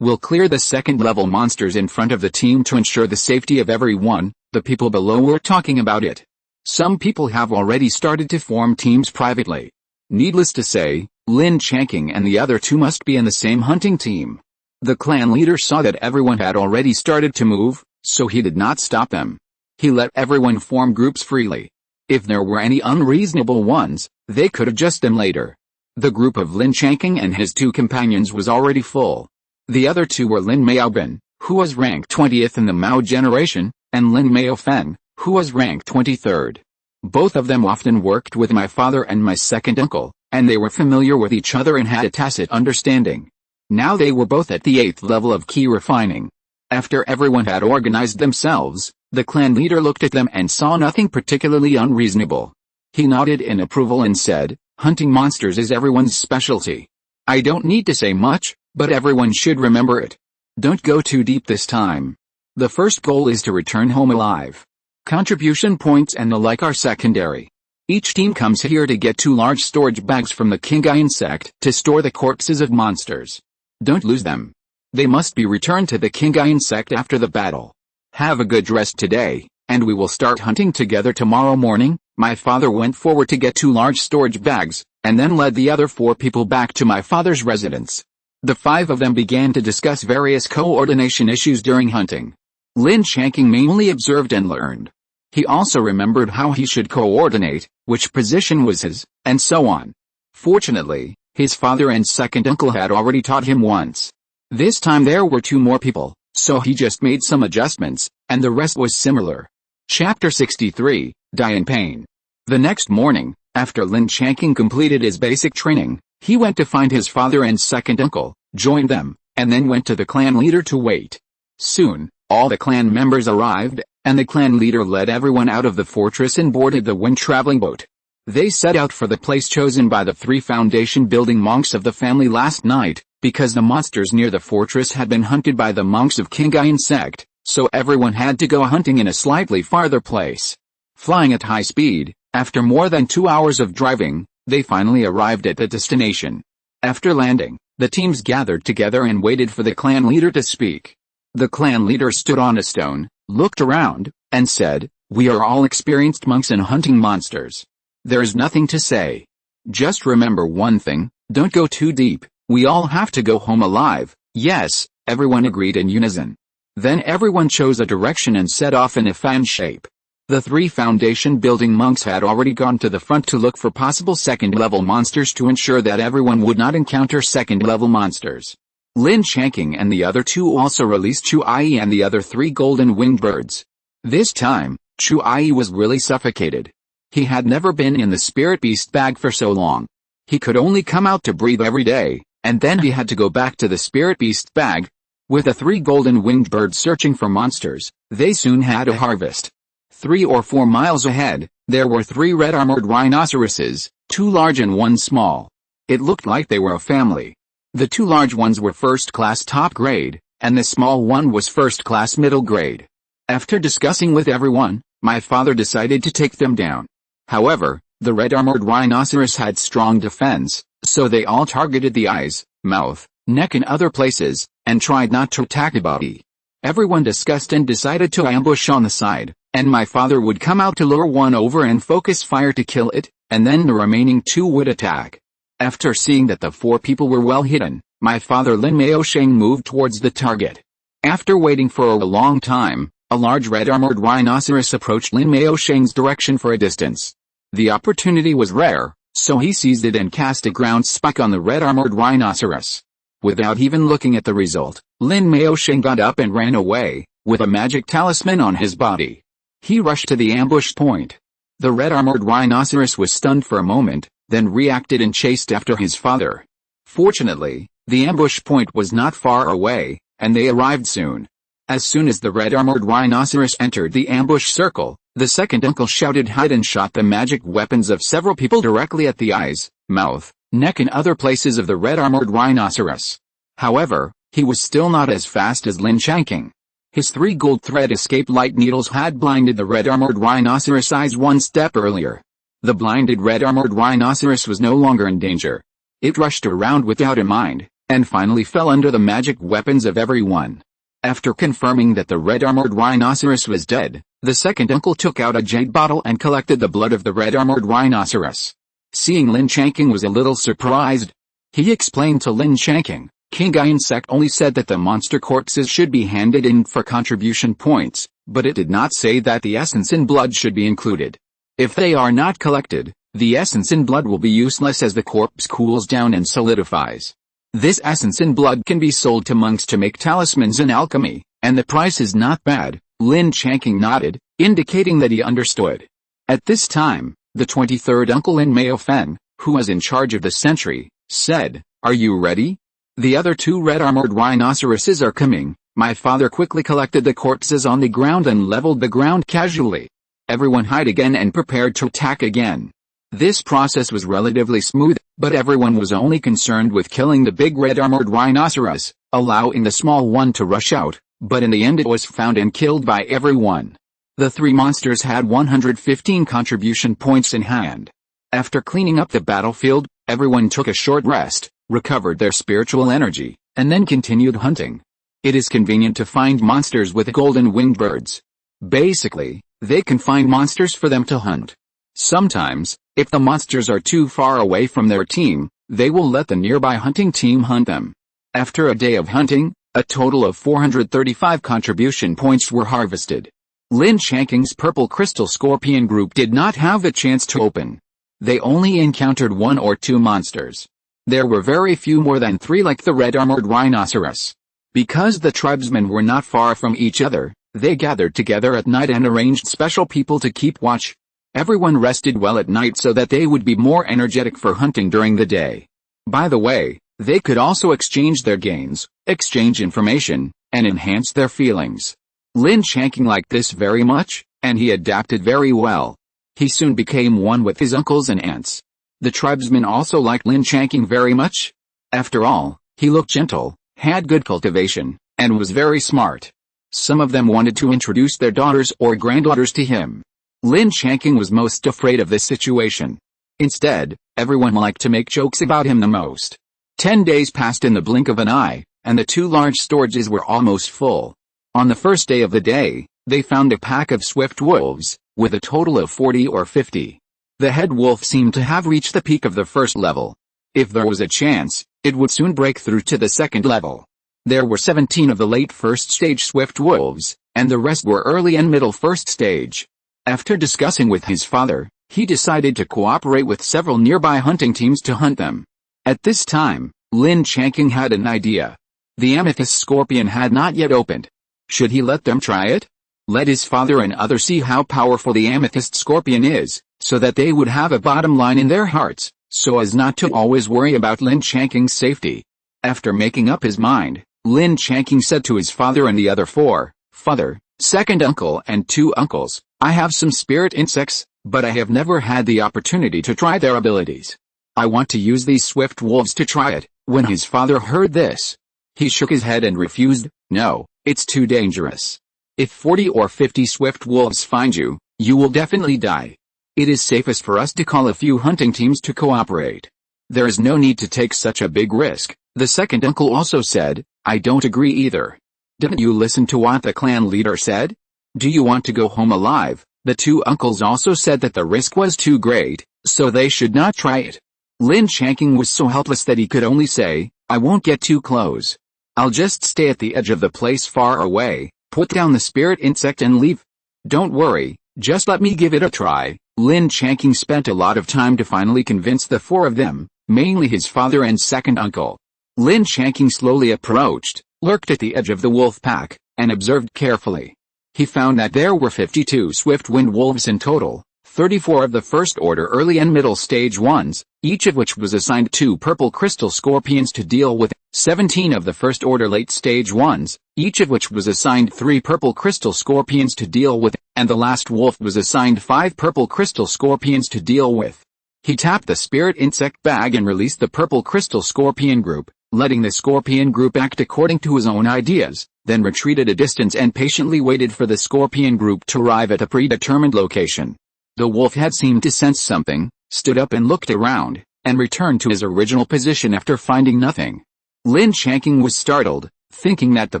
[SPEAKER 1] will clear the second-level monsters in front of the team to ensure the safety of everyone. The people below were talking about it. Some people have already started to form teams privately. Needless to say, Lin Changqing and the other 2 must be in the same hunting team. The clan leader saw that everyone had already started to move, so he did not stop them. He let everyone form groups freely. If there were any unreasonable ones, they could adjust them later. The group of Lin Changqing and his 2 companions was already full. The other 2 were Lin Maobin, who was ranked 20th in the Mao generation, and Lin Maofeng, who was ranked 23rd. Both of them often worked with my father and my second uncle, and they were familiar with each other and had a tacit understanding. Now they were both at the 8th level of key refining. After everyone had organized themselves, the clan leader looked at them and saw nothing particularly unreasonable. He nodded in approval and said, "Hunting monsters is everyone's specialty. I don't need to say much, but everyone should remember it. Don't go too deep this time. The first goal is to return home alive. Contribution points and the like are secondary. Each team comes here to get 2 large storage bags from the Qingyuan sect to store the corpses of monsters. Don't lose them. They must be returned to the Qingyuan sect after the battle. Have a good rest today, and we will start hunting together tomorrow morning." My father went forward to get 2 large storage bags, and then led the other 4 people back to my father's residence. The 5 of them began to discuss various coordination issues during hunting. Lin Changqing mainly observed and learned. He also remembered how he should coordinate, which position was his, and so on. Fortunately, his father and second uncle had already taught him once. This time there were 2 more people, so he just made some adjustments, and the rest was similar. Chapter 63, Die in Pain. The next morning, after Lin Changqing completed his basic training, he went to find his father and second uncle, joined them, and then went to the clan leader to wait. Soon, all the clan members arrived, and the clan leader led everyone out of the fortress and boarded the wind-traveling boat. They set out for the place chosen by the 3 foundation-building monks of the family last night, because the monsters near the fortress had been hunted by the monks of Qingyuan sect, so everyone had to go hunting in a slightly farther place. Flying at high speed, after more than 2 hours of driving, they finally arrived at the destination. After landing, the teams gathered together and waited for the clan leader to speak. The clan leader stood on a stone, looked around, and said, "We are all experienced monks in hunting monsters. There's nothing to say. Just remember one thing, don't go too deep, we all have to go home alive." "Yes," everyone agreed in unison. Then everyone chose a direction and set off in a fan shape. The 3 foundation-building monks had already gone to the front to look for possible second-level monsters to ensure that everyone would not encounter second-level monsters. Lin Changqing and the other 2 also released Chu Ai and the other 3 golden winged birds. This time, Chuai was really suffocated. He had never been in the spirit beast bag for so long. He could only come out to breathe every day, and then he had to go back to the spirit beast bag. With the 3 golden winged birds searching for monsters, they soon had a harvest. 3 or 4 miles ahead, there were 3 red-armored rhinoceroses, 2 large and 1 small. It looked like they were a family. The 2 large ones were first-class top grade, and the small one was first-class middle grade. After discussing with everyone, my father decided to take them down. However, the red-armored rhinoceros had strong defense, so they all targeted the eyes, mouth, neck and other places, and tried not to attack the body. Everyone discussed and decided to ambush on the side, and my father would come out to lure one over and focus fire to kill it, and then the remaining 2 would attack. After seeing that the 4 people were well hidden, my father Lin Changqing moved towards the target. After waiting for a long time, a large red-armored rhinoceros approached Lin Changqing's direction for a distance. The opportunity was rare, so he seized it and cast a ground spike on the red-armored rhinoceros. Without even looking at the result, Lin Changqing got up and ran away, with a magic talisman on his body. He rushed to the ambush point. The red-armored rhinoceros was stunned for a moment, then reacted and chased after his father. Fortunately, the ambush point was not far away, and they arrived soon. As soon as the red-armored rhinoceros entered the ambush circle, the second uncle shouted hide and shot the magic weapons of several people directly at the eyes, mouth, neck and other places of the red-armored rhinoceros. However, he was still not as fast as Lin Changqing. His 3 gold thread escape light needles had blinded the red-armored rhinoceros eyes 1 step earlier. The blinded red-armored rhinoceros was no longer in danger. It rushed around without a mind, and finally fell under the magic weapons of everyone. After confirming that the red-armored rhinoceros was dead, the second uncle took out a jade bottle and collected the blood of the red-armored rhinoceros. Seeing Lin Changqing was a little surprised. He explained to Lin Changqing, King Iron Sect only said that the monster corpses should be handed in for contribution points, but it did not say that the essence in blood should be included. If they are not collected, the essence in blood will be useless as the corpse cools down and solidifies. This essence in blood can be sold to monks to make talismans in alchemy, and the price is not bad. Lin Changqing nodded, indicating that he understood. At this time, the 23rd uncle Lin Jiufeng, who was in charge of the sentry, said, "Are you ready? The other 2 red-armored rhinoceroses are coming." My father quickly collected the corpses on the ground and leveled the ground casually. Everyone hid again and prepared to attack again. This process was relatively smooth, but everyone was only concerned with killing the big red-armored rhinoceros, allowing the small one to rush out, but in the end it was found and killed by everyone. The 3 monsters had 115 contribution points in hand. After cleaning up the battlefield, everyone took a short rest, recovered their spiritual energy, and then continued hunting. It is convenient to find monsters with golden winged birds. Basically, they can find monsters for them to hunt. Sometimes, if the monsters are too far away from their team, they will let the nearby hunting team hunt them. After a day of hunting, a total of 435 contribution points were harvested. Lin Changqing's purple crystal scorpion group did not have a chance to open. They only encountered 1 or 2 monsters. There were very few more than 3 like the red-armored rhinoceros. Because the tribesmen were not far from each other, they gathered together at night and arranged special people to keep watch. Everyone rested well at night so that they would be more energetic for hunting during the day. By the way, they could also exchange their gains, exchange information, and enhance their feelings. Lin Changqing liked this very much, and he adapted very well. He soon became one with his uncles and aunts. The tribesmen also liked Lin Changqing very much. After all, he looked gentle, had good cultivation, and was very smart. Some of them wanted to introduce their daughters or granddaughters to him. Lin Changqing was most afraid of this situation. Instead, everyone liked to make jokes about him the most. 10 days passed in the blink of an eye, and the 2 large storages were almost full. On the first day of the day, they found a pack of swift wolves, with a total of 40 or 50. The head wolf seemed to have reached the peak of the first level. If there was a chance, it would soon break through to the second level. There were 17 of the late first stage swift wolves, and the rest were early and middle first stage. After discussing with his father, he decided to cooperate with several nearby hunting teams to hunt them. At this time, Lin Changqing had an idea. The amethyst scorpion had not yet opened. Should he let them try it? Let his father and others see how powerful the amethyst scorpion is, so that they would have a bottom line in their hearts, so as not to always worry about Lin Changqing's safety. After making up his mind, Lin Changqing said to his father and the other four, "Father, second uncle and two uncles, I have some spirit insects, but I have never had the opportunity to try their abilities. I want to use these swift wolves to try it." When his father heard this, he shook his head and refused. "No, it's too dangerous. If 40 or 50 swift wolves find you, you will definitely die. It is safest for us to call a few hunting teams to cooperate. There is no need to take such a big risk." The second uncle also said, "I don't agree either. Didn't you listen to what the clan leader said? Do you want to go home alive?" The two uncles also said that the risk was too great, so they should not try it. Lin Changqing was so helpless that he could only say, "I won't get too close. I'll just stay at the edge of the place far away, put down the spirit insect and leave. Don't worry, just let me give it a try." Lin Changqing spent a lot of time to finally convince the four of them, mainly his father and second uncle. Lin Changqing slowly approached, lurked at the edge of the wolf pack, and observed carefully. He found that there were 52 swift-wind wolves in total, 34 of the first order early and middle stage ones, each of which was assigned 2 purple crystal scorpions to deal with, 17 of the first order late stage ones, each of which was assigned 3 purple crystal scorpions to deal with, and the last wolf was assigned 5 purple crystal scorpions to deal with. He tapped the spirit insect bag and released the purple crystal scorpion group, letting the scorpion group act according to his own ideas, then retreated a distance and patiently waited for the scorpion group to arrive at a predetermined location. The wolf had seemed to sense something, stood up and looked around, and returned to his original position after finding nothing. Lin Changqing was startled, thinking that the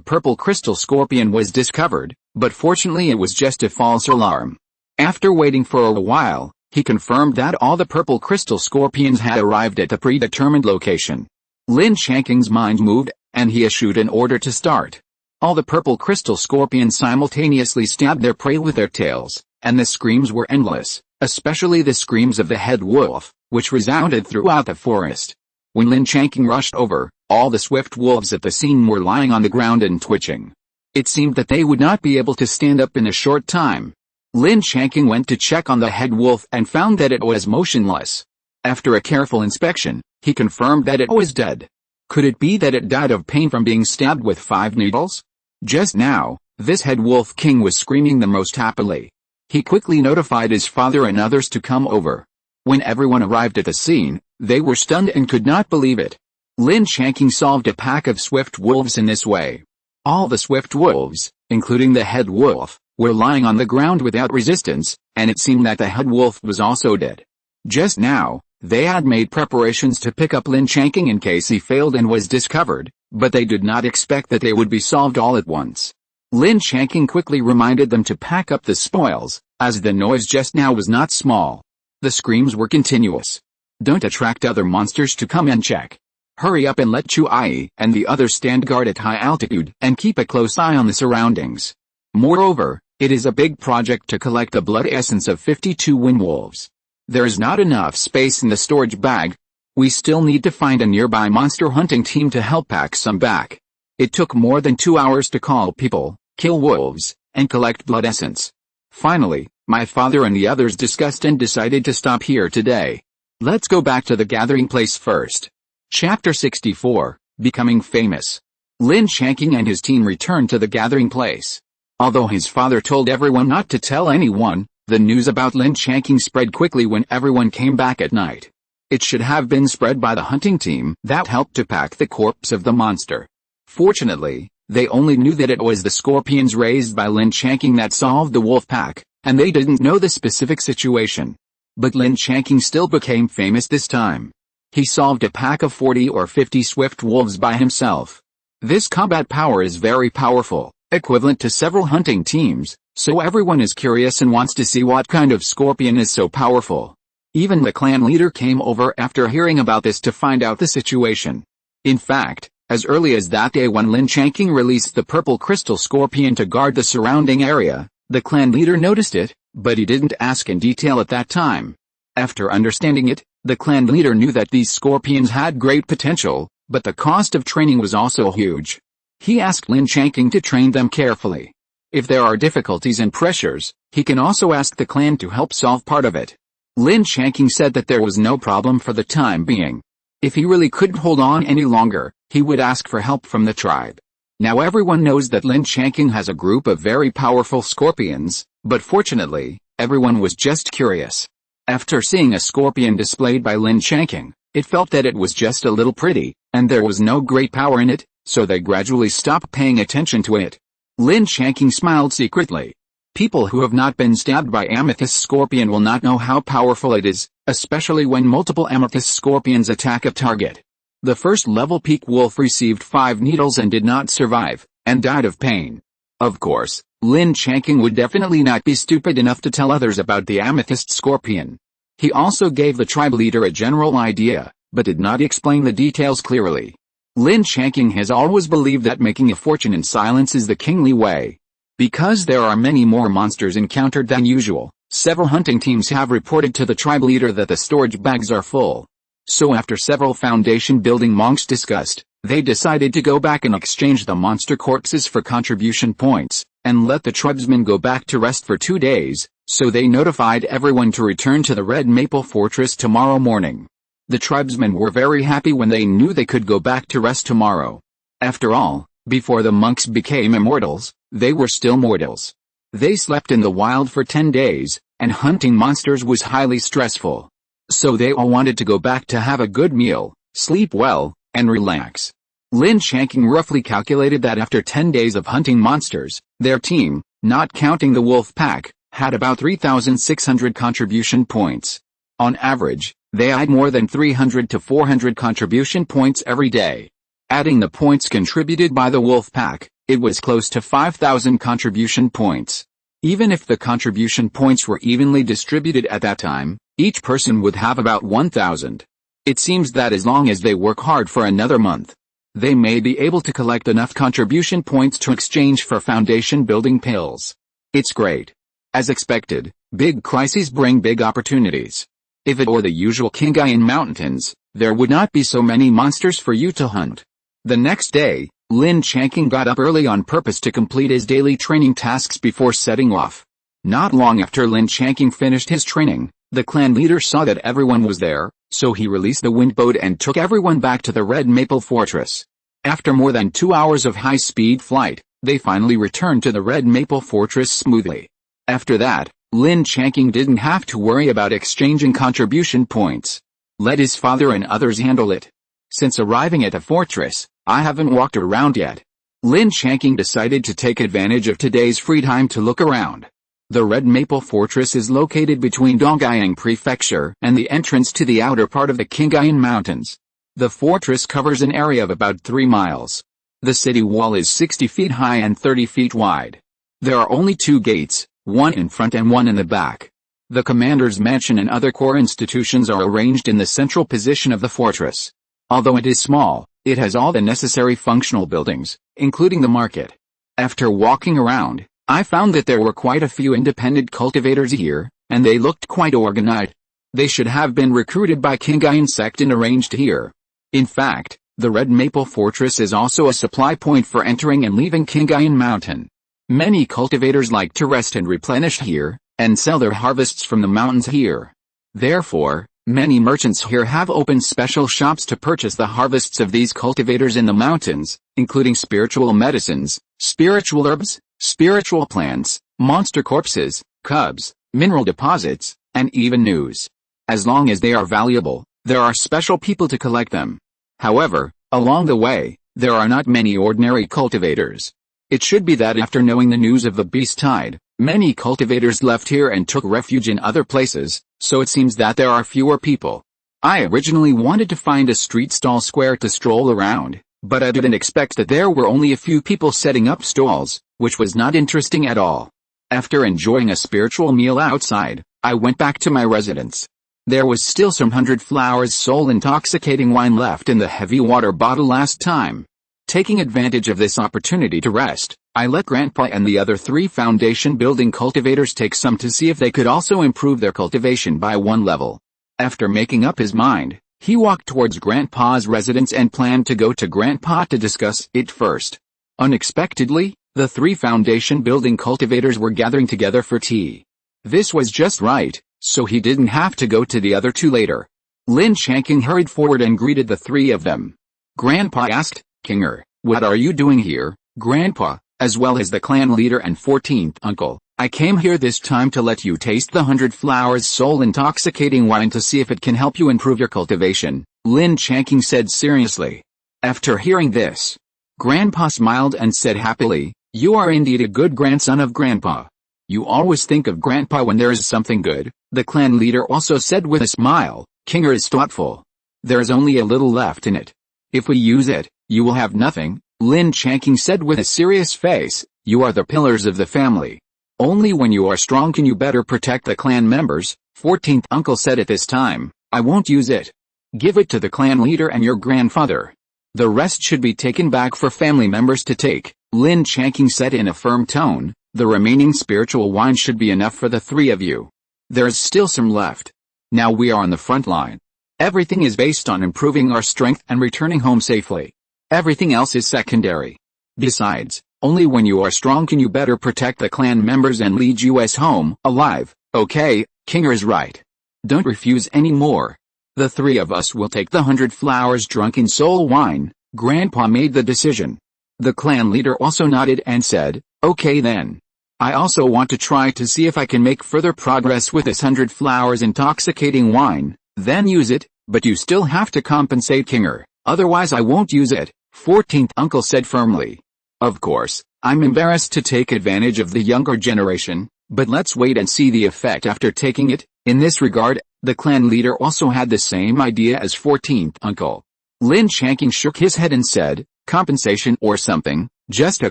[SPEAKER 1] purple crystal scorpion was discovered, but fortunately it was just a false alarm. After waiting for a while, he confirmed that all the purple crystal scorpions had arrived at the predetermined location. Lin Changqing's mind moved, and he issued an order to start. All the purple crystal scorpions simultaneously stabbed their prey with their tails, and the screams were endless, especially the screams of the head wolf, which resounded throughout the forest. When Lin Changqing rushed over, all the swift wolves at the scene were lying on the ground and twitching. It seemed that they would not be able to stand up in a short time. Lin Changqing went to check on the head wolf and found that it was motionless. After a careful inspection, he confirmed that it was dead. Could it be that it died of pain from being stabbed with 5 needles? Just now, this head wolf king was screaming the most happily. He quickly notified his father and others to come over. When everyone arrived at the scene, they were stunned and could not believe it. Lin Changqing solved a pack of swift wolves in this way. All the swift wolves, including the head wolf, were lying on the ground without resistance, and it seemed that the head wolf was also dead. Just now, they had made preparations to pick up Lin Changqing in case he failed and was discovered, but they did not expect that they would be solved all at once. Lin Changqing quickly reminded them to pack up the spoils, as the noise just now was not small. The screams were continuous. "Don't attract other monsters to come and check. Hurry up and let Chuai and the others stand guard at high altitude and keep a close eye on the surroundings. Moreover, it is a big project to collect the blood essence of 52 wind wolves. There is not enough space in the storage bag. We still need to find a nearby monster hunting team to help pack some back." It took more than 2 hours to call people, kill wolves, and collect blood essence. Finally, my father and the others discussed and decided to stop here today. Let's go back to the gathering place first. Chapter 64, Becoming Famous. Lin Changqing and his team returned to the gathering place. Although his father told everyone not to tell anyone, the news about Lin Changqing spread quickly when everyone came back at night. It should have been spread by the hunting team that helped to pack the corpse of the monster. Fortunately, they only knew that it was the scorpions raised by Lin Changqing that solved the wolf pack, and they didn't know the specific situation. But Lin Changqing still became famous this time. He solved a pack of 40 or 50 swift wolves by himself. This combat power is very powerful, equivalent to several hunting teams, so everyone is curious and wants to see what kind of scorpion is so powerful. Even the clan leader came over after hearing about this to find out the situation. In fact, as early as that day when Lin Changqing released the purple crystal scorpion to guard the surrounding area, the clan leader noticed it, but he didn't ask in detail at that time. After understanding it, the clan leader knew that these scorpions had great potential, but the cost of training was also huge. He asked Lin Changqing to train them carefully. If there are difficulties and pressures, he can also ask the clan to help solve part of it. Lin Changqing said that there was no problem for the time being. If he really couldn't hold on any longer, he would ask for help from the tribe. Now everyone knows that Lin Changqing has a group of very powerful scorpions, but fortunately, everyone was just curious. After seeing a scorpion displayed by Lin Changqing, it felt that it was just a little pretty, and there was no great power in it, so they gradually stopped paying attention to it. Lin Changqing smiled secretly. People who have not been stabbed by amethyst scorpion will not know how powerful it is, especially when multiple amethyst scorpions attack a target. The first level peak wolf received 5 needles and did not survive, and died of pain. Of course, Lin Changqing would definitely not be stupid enough to tell others about the amethyst scorpion. He also gave the tribe leader a general idea, but did not explain the details clearly. Lin Changqing has always believed that making a fortune in silence is the kingly way. Because there are many more monsters encountered than usual, several hunting teams have reported to the tribe leader that the storage bags are full. So after several foundation building monks discussed, they decided to go back and exchange the monster corpses for contribution points, and let the tribesmen go back to rest for 2 days, so they notified everyone to return to the Red Maple Fortress tomorrow morning. The tribesmen were very happy when they knew they could go back to rest tomorrow. After all, before the monks became immortals, they were still mortals. They slept in the wild for 10 days, and hunting monsters was highly stressful. So they all wanted to go back to have a good meal, sleep well, and relax. Lin Changqing roughly calculated that after 10 days of hunting monsters, their team, not counting the wolf pack, had about 3,600 contribution points. On average, they had more than 300 to 400 contribution points every day. Adding the points contributed by the wolf pack, it was close to 5,000 contribution points. Even if the contribution points were evenly distributed at that time, each person would have about 1,000. It seems that as long as they work hard for another month, they may be able to collect enough contribution points to exchange for foundation building pills. It's great. As expected, big crises bring big opportunities. If it were the usual Qinghai Mountains, there would not be so many monsters for you to hunt. The next day, Lin Changqing got up early on purpose to complete his daily training tasks before setting off. Not long after Lin Changqing finished his training, the clan leader saw that everyone was there, so he released the wind boat and took everyone back to the Red Maple Fortress. After more than 2 hours of high-speed flight, they finally returned to the Red Maple Fortress smoothly. After that, Lin Changqing didn't have to worry about exchanging contribution points. Let his father and others handle it. Since arriving at the fortress, I haven't walked around yet. Lin Changqing decided to take advantage of today's free time to look around. The Red Maple Fortress is located between Dongyang Prefecture and the entrance to the outer part of the Qinghai Mountains. The fortress covers an area of about 3 miles. The city wall is 60 feet high and 30 feet wide. There are only 2 gates, one in front and one in the back. The commander's mansion and other core institutions are arranged in the central position of the fortress. Although it is small, it has all the necessary functional buildings, including the market. After walking around, I found that there were quite a few independent cultivators here, and they looked quite organized. They should have been recruited by Qinghai sect and arranged here. In fact, the Red Maple Fortress is also a supply point for entering and leaving Qinghai Mountain. Many cultivators like to rest and replenish here, and sell their harvests from the mountains here. Therefore, many merchants here have opened special shops to purchase the harvests of these cultivators in the mountains, including spiritual medicines, spiritual herbs, spiritual plants, monster corpses, cubs, mineral deposits, and even news. As long as they are valuable, there are special people to collect them. However, along the way, there are not many ordinary cultivators. It should be that after knowing the news of the beast tide, many cultivators left here and took refuge in other places, so it seems that there are fewer people. I originally wanted to find a street stall square to stroll around, but I didn't expect that there were only a few people setting up stalls, which was not interesting at all. After enjoying a spiritual meal outside, I went back to my residence. There was still some 100 flowers soul intoxicating wine left in the heavy water bottle last time. Taking advantage of this opportunity to rest, I let Grandpa and the other 3 foundation building cultivators take some to see if they could also improve their cultivation by 1 level. After making up his mind, he walked towards Grandpa's residence and planned to go to Grandpa to discuss it first. Unexpectedly, The 3 foundation-building cultivators were gathering together for tea. This was just right, so he didn't have to go to the other 2 later. Lin Changqing hurried forward and greeted the 3 of them. Grandpa asked, "Kinger, what are you doing here, Grandpa, as well as the clan leader and 14th uncle? I came here this time to let you taste the 100 Flowers soul intoxicating wine to see if it can help you improve your cultivation," Lin Changqing said seriously. After hearing this, Grandpa smiled and said happily, "You are indeed a good grandson of Grandpa. You always think of Grandpa when there is something good," the clan leader also said with a smile. "Kinger is thoughtful. There is only a little left in it. If we use it, you will have nothing," Lin Changqing said with a serious face. "You are the pillars of the family. Only when you are strong can you better protect the clan members," 14th uncle said at this time. "I won't use it. Give it to the clan leader and your grandfather. The rest should be taken back for family members to take," Lin Changqing said in a firm tone. "The remaining spiritual wine should be enough for the 3 of you. There is still some left. Now we are on the front line. Everything is based on improving our strength and returning home safely. Everything else is secondary. Besides, only when you are strong can you better protect the clan members and lead us home alive. Okay, Kinger is right. Don't refuse any more. The 3 of us will take the 100 Flowers drunken soul wine." Grandpa made the decision. The clan leader also nodded and said, "Okay then. I also want to try to see if I can make further progress with this 100 Flowers intoxicating wine, then use it, but you still have to compensate Kinger, otherwise I won't use it," 14th uncle said firmly. "Of course, I'm embarrassed to take advantage of the younger generation, but let's wait and see the effect after taking it." In this regard, the clan leader also had the same idea as 14th uncle. Lin Changqing shook his head and said, "Compensation or something, just a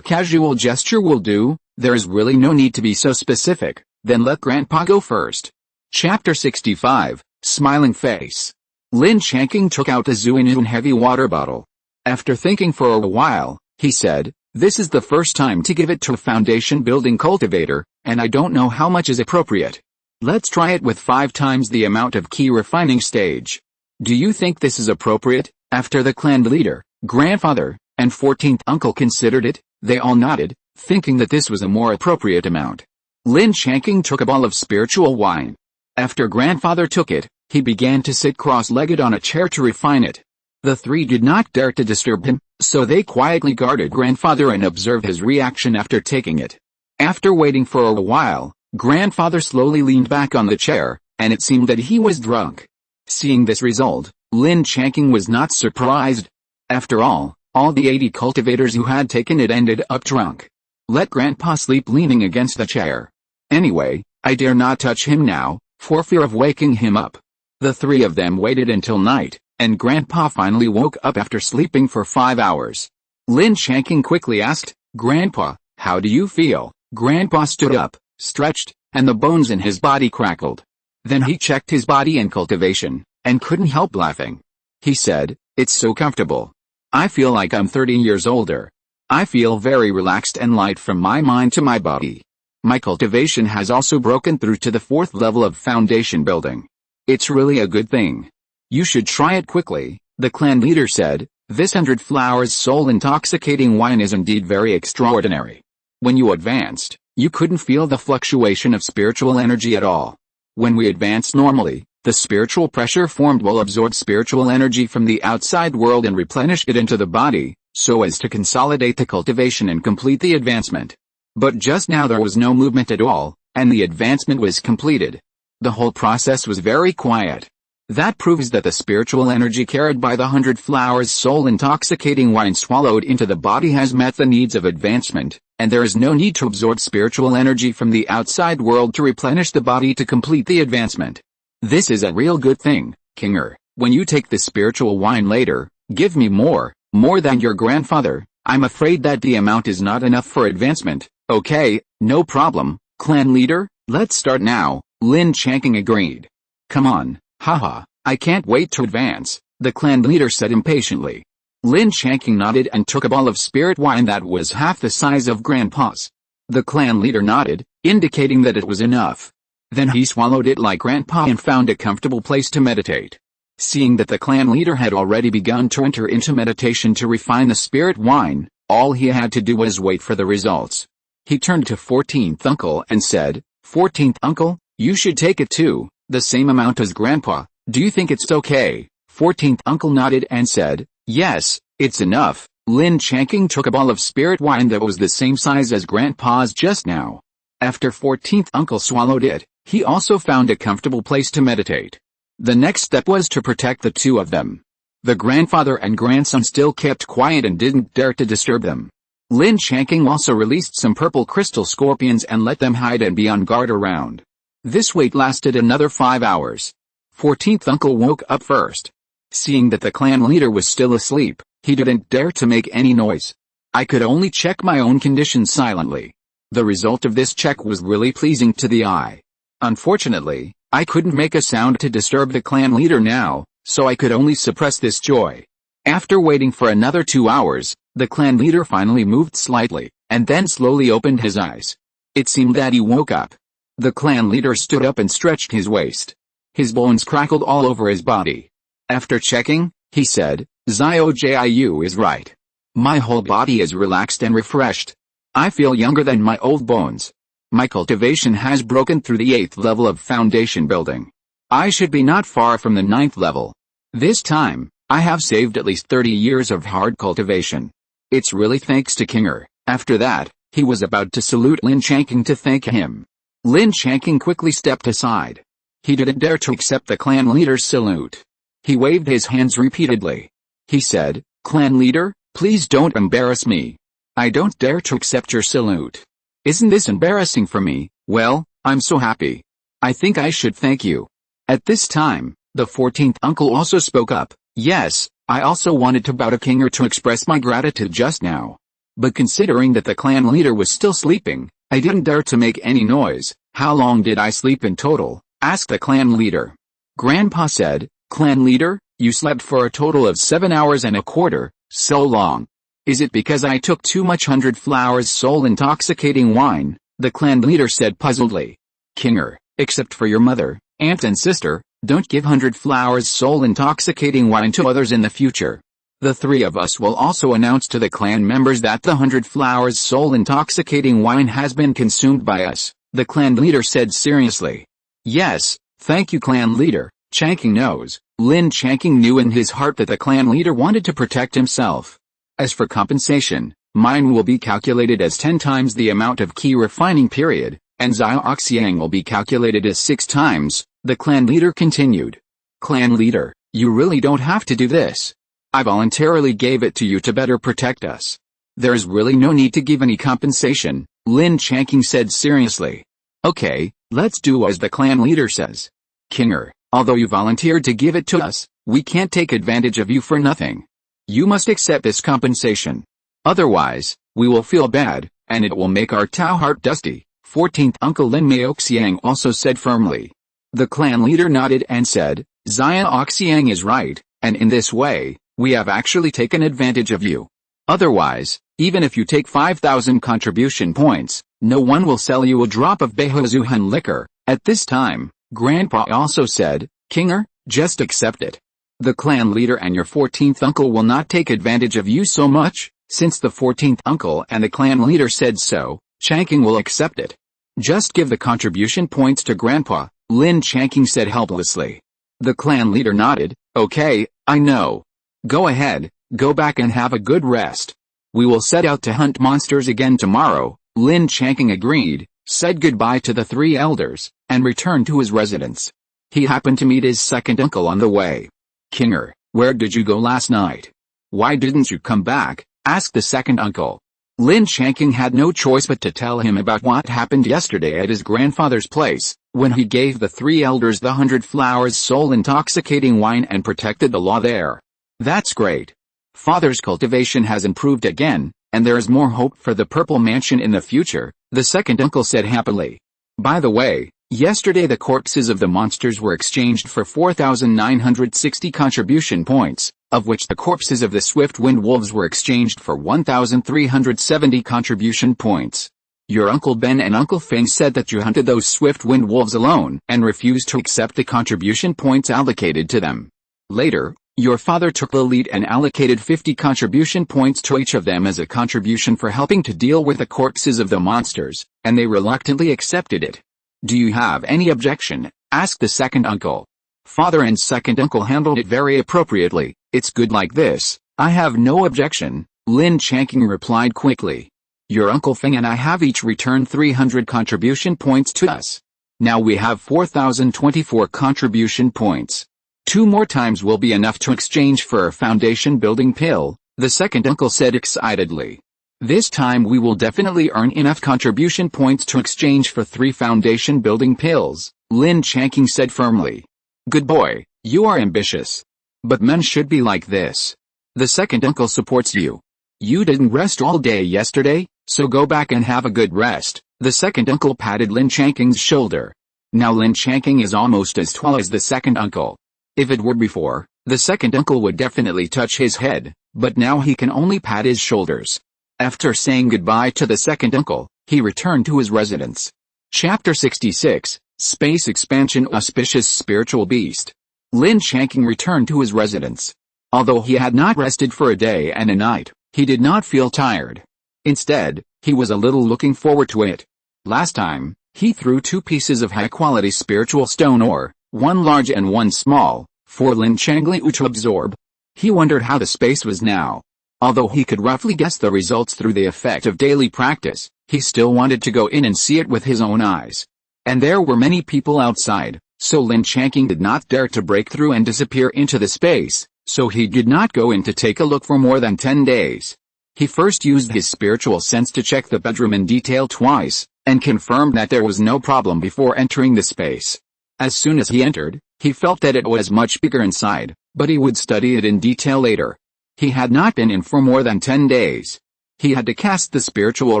[SPEAKER 1] casual gesture will do. There is really no need to be so specific. Then let Grandpa go first." Chapter 65, Smiling Face. Lin Changqing took out a Zuinun heavy water bottle. After thinking for a while, he said, "This is the first time to give it to a foundation-building cultivator, and I don't know how much is appropriate. Let's try it with 5 times the amount of key refining stage. Do you think this is appropriate?" After the clan leader, grandfather, and 14th uncle considered it, they all nodded, thinking that this was a more appropriate amount. Lin Changqing took a bottle of spiritual wine. After grandfather took it, he began to sit cross-legged on a chair to refine it. The 3 did not dare to disturb him, so they quietly guarded grandfather and observed his reaction after taking it. After waiting for a while, grandfather slowly leaned back on the chair, and it seemed that he was drunk. Seeing this result, Lin Changqing was not surprised. After all the 80 cultivators who had taken it ended up drunk. Let Grandpa sleep leaning against the chair. Anyway, I dare not touch him now, for fear of waking him up. The 3 of them waited until night, and Grandpa finally woke up after sleeping for 5 hours. Lin Changqing quickly asked, "Grandpa, how do you feel?" Grandpa stood up, stretched, and the bones in his body crackled. Then he checked his body and cultivation, and couldn't help laughing. He said, "It's so comfortable. I feel like I'm 30 years older. I feel very relaxed and light from my mind to my body. My cultivation has also broken through to the 4th level of foundation building. It's really a good thing. You should try it quickly," the clan leader said. "This 100 Flowers soul intoxicating wine is indeed very extraordinary. When you advanced, you couldn't feel the fluctuation of spiritual energy at all. When we advance normally, the spiritual pressure formed will absorb spiritual energy from the outside world and replenish it into the body, so as to consolidate the cultivation and complete the advancement. But just now there was no movement at all, and the advancement was completed. The whole process was very quiet. That proves that the spiritual energy carried by the 100 Flowers soul intoxicating wine swallowed into the body has met the needs of advancement, and there is no need to absorb spiritual energy from the outside world to replenish the body to complete the advancement. This is a real good thing, Kinger. When you take the spiritual wine later, give me more than your grandfather. I'm afraid that the amount is not enough for advancement." "Okay, no problem, clan leader, let's start now," Lin Changqing agreed. "Come on, haha, I can't wait to advance," the clan leader said impatiently. Lin Changqing nodded and took a bottle of spirit wine that was half the size of Grandpa's. The clan leader nodded, indicating that it was enough. Then he swallowed it like Grandpa and found a comfortable place to meditate. Seeing that the clan leader had already begun to enter into meditation to refine the spirit wine, All he had to do was wait for the results. He turned to 14th uncle and said, 14th uncle, you should take it too, the same amount as grandpa, do you think it's okay? 14th uncle nodded and said, yes, it's enough. Lin Changqing took a bottle of spirit wine that was the same size as grandpa's just now. After 14th uncle swallowed it, he also found a comfortable place to meditate. The next step was to protect the two of them. The grandfather and grandson still kept quiet and didn't dare to disturb them. Lin Changqing also released some purple crystal scorpions and let them hide and be on guard around. This wait lasted another 5 hours. 14th uncle woke up first. Seeing that the clan leader was still asleep, he didn't dare to make any noise. I could only check my own condition silently. The result of this check was really pleasing to the eye. Unfortunately, I couldn't make a sound to disturb the clan leader now, so I could only suppress this joy. After waiting for another 2 hours, the clan leader finally moved slightly, and then slowly opened his eyes. It seemed that he woke up. The clan leader stood up and stretched his waist. His bones crackled all over his body. After checking, he said, Jiu is right. My whole body is relaxed and refreshed. I feel younger than my old bones. My cultivation has broken through the 8th level of foundation building. I should be not far from the 9th level. This time, I have saved at least 30 years of hard cultivation. It's really thanks to Kinger. After that, he was about to salute Lin Changqing to thank him. Lin Changqing quickly stepped aside. He didn't dare to accept the clan leader's salute. He waved his hands repeatedly. He said, Clan leader, please don't embarrass me. I don't dare to accept your salute. Isn't this embarrassing for me? Well, I'm so happy. I think I should thank you. At this time, the 14th uncle also spoke up. Yes, I also wanted to bow to Kinger to express my gratitude just now. But considering that the clan leader was still sleeping, I didn't dare to make any noise. How long did I sleep in total? Asked the clan leader. Grandpa said, Clan leader, you slept for a total of 7 hours and a quarter, so long. Is it because I took too much 100 flowers soul intoxicating wine? The clan leader said puzzledly. Kinger, except for your mother, aunt and sister, don't give 100 flowers soul intoxicating wine to others in the future. The three of us will also announce to the clan members that the 100 flowers soul intoxicating wine has been consumed by us, the clan leader said seriously. Yes, thank you clan leader. Changqing knows. Lin Changqing knew in his heart that the clan leader wanted to protect himself. As for compensation, mine will be calculated as 10 times the amount of key refining period, and Xiaoxiang will be calculated as 6 times, the clan leader continued. Clan leader, you really don't have to do this. I voluntarily gave it to you to better protect us. There's really no need to give any compensation, Lin Changqing said seriously. Okay, let's do as the clan leader says. Kinger, although you volunteered to give it to us, we can't take advantage of you for nothing. You must accept this compensation. Otherwise, we will feel bad, and it will make our Tao heart dusty, 14th uncle Lin Maoxiang also said firmly. The clan leader nodded and said, Xiaoxiang is right, and in this way, we have actually taken advantage of you. Otherwise, even if you take 5,000 contribution points, no one will sell you a drop of Beihuzuhan liquor. At this time, Grandpa also said, Kinger, just accept it. The clan leader and your 14th uncle will not take advantage of you so much, since the 14th uncle and the clan leader said so, Changqing will accept it. Just give the contribution points to Grandpa, Lin Changqing said helplessly. The clan leader nodded, okay, I know. Go ahead, go back and have a good rest. We will set out to hunt monsters again tomorrow, Lin Changqing agreed, said goodbye to the 3 elders, and returned to his residence. He happened to meet his second uncle on the way. Kinger, where did you go last night? Why didn't you come back? Asked the second uncle. Lin Changqing had no choice but to tell him about what happened yesterday at his grandfather's place, when he gave the 3 elders the 100 flowers soul intoxicating wine and protected the law there. That's great. Father's cultivation has improved again, and there is more hope for the purple mansion in the future, the second uncle said happily. By the way, yesterday the corpses of the monsters were exchanged for 4,960 contribution points, of which the corpses of the swift wind wolves were exchanged for 1,370 contribution points. Your Uncle Ben and Uncle Feng said that you hunted those swift wind wolves alone and refused to accept the contribution points allocated to them. Later, Your father took the lead and allocated 50 contribution points to each of them as a contribution for helping to deal with the corpses of the monsters, and they reluctantly accepted it. Do you have any objection? Asked the second uncle. Father and second uncle handled it very appropriately. It's good like this. I have no objection, Lin Changqing replied quickly. Your Uncle Feng and I have each returned 300 contribution points to us. Now we have 4,024 contribution points. 2 more times will be enough to exchange for a foundation building pill, the second uncle said excitedly. This time we will definitely earn enough contribution points to exchange for 3 foundation building pills, Lin Changqing said firmly. Good boy, you are ambitious. But men should be like this. The second uncle supports you. You didn't rest all day yesterday, so go back and have a good rest, the second uncle patted Lin Changqing's shoulder. Now Lin Changqing is almost as tall as the second uncle. If it were before, the second uncle would definitely touch his head, but now he can only pat his shoulders. After saying goodbye to the second uncle, he returned to his residence. Chapter 66, Space Expansion. Auspicious Spiritual Beast. Lin Changqing returned to his residence. Although he had not rested for a day and a night, he did not feel tired. Instead, he was a little looking forward to it. Last time, he threw 2 pieces of high-quality spiritual stone ore, one large and one small, for Lin Changqing to absorb. He wondered how the space was now. Although he could roughly guess the results through the effect of daily practice, he still wanted to go in and see it with his own eyes. And there were many people outside, so Lin Changqing did not dare to break through and disappear into the space, so he did not go in to take a look for more than 10 days. He first used his spiritual sense to check the bedroom in detail twice, and confirmed that there was no problem before entering the space. As soon as he entered, he felt that it was much bigger inside, but he would study it in detail later. He had not been in for more than 10 days. He had to cast the spiritual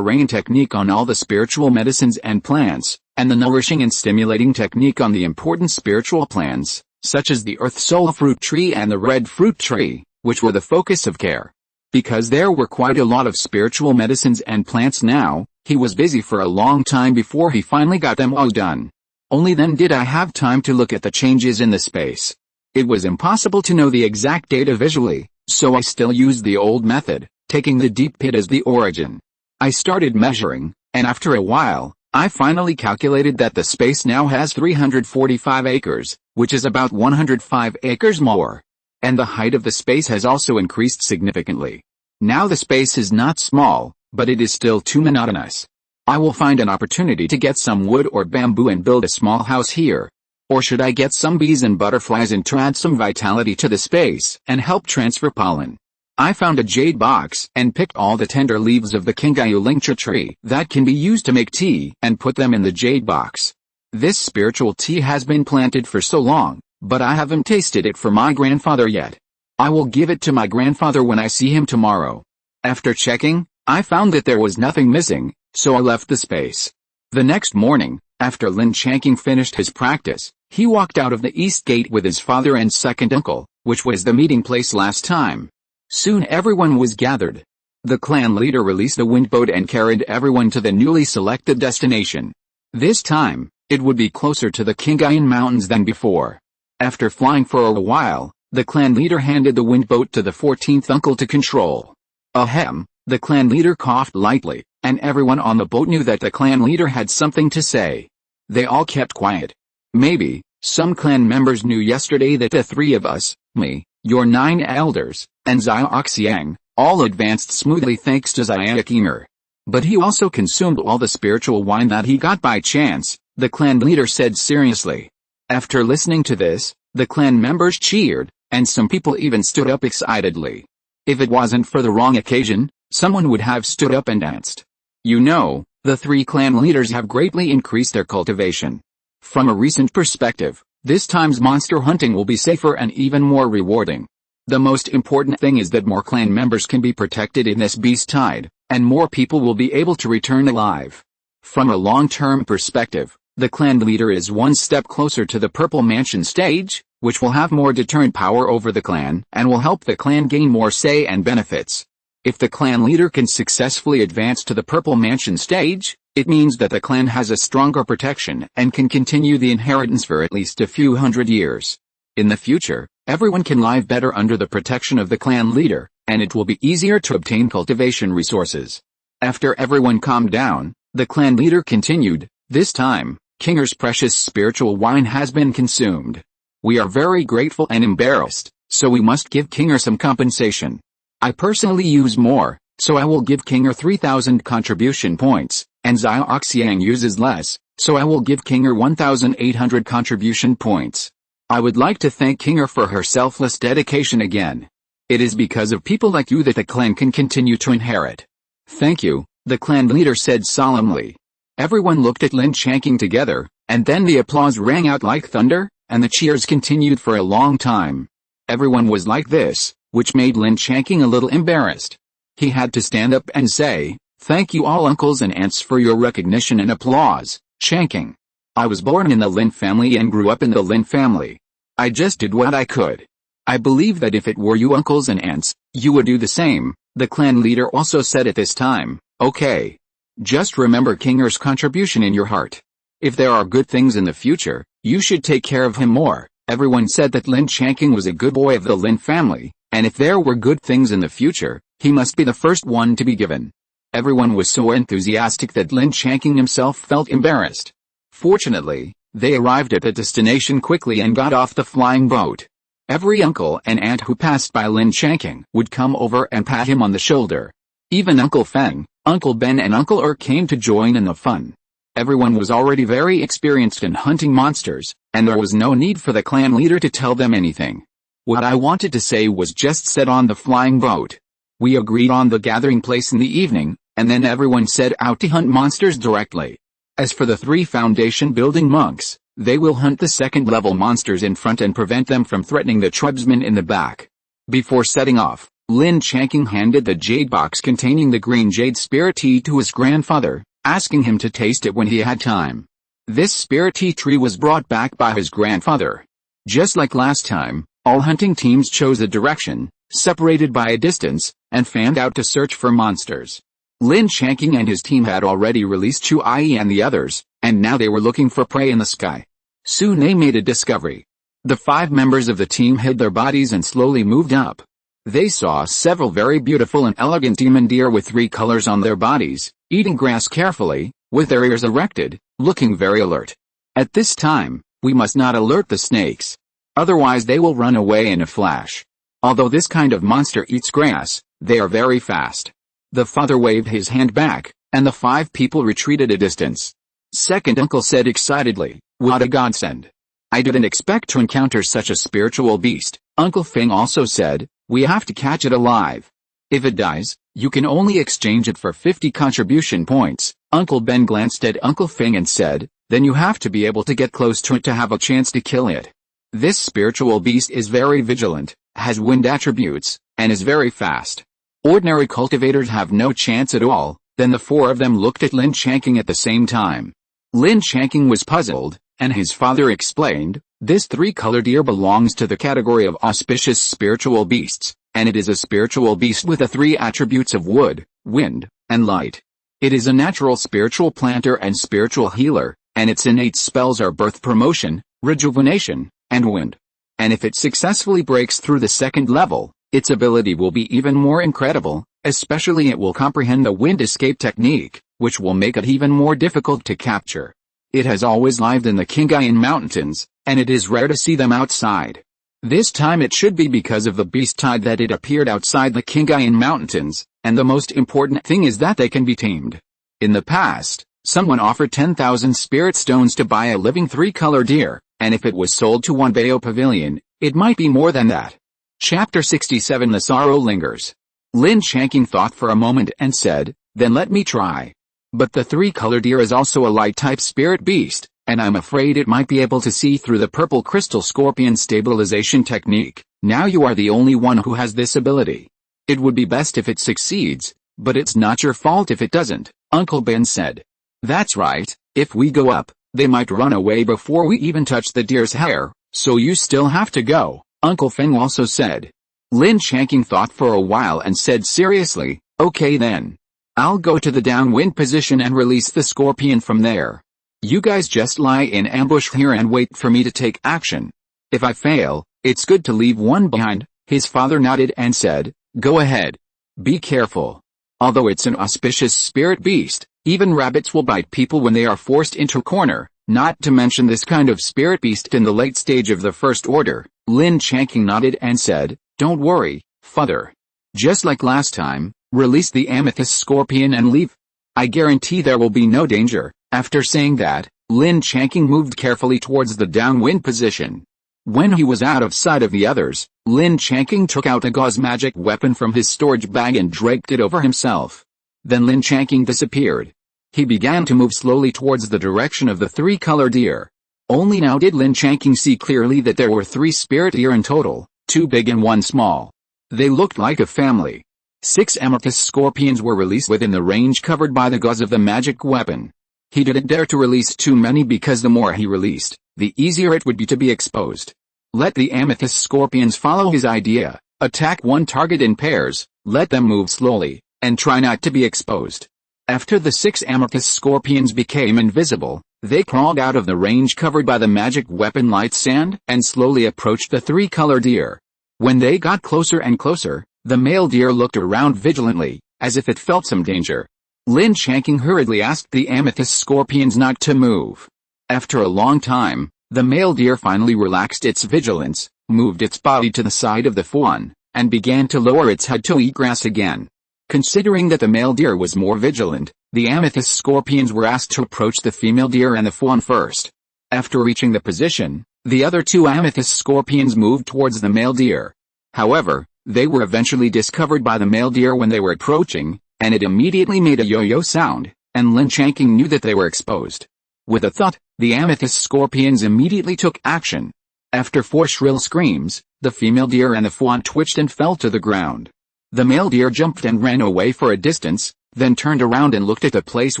[SPEAKER 1] rain technique on all the spiritual medicines and plants, and the nourishing and stimulating technique on the important spiritual plants, such as the earth soul fruit tree and the red fruit tree, which were the focus of care. Because there were quite a lot of spiritual medicines and plants now, he was busy for a long time before he finally got them all done. Only then did I have time to look at the changes in the space. It was impossible to know the exact data visually, so I still used the old method, taking the deep pit as the origin. I started measuring, and after a while, I finally calculated that the space now has 345 acres, which is about 105 acres more. And the height of the space has also increased significantly. Now the space is not small, but it is still too monotonous. I will find an opportunity to get some wood or bamboo and build a small house here. Or should I get some bees and butterflies and to add some vitality to the space and help transfer pollen? I found a jade box and picked all the tender leaves of the Kingayu Lingcha tree that can be used to make tea and put them in the jade box. This spiritual tea has been planted for so long, but I haven't tasted it for my grandfather yet. I will give it to my grandfather when I see him tomorrow. After checking, I found that there was nothing missing, so I left the space. The next morning, after Lin Changqing finished his practice, he walked out of the east gate with his father and second uncle, which was the meeting place last time. Soon everyone was gathered. The clan leader released the wind boat and carried everyone to the newly selected destination. This time, it would be closer to the Kingayan Mountains than before. After flying for a while, the clan leader handed the wind boat to the 14th uncle to control. Ahem, the clan leader coughed lightly, and everyone on the boat knew that the clan leader had something to say. They all kept quiet. Maybe, some clan members knew yesterday that the 3 of us, me, your 9 elders, and Xiaoxiang, all advanced smoothly thanks to Xiaoqimer. But he also consumed all the spiritual wine that he got by chance, the clan leader said seriously. After listening to this, the clan members cheered, and some people even stood up excitedly. If it wasn't for the wrong occasion, someone would have stood up and danced. You know, the 3 clan leaders have greatly increased their cultivation. From a recent perspective, this time's monster hunting will be safer and even more rewarding. The most important thing is that more clan members can be protected in this beast tide, and more people will be able to return alive. From a long-term perspective, the clan leader is one step closer to the Purple Mansion stage, which will have more deterrent power over the clan and will help the clan gain more say and benefits. If the clan leader can successfully advance to the Purple Mansion stage, it means that the clan has a stronger protection and can continue the inheritance for at least a few hundred years. In the future, everyone can live better under the protection of the clan leader, and it will be easier to obtain cultivation resources. After everyone calmed down, the clan leader continued, "This time, Kinger's precious spiritual wine has been consumed. We are very grateful and embarrassed, so we must give Kinger some compensation. I personally use more, so I will give Kinger 3,000 contribution points, and Xiaoxiang uses less, so I will give Kinger 1,800 contribution points. I would like to thank Kinger for her selfless dedication again. It is because of people like you that the clan can continue to inherit." "Thank you," the clan leader said solemnly. Everyone looked at Lin Changqing together, and then the applause rang out like thunder, and the cheers continued for a long time. Everyone was like this, which made Lin Changqing a little embarrassed. He had to stand up and say, "Thank you all uncles and aunts for your recognition and applause, Changqing. I was born in the Lin family and grew up in the Lin family. I just did what I could. I believe that if it were you uncles and aunts, you would do the same," the clan leader also said at this time. "Okay. Just remember Kinger's contribution in your heart. If there are good things in the future, you should take care of him more." Everyone said that Lin Changqing was a good boy of the Lin family, and if there were good things in the future, he must be the first one to be given. Everyone was so enthusiastic that Lin Changqing himself felt embarrassed. Fortunately, they arrived at the destination quickly and got off the flying boat. Every uncle and aunt who passed by Lin Changqing would come over and pat him on the shoulder. Even Uncle Feng, Uncle Ben and Uncle came to join in the fun. Everyone was already very experienced in hunting monsters, and there was no need for the clan leader to tell them anything. What I wanted to say was just said on the flying boat. We agreed on the gathering place in the evening, and then everyone set out to hunt monsters directly. As for the 3 foundation building monks, they will hunt the second-level monsters in front and prevent them from threatening the tribesmen in the back. Before setting off, Lin Changqing handed the jade box containing the green jade spirit tea to his grandfather, asking him to taste it when he had time. This spirit tea tree was brought back by his grandfather. Just like last time, all hunting teams chose a direction, separated by a distance, and fanned out to search for monsters. Lin Changqing and his team had already released Chu Ai and the others, and now they were looking for prey in the sky. Soon they made a discovery. The 5 members of the team hid their bodies and slowly moved up. They saw several very beautiful and elegant demon deer with 3 colors on their bodies, eating grass carefully, with their ears erected, looking very alert. At this time, we must not alert the snakes. Otherwise they will run away in a flash. Although this kind of monster eats grass, they are very fast. The father waved his hand back, and the 5 people retreated a distance. Second uncle said excitedly, "What a godsend. I didn't expect to encounter such a spiritual beast." Uncle Feng also said, "We have to catch it alive. If it dies, you can only exchange it for 50 contribution points." Uncle Ben glanced at Uncle Feng and said, "Then you have to be able to get close to it to have a chance to kill it. This spiritual beast is very vigilant, has wind attributes, and is very fast. Ordinary cultivators have no chance at all." Then the 4 of them looked at Lin Changqing at the same time. Lin Changqing was puzzled, and his father explained, "This 3-color deer belongs to the category of auspicious spiritual beasts, and it is a spiritual beast with the 3 attributes of wood, wind, and light. It is a natural spiritual planter and spiritual healer, and its innate spells are birth promotion, rejuvenation, and wind. And if it successfully breaks through the 2nd level, its ability will be even more incredible, especially it will comprehend the wind escape technique, which will make it even more difficult to capture. It has always lived in the Qinghai Mountains, and it is rare to see them outside. This time it should be because of the beast tide that it appeared outside the Qinghai Mountains, and the most important thing is that they can be tamed. In the past, someone offered 10,000 spirit stones to buy a living 3-color deer, and if it was sold to one Bayo pavilion, it might be more than that." Chapter 67 The Sorrow Lingers. Lin Changqing thought for a moment and said, "Then let me try. But the 3-color deer is also a light-type spirit beast, and I'm afraid it might be able to see through the purple crystal scorpion stabilization technique. Now you are the only one who has this ability. It would be best if it succeeds, but it's not your fault if it doesn't," Uncle Ben said. "That's right, if we go up, they might run away before we even touch the deer's hair, so you still have to go," Uncle Feng also said. Lin Changqing thought for a while and said seriously, "Okay then. I'll go to the downwind position and release the scorpion from there. You guys just lie in ambush here and wait for me to take action." If I fail, it's good to leave one behind. His father nodded and said, "Go ahead. Be careful. Although it's an auspicious spirit beast, even rabbits will bite people when they are forced into a corner, not to mention this kind of spirit beast in the late stage of the First Order." Lin Changqing nodded and said, "Don't worry, father. Just like last time, release the amethyst scorpion and leave. I guarantee there will be no danger." After saying that, Lin Changqing moved carefully towards the downwind position. When he was out of sight of the others, Lin Changqing took out a gauze magic weapon from his storage bag and draped it over himself. Then Lin Changqing disappeared. He began to move slowly towards the direction of the three-color deer. Only now did Lin Changqing see clearly that there were 3 spirit deer in total, 2 big and 1 small. They looked like a family. 6 amethyst scorpions were released within the range covered by the gauze of the magic weapon. He didn't dare to release too many because the more he released, the easier it would be to be exposed. Let the amethyst scorpions follow his idea, attack one target in pairs, let them move slowly, and try not to be exposed. After the 6 amethyst scorpions became invisible, they crawled out of the range covered by the magic weapon light sand and slowly approached the 3-color deer. When they got closer and closer, the male deer looked around vigilantly, as if it felt some danger. Lin Changqing hurriedly asked the amethyst scorpions not to move. After a long time, the male deer finally relaxed its vigilance, moved its body to the side of the fawn, and began to lower its head to eat grass again. Considering that the male deer was more vigilant, the amethyst scorpions were asked to approach the female deer and the fawn first. After reaching the position, the other 2 amethyst scorpions moved towards the male deer. However, they were eventually discovered by the male deer when they were approaching, and it immediately made a yo-yo sound, and Lin Changqing knew that they were exposed. With a thought, the amethyst scorpions immediately took action. After 4 shrill screams, the female deer and the fawn twitched and fell to the ground. The male deer jumped and ran away for a distance, then turned around and looked at the place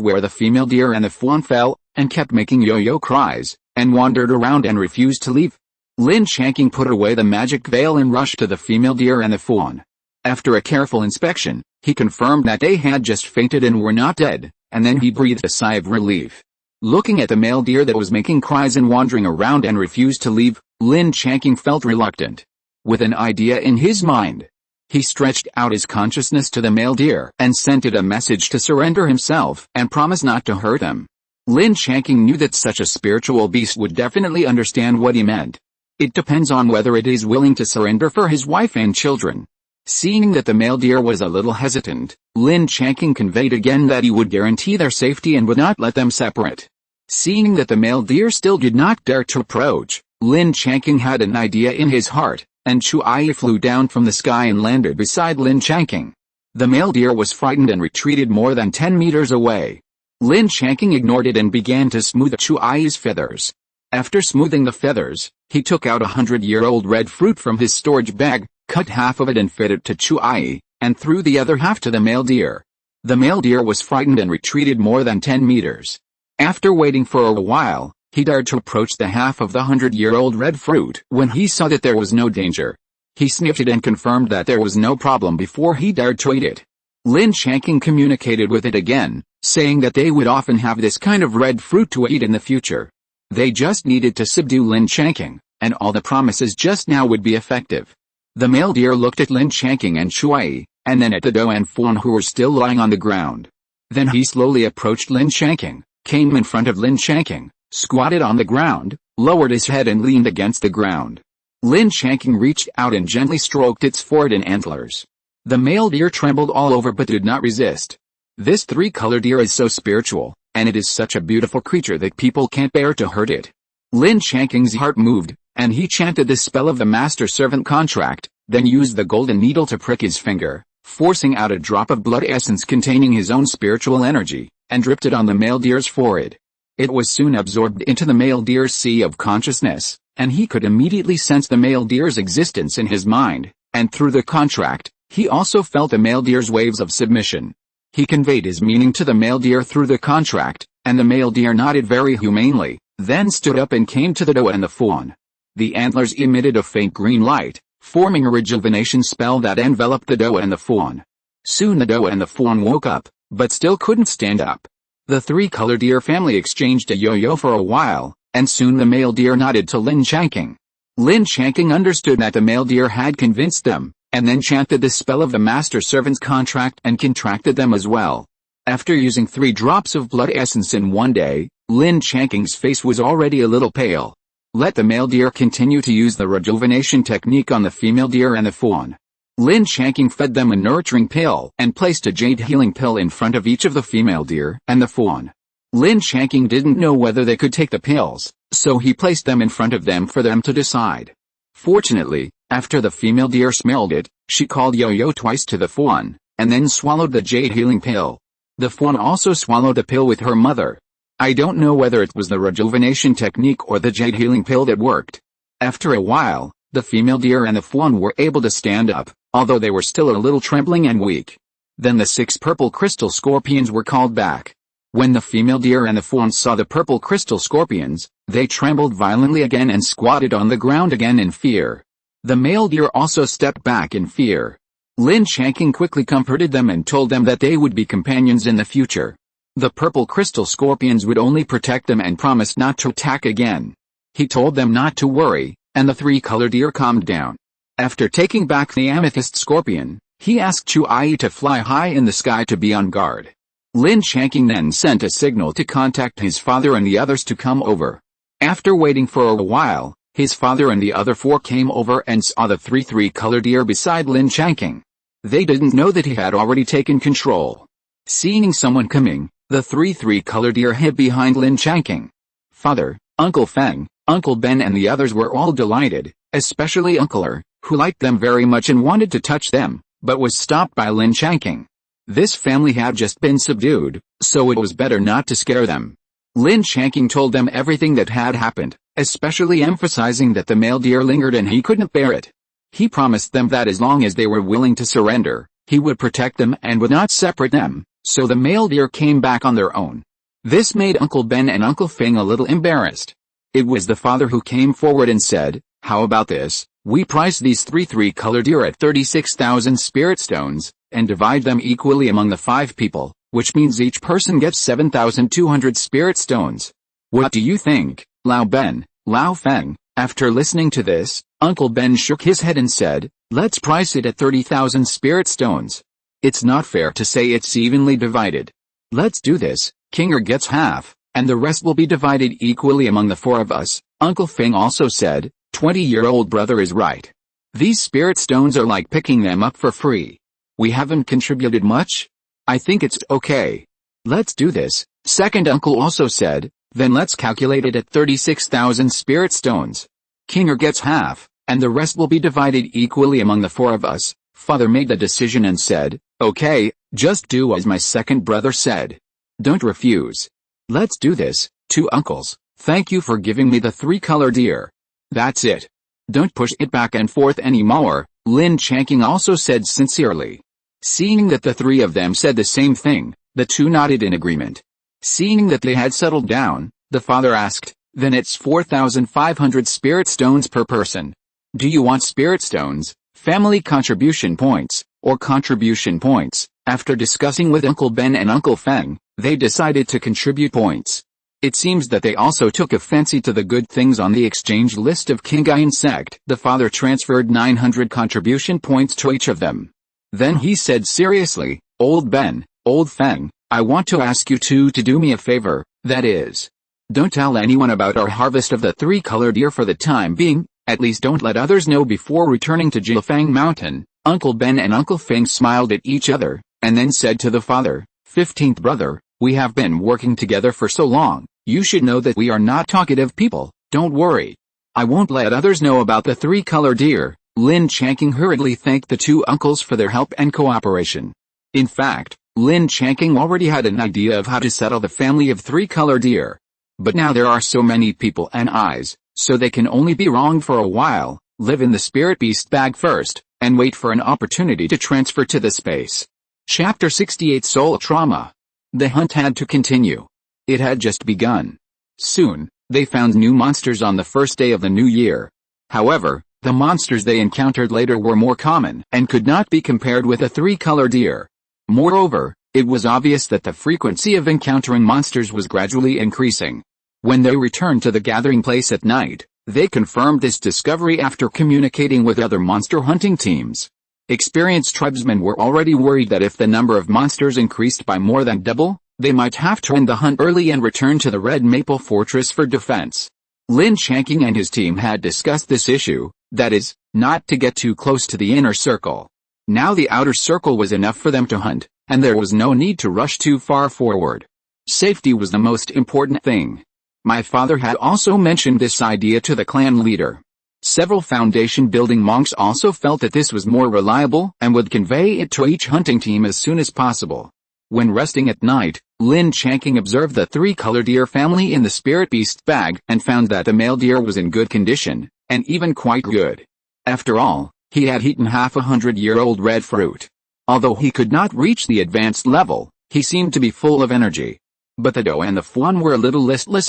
[SPEAKER 1] where the female deer and the fawn fell, and kept making yo-yo cries, and wandered around and refused to leave. Lin Changqing put away the magic veil and rushed to the female deer and the fawn. After a careful inspection, he confirmed that they had just fainted and were not dead, and then he breathed a sigh of relief. Looking at the male deer that was making cries and wandering around and refused to leave, Lin Changqing felt reluctant. With an idea in his mind, he stretched out his consciousness to the male deer and sent it a message to surrender himself and promise not to hurt him. Lin Changqing knew that such a spiritual beast would definitely understand what he meant. It depends on whether it is willing to surrender for his wife and children. Seeing that the male deer was a little hesitant, Lin Changqing conveyed again that he would guarantee their safety and would not let them separate. Seeing that the male deer still did not dare to approach, Lin Changqing had an idea in his heart, and Chuai flew down from the sky and landed beside Lin Changqing. The male deer was frightened and retreated more than 10 meters away. Lin Changqing ignored it and began to smooth Chuai's feathers. After smoothing the feathers, he took out a 100-year-old red fruit from his storage bag, cut half of it and fed it to Chuai, and threw the other half to the male deer. The male deer was frightened and retreated more than 10 meters. After waiting for a while, he dared to approach the half of the 100-year-old red fruit. When he saw that there was no danger, he sniffed it and confirmed that there was no problem before he dared to eat it. Lin Changqing communicated with it again, saying that they would often have this kind of red fruit to eat in the future. They just needed to subdue Lin Changqing, and all the promises just now would be effective. The male deer looked at Lin Changqing and Chuai, and then at the doe and fawn who were still lying on the ground. Then he slowly approached Lin Changqing, came in front of Lin Changqing, squatted on the ground, lowered his head and leaned against the ground. Lin Changqing reached out and gently stroked its forehead and antlers. The male deer trembled all over but did not resist. This 3-color deer is so spiritual, and it is such a beautiful creature that people can't bear to hurt it. Lin Changqing's heart moved, and he chanted the spell of the master-servant contract, then used the golden needle to prick his finger, forcing out a drop of blood essence containing his own spiritual energy, and dripped it on the male deer's forehead. It was soon absorbed into the male deer's sea of consciousness, and he could immediately sense the male deer's existence in his mind, and through the contract, he also felt the male deer's waves of submission. He conveyed his meaning to the male deer through the contract, and the male deer nodded very humanely, then stood up and came to the doe and the fawn. The antlers emitted a faint green light, forming a rejuvenation spell that enveloped the doe and the fawn. Soon the doe and the fawn woke up, but still couldn't stand up. The 3-color deer family exchanged a yo-yo for a while, and soon the male deer nodded to Lin Changqing. Lin Changqing understood that the male deer had convinced them, and then chanted the spell of the master servant's contract and contracted them as well. After using 3 drops of blood essence in one day, Lin Changqing's face was already a little pale. Let the male deer continue to use the rejuvenation technique on the female deer and the fawn. Lin Changqing fed them a nurturing pill and placed a jade healing pill in front of each of the female deer and the fawn. Lin Changqing didn't know whether they could take the pills, so he placed them in front of them for them to decide. Fortunately, after the female deer smelled it, she called Yo-Yo twice to the fawn, and then swallowed the jade healing pill. The fawn also swallowed the pill with her mother. I don't know whether it was the rejuvenation technique or the jade healing pill that worked. After a while, the female deer and the fawn were able to stand up, although they were still a little trembling and weak. Then the 6 purple crystal scorpions were called back. When the female deer and the fawn saw the purple crystal scorpions, they trembled violently again and squatted on the ground again in fear. The male deer also stepped back in fear. Lin Changqing quickly comforted them and told them that they would be companions in the future. The purple crystal scorpions would only protect them and promised not to attack again. He told them not to worry, and the 3-color deer calmed down. After taking back the amethyst scorpion, he asked Chu Ai to fly high in the sky to be on guard. Lin Changqing then sent a signal to contact his father and the others to come over. After waiting for a while, his father and the other 4 came over and saw the 3-color deer beside Lin Changqing. They didn't know that he had already taken control. Seeing someone coming, the 3-color deer hid behind Lin Changqing. Father, Uncle Feng, Uncle Ben and the others were all delighted, especially Uncle Er, who liked them very much and wanted to touch them, but was stopped by Lin Changqing. This family had just been subdued, so it was better not to scare them. Lin Changqing told them everything that had happened, especially emphasizing that the male deer lingered and he couldn't bear it. He promised them that as long as they were willing to surrender, he would protect them and would not separate them, so the male deer came back on their own. This made Uncle Ben and Uncle Feng a little embarrassed. It was the father who came forward and said, "How about this? We price these 3-color deer at 36,000 spirit stones, and divide them equally among the 5 people, which means each person gets 7,200 spirit stones. What do you think, Lao Ben, Lao Feng?" After listening to this, Uncle Ben shook his head and said, "Let's price it at 30,000 spirit stones. It's not fair to say it's evenly divided. Let's do this, King Er gets half, and the rest will be divided equally among the 4 of us." Uncle Feng also said, 20-year-old brother is right. These spirit stones are like picking them up for free. We haven't contributed much? I think it's okay. Let's do this. Second uncle also said, then let's calculate it at 36,000 spirit stones. King Er gets half, and the rest will be divided equally among the 4 of us. Father made the decision and said, okay, just do as my second brother said. Don't refuse. Let's do this. 2 uncles, thank you for giving me the 3-color deer. That's it. Don't push it back and forth anymore, Lin Changqing also said sincerely. Seeing that the 3 of them said the same thing, the 2 nodded in agreement. Seeing that they had settled down, the father asked, then it's 4,500 spirit stones per person. Do you want spirit stones, family contribution points, or contribution points? After discussing with Uncle Ben and Uncle Feng, they decided to contribute points. It seems that they also took a fancy to the good things on the exchange list of Qingyuan sect. The father transferred 900 contribution points to each of them. Then he said seriously, Old Ben, Old Feng, I want to ask you 2 to do me a favor, that is, don't tell anyone about our harvest of the 3-color deer for the time being, at least don't let others know before returning to Jiufeng Mountain. Uncle Ben and Uncle Feng smiled at each other, and then said to the father, 15th brother, we have been working together for so long. You should know that we are not talkative people, don't worry. I won't let others know about the 3-color deer. Lin Changqing hurriedly thanked the 2 uncles for their help and cooperation. In fact, Lin Changqing already had an idea of how to settle the family of 3-color deer. But now there are so many people and eyes, so they can only be wrong for a while, live in the spirit beast bag first, and wait for an opportunity to transfer to the space. Chapter 68 Soul Trauma. The hunt had to continue. It had just begun. Soon, they found new monsters on the first day of the new year. However, the monsters they encountered later were more common and could not be compared with a 3-color deer. Moreover, it was obvious that the frequency of encountering monsters was gradually increasing. When they returned to the gathering place at night, They confirmed this discovery after communicating with other monster hunting teams. Experienced tribesmen were already worried that if the number of monsters increased by more than double, they might have to end the hunt early and return to the Red Maple Fortress for defense. Lin Changqing and his team had discussed this issue, that is, not to get too close to the inner circle. Now the outer circle was enough for them to hunt, and there was no need to rush too far forward. Safety was the most important thing. My father had also mentioned this idea to the clan leader. Several foundation-building monks also felt that this was more reliable and would convey it to each hunting team as soon as possible. When resting at night, Lin Changqing observed the three-color deer family in the spirit beast bag and found that the male deer was in good condition, and even quite good. After all, he had eaten half 100-year-old red fruit. Although he could not reach the advanced level, he seemed to be full of energy. But the doe and the fawn were a little listless.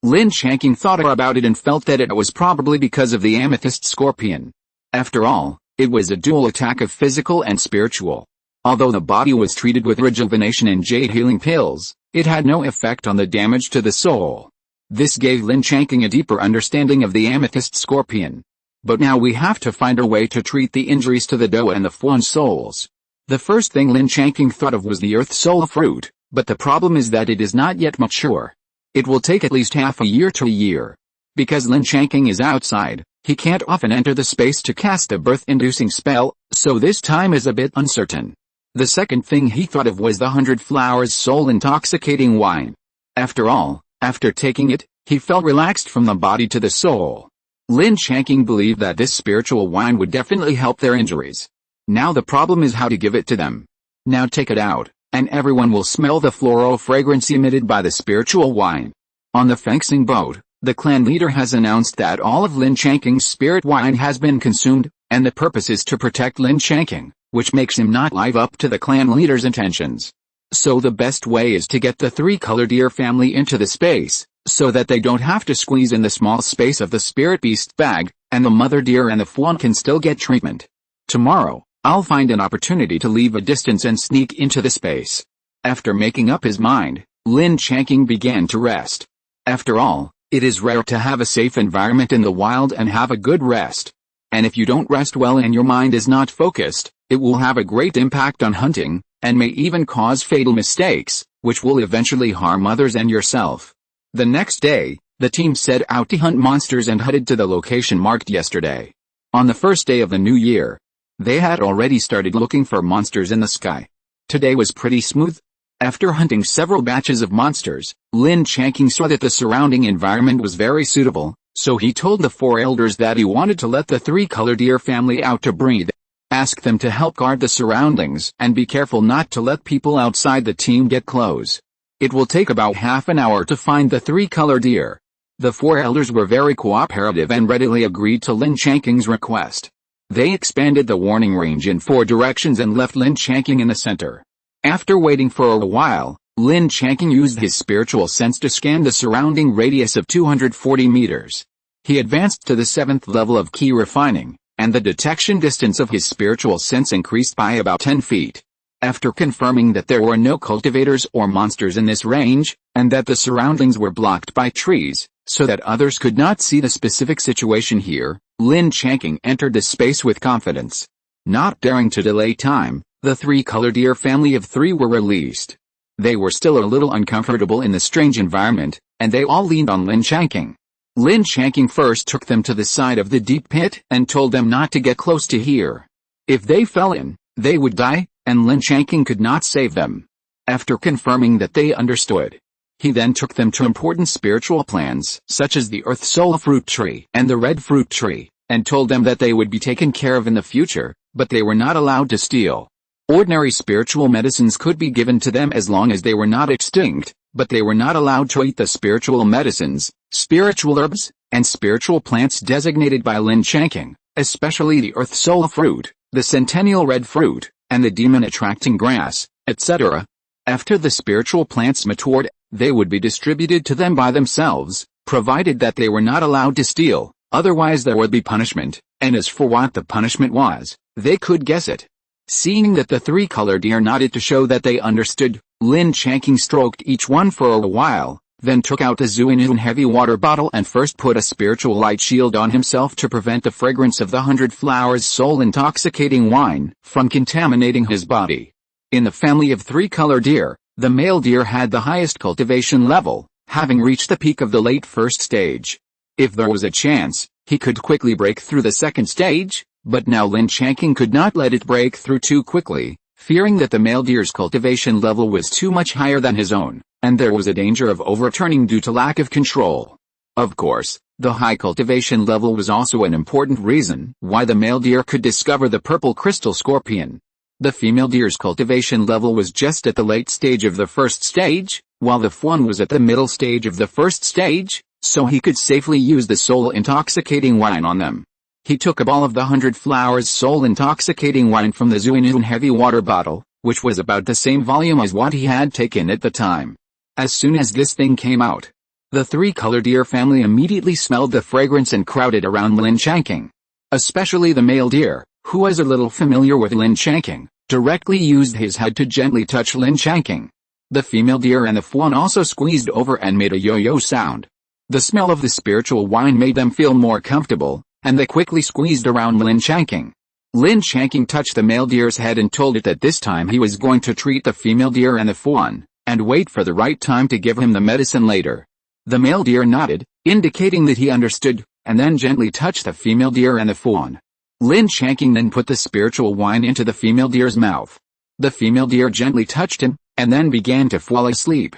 [SPEAKER 1] Lin Changqing thought about it and felt that it was probably because of the amethyst scorpion. After all, it was a dual attack of physical and spiritual. Although the body was treated with rejuvenation and jade healing pills, it had no effect on the damage to the soul. This gave Lin Changqing a deeper understanding of the amethyst scorpion. But now we have to find a way to treat the injuries to the doe and the fawn souls. The first thing Lin Changqing thought of was the earth soul fruit, but the problem is that it is not yet mature. It will take at least half a year to a year. Because Lin Changqing is outside, he can't often enter the space to cast a birth-inducing spell, so this time is a bit uncertain. The second thing he thought of was the 100 Flowers soul-intoxicating wine. After all, after taking it, he felt relaxed from the body to the soul. Lin Changqing believed that this spiritual wine would definitely help their injuries. Now the problem is how to give it to them. Now take it out, and everyone will smell the floral fragrance emitted by the spiritual wine. On the fencing boat, the clan leader has announced that all of Lin Changqing's spirit wine has been consumed, and the purpose is to protect Lin Changqing, which makes him not live up to the clan leader's intentions. So the best way is to get the three-color deer family into the space, so that they don't have to squeeze in the small space of the spirit beast bag, and the mother deer and the fawn can still get treatment. Tomorrow, I'll find an opportunity to leave a distance and sneak into the space. After making up his mind, Lin Changqing began to rest. After all, it is rare to have a safe environment in the wild and have a good rest. And if you don't rest well and your mind is not focused, it will have a great impact on hunting, and may even cause fatal mistakes, which will eventually harm others and yourself. The next day, the team set out to hunt monsters and headed to the location marked yesterday. On the first day of the new year, they had already started looking for monsters in the sky. Today was pretty smooth. After hunting several batches of monsters, Lin Changqing saw that the surrounding environment was very suitable, so he told the four elders that he wanted to let the three-color deer family out to breathe. Ask them to help guard the surroundings and be careful not to let people outside the team get close. It will take about half an hour to find the three-color deer. The four elders were very cooperative and readily agreed to Lin Changqing's request. They expanded the warning range in 4 directions and left Lin Changqing in the center. After waiting for a while, Lin Changqing used his spiritual sense to scan the surrounding radius of 240 meters. He advanced to the 7th level of key refining, and the detection distance of his spiritual sense increased by about 10 feet. After confirming that there were no cultivators or monsters in this range, and that the surroundings were blocked by trees, so that others could not see the specific situation here, Lin Changqing entered the space with confidence. Not daring to delay time, the three-color deer family of 3 were released. They were still a little uncomfortable in the strange environment, and they all leaned on Lin Changqing. Lin Changqing first took them to the side of the deep pit and told them not to get close to here. If they fell in, they would die, and Lin Changqing could not save them. After confirming that they understood, he then took them to important spiritual plants, such as the Earth Soul Fruit Tree and the Red Fruit Tree, and told them that they would be taken care of in the future, but they were not allowed to steal. Ordinary spiritual medicines could be given to them as long as they were not extinct, but they were not allowed to eat the spiritual medicines, spiritual herbs, and spiritual plants designated by Lin Changqing, especially the Earth Soul Fruit, the Centennial Red Fruit, and the Demon-Attracting Grass, etc. After the spiritual plants matured, they would be distributed to them by themselves, provided that they were not allowed to steal, otherwise there would be punishment, and as for what the punishment was, they could guess it. Seeing that the three-color deer nodded to show that they understood, Lin Changqing stroked each one for a while, then took out the Zuinun heavy water bottle and first put a spiritual light shield on himself to prevent the fragrance of the 100 Flowers soul-intoxicating wine from contaminating his body. In the family of three-color deer, the male deer had the highest cultivation level, having reached the peak of the late first stage. If there was a chance, he could quickly break through the second stage, but now Lin Changqing could not let it break through too quickly, fearing that the male deer's cultivation level was too much higher than his own, and there was a danger of overturning due to lack of control. Of course, the high cultivation level was also an important reason why the male deer could discover the purple crystal scorpion. The female deer's cultivation level was just at the late stage of the first stage, while the fawn was at the middle stage of the first stage, so he could safely use the soul-intoxicating wine on them. He took a ball of the 100 Flowers soul-intoxicating wine from the Zuinun heavy water bottle, which was about the same volume as what he had taken at the time. As soon as this thing came out, the three-color deer family immediately smelled the fragrance and crowded around Lin Changqing. Especially the male deer, who was a little familiar with Lin Changqing, directly used his head to gently touch Lin Changqing. The female deer and the fawn also squeezed over and made a yo-yo sound. The smell of the spiritual wine made them feel more comfortable, and they quickly squeezed around Lin Changqing. Lin Changqing touched the male deer's head and told it that this time he was going to treat the female deer and the fawn, and wait for the right time to give him the medicine later. The male deer nodded, indicating that he understood, and then gently touched the female deer and the fawn. Lin Changqing then put the spiritual wine into the female deer's mouth. The female deer gently touched him, and then began to fall asleep.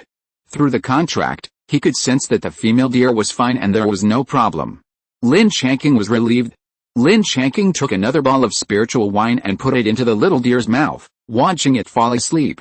[SPEAKER 1] Through the contract, he could sense that the female deer was fine and there was no problem. Lin Changqing was relieved. Lin Changqing took another ball of spiritual wine and put it into the little deer's mouth, watching it fall asleep.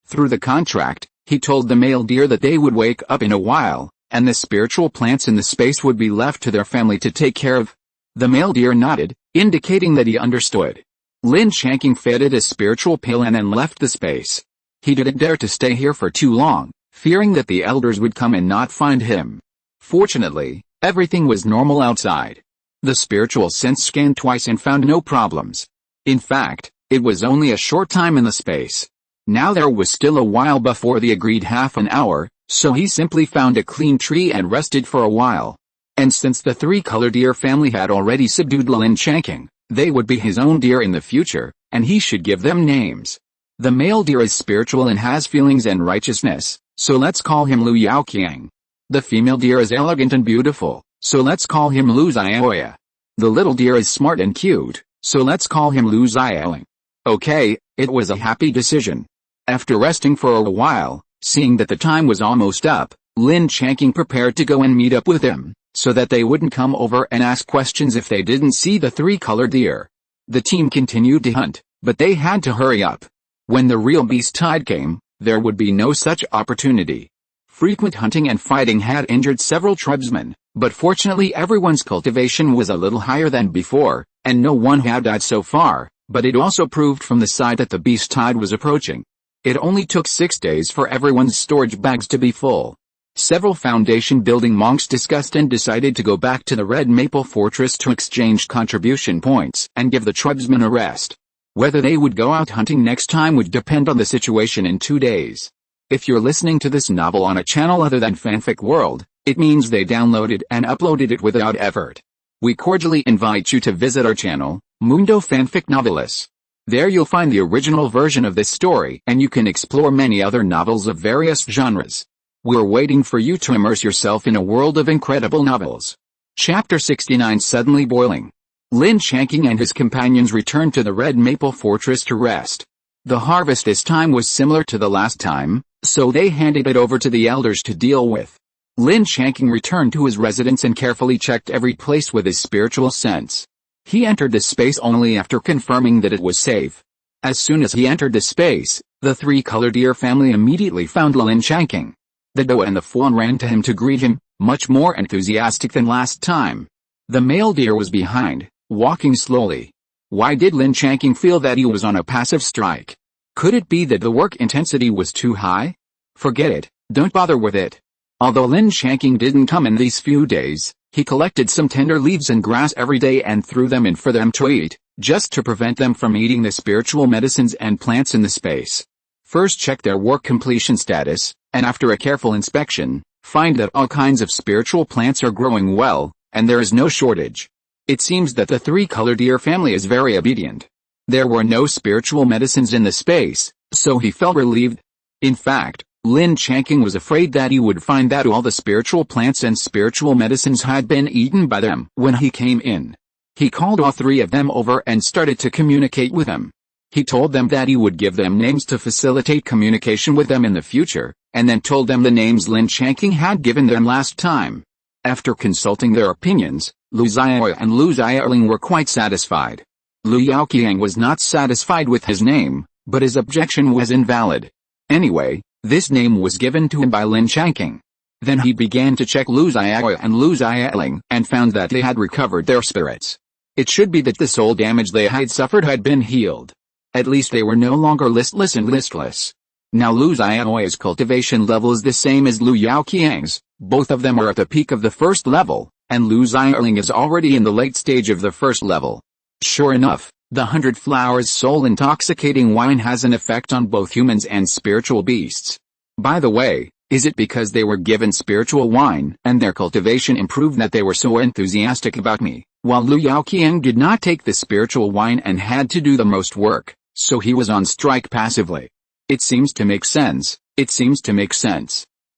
[SPEAKER 1] Through the contract, he told the male deer that they would wake up in a while, and the spiritual plants in the space would be left to their family to take care of. The male deer nodded, indicating that he understood. Lin Changqing fed it a spiritual pill and then left the space. He didn't dare to stay here for too long, fearing that the elders would come and not find him. Fortunately, everything was normal outside. The spiritual sense scanned twice and found no problems. In fact, it was only a short time in the space. Now there was still a while before the agreed half an hour, so he simply found a clean tree and rested for a while. And since the three-color deer family had already subdued Lin Changqing, they would be his own deer in the future, and he should give them names. The male deer is spiritual and has feelings and righteousness, so let's call him Lu Yaoqiang. The female deer is elegant and beautiful, so let's call him Lu Xiaoya. The little deer is smart and cute, so let's call him Lu Xiaoling. Okay, it was a happy decision. After resting for a while, seeing that the time was almost up, Lin Changqing prepared to go and meet up with him, so that they wouldn't come over and ask questions if they didn't see the three-color deer. The team continued to hunt, but they had to hurry up. When the real beast tide came, there would be no such opportunity. Frequent hunting and fighting had injured several tribesmen, but fortunately everyone's cultivation was a little higher than before, and no one had died so far, but it also proved from the side that the beast tide was approaching. It only took 6 days for everyone's storage bags to be full. Several foundation building monks discussed and decided to go back to the Red Maple Fortress to exchange contribution points and give the tribesmen a rest. Whether they would go out hunting next time would depend on the situation in 2 days. If you're listening to this novel on a channel other than Fanfic World, it means they downloaded and uploaded it without effort. We cordially invite you to visit our channel, Mundo Fanfic Novelis. There you'll find the original version of this story and you can explore many other novels of various genres. We're waiting for you to immerse yourself in a world of incredible novels. Chapter 69 Suddenly Boiling. Lin Changqing and his companions returned to the Red Maple Fortress to rest. The harvest this time was similar to the last time, so they handed it over to the elders to deal with. Lin Changqing returned to his residence and carefully checked every place with his spiritual sense. He entered the space only after confirming that it was safe. As soon as he entered the space, the three-color deer family immediately found Lin Changqing. The doe and the fawn ran to him to greet him, much more enthusiastic than last time. The male deer was behind, walking slowly. Why did Lin Changqing feel that he was on a passive strike? Could it be that the work intensity was too high? Forget it, don't bother with it. Although Lin Changqing didn't come in these few days, he collected some tender leaves and grass every day and threw them in for them to eat, just to prevent them from eating the spiritual medicines and plants in the space. First check their work completion status, and after a careful inspection, Find that all kinds of spiritual plants are growing well, and there is no shortage. It seems that the three-color deer family is very obedient. There were no spiritual medicines in the space, so he felt relieved. In fact, Lin Changqing was afraid that he would find that all the spiritual plants and spiritual medicines had been eaten by them when he came in. He called all three of them over and started to communicate with them. He told them that he would give them names to facilitate communication with them in the future, and then told them the names Lin Changqing had given them last time. After consulting their opinions, Lu Xiaoyu and Lu Xiaoling were quite satisfied. Lu Yaoqiang was not satisfied with his name, but his objection was invalid. Anyway, this name was given to him by Lin Changqing. Then he began to check Lu Xiaoyu and Lu Xiaoling and found that they had recovered their spirits. It should be that the soul damage they had suffered had been healed. At least they were no longer listless and listless. Now Lu Xiaoyu's cultivation level is the same as Lu Yaoqiang's, both of them are at the peak of the first level, and Lu Xiaoling is already in the late stage of the first level. Sure enough, the 100 Flowers soul intoxicating wine has an effect on both humans and spiritual beasts. By the way, is it because they were given spiritual wine and their cultivation improved that they were so enthusiastic about me, while Lu Yaoqiang did not take the spiritual wine and had to do the most work, so he was on strike passively? It seems to make sense,